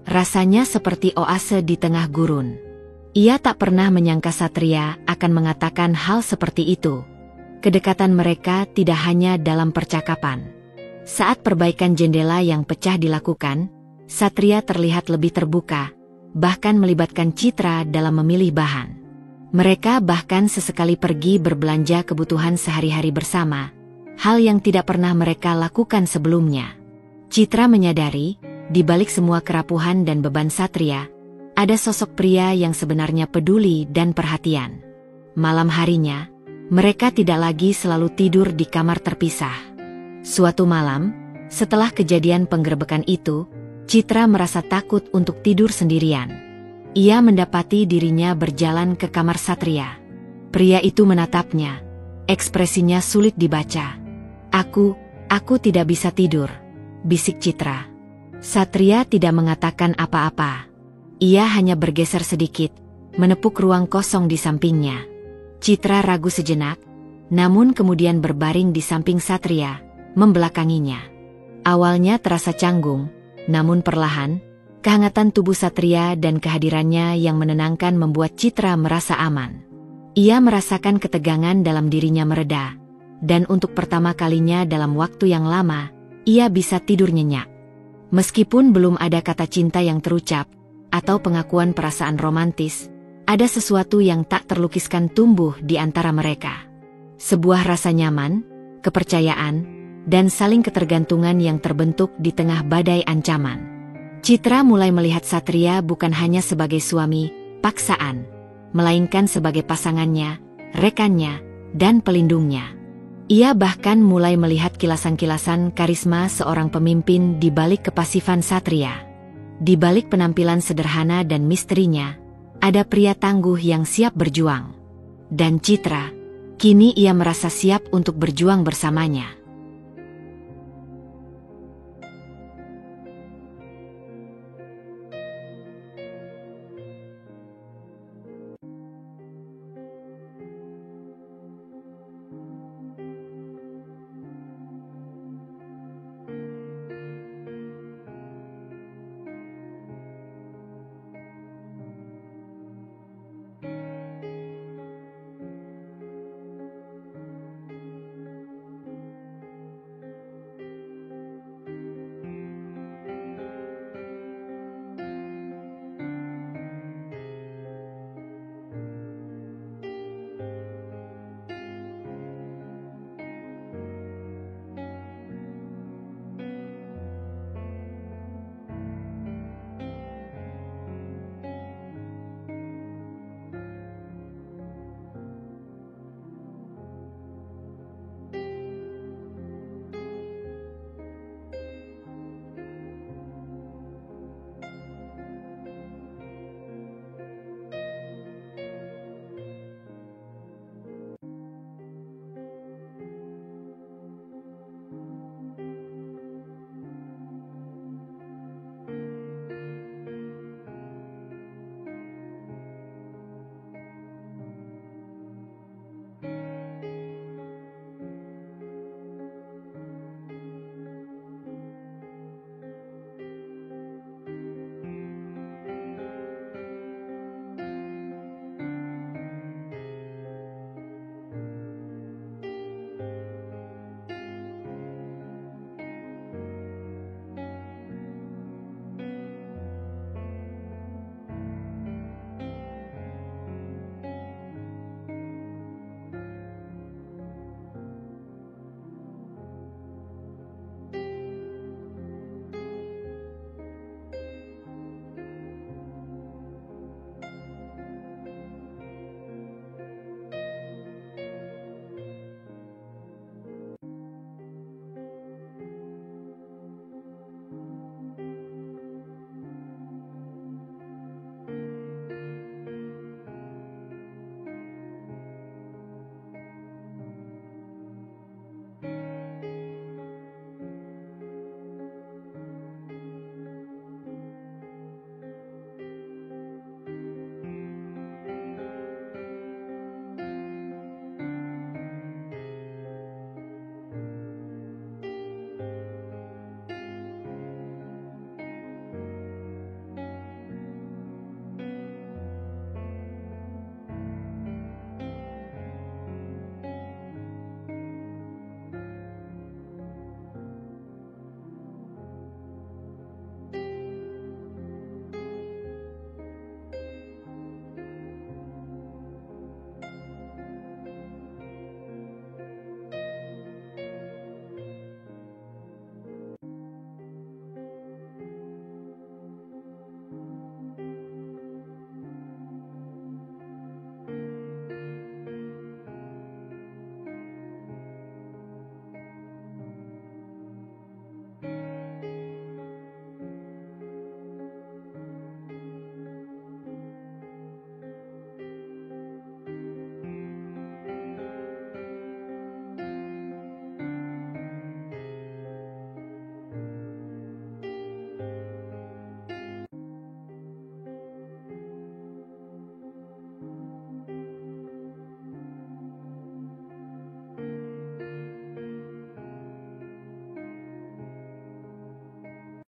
Rasanya seperti oase di tengah gurun. Ia tak pernah menyangka Satria akan mengatakan hal seperti itu. Kedekatan mereka tidak hanya dalam percakapan. Saat perbaikan jendela yang pecah dilakukan, Satria terlihat lebih terbuka, bahkan melibatkan Citra dalam memilih bahan. Mereka bahkan sesekali pergi berbelanja kebutuhan sehari-hari bersama, hal yang tidak pernah mereka lakukan sebelumnya. Citra menyadari, di balik semua kerapuhan dan beban Satria, ada sosok pria yang sebenarnya peduli dan perhatian. Malam harinya, mereka tidak lagi selalu tidur di kamar terpisah. Suatu malam, setelah kejadian penggerebekan itu, Citra merasa takut untuk tidur sendirian. Ia mendapati dirinya berjalan ke kamar Satria. Pria itu menatapnya. Ekspresinya sulit dibaca. Aku tidak bisa tidur, bisik Citra. Satria tidak mengatakan apa-apa. Ia hanya bergeser sedikit, menepuk ruang kosong di sampingnya. Citra ragu sejenak, namun kemudian berbaring di samping Satria, membelakanginya. Awalnya terasa canggung, namun perlahan, kehangatan tubuh Satria dan kehadirannya yang menenangkan membuat Citra merasa aman. Ia merasakan ketegangan dalam dirinya mereda, dan untuk pertama kalinya dalam waktu yang lama, ia bisa tidur nyenyak. Meskipun belum ada kata cinta yang terucap, atau pengakuan perasaan romantis, ada sesuatu yang tak terlukiskan tumbuh di antara mereka. Sebuah rasa nyaman, kepercayaan, dan saling ketergantungan yang terbentuk di tengah badai ancaman. Citra mulai melihat Satria bukan hanya sebagai suami, paksaan, melainkan sebagai pasangannya, rekannya, dan pelindungnya. Ia bahkan mulai melihat kilasan-kilasan karisma seorang pemimpin di balik kepasifan Satria. Di balik penampilan sederhana dan misterinya, ada pria tangguh yang siap berjuang. Dan Citra, kini ia merasa siap untuk berjuang bersamanya.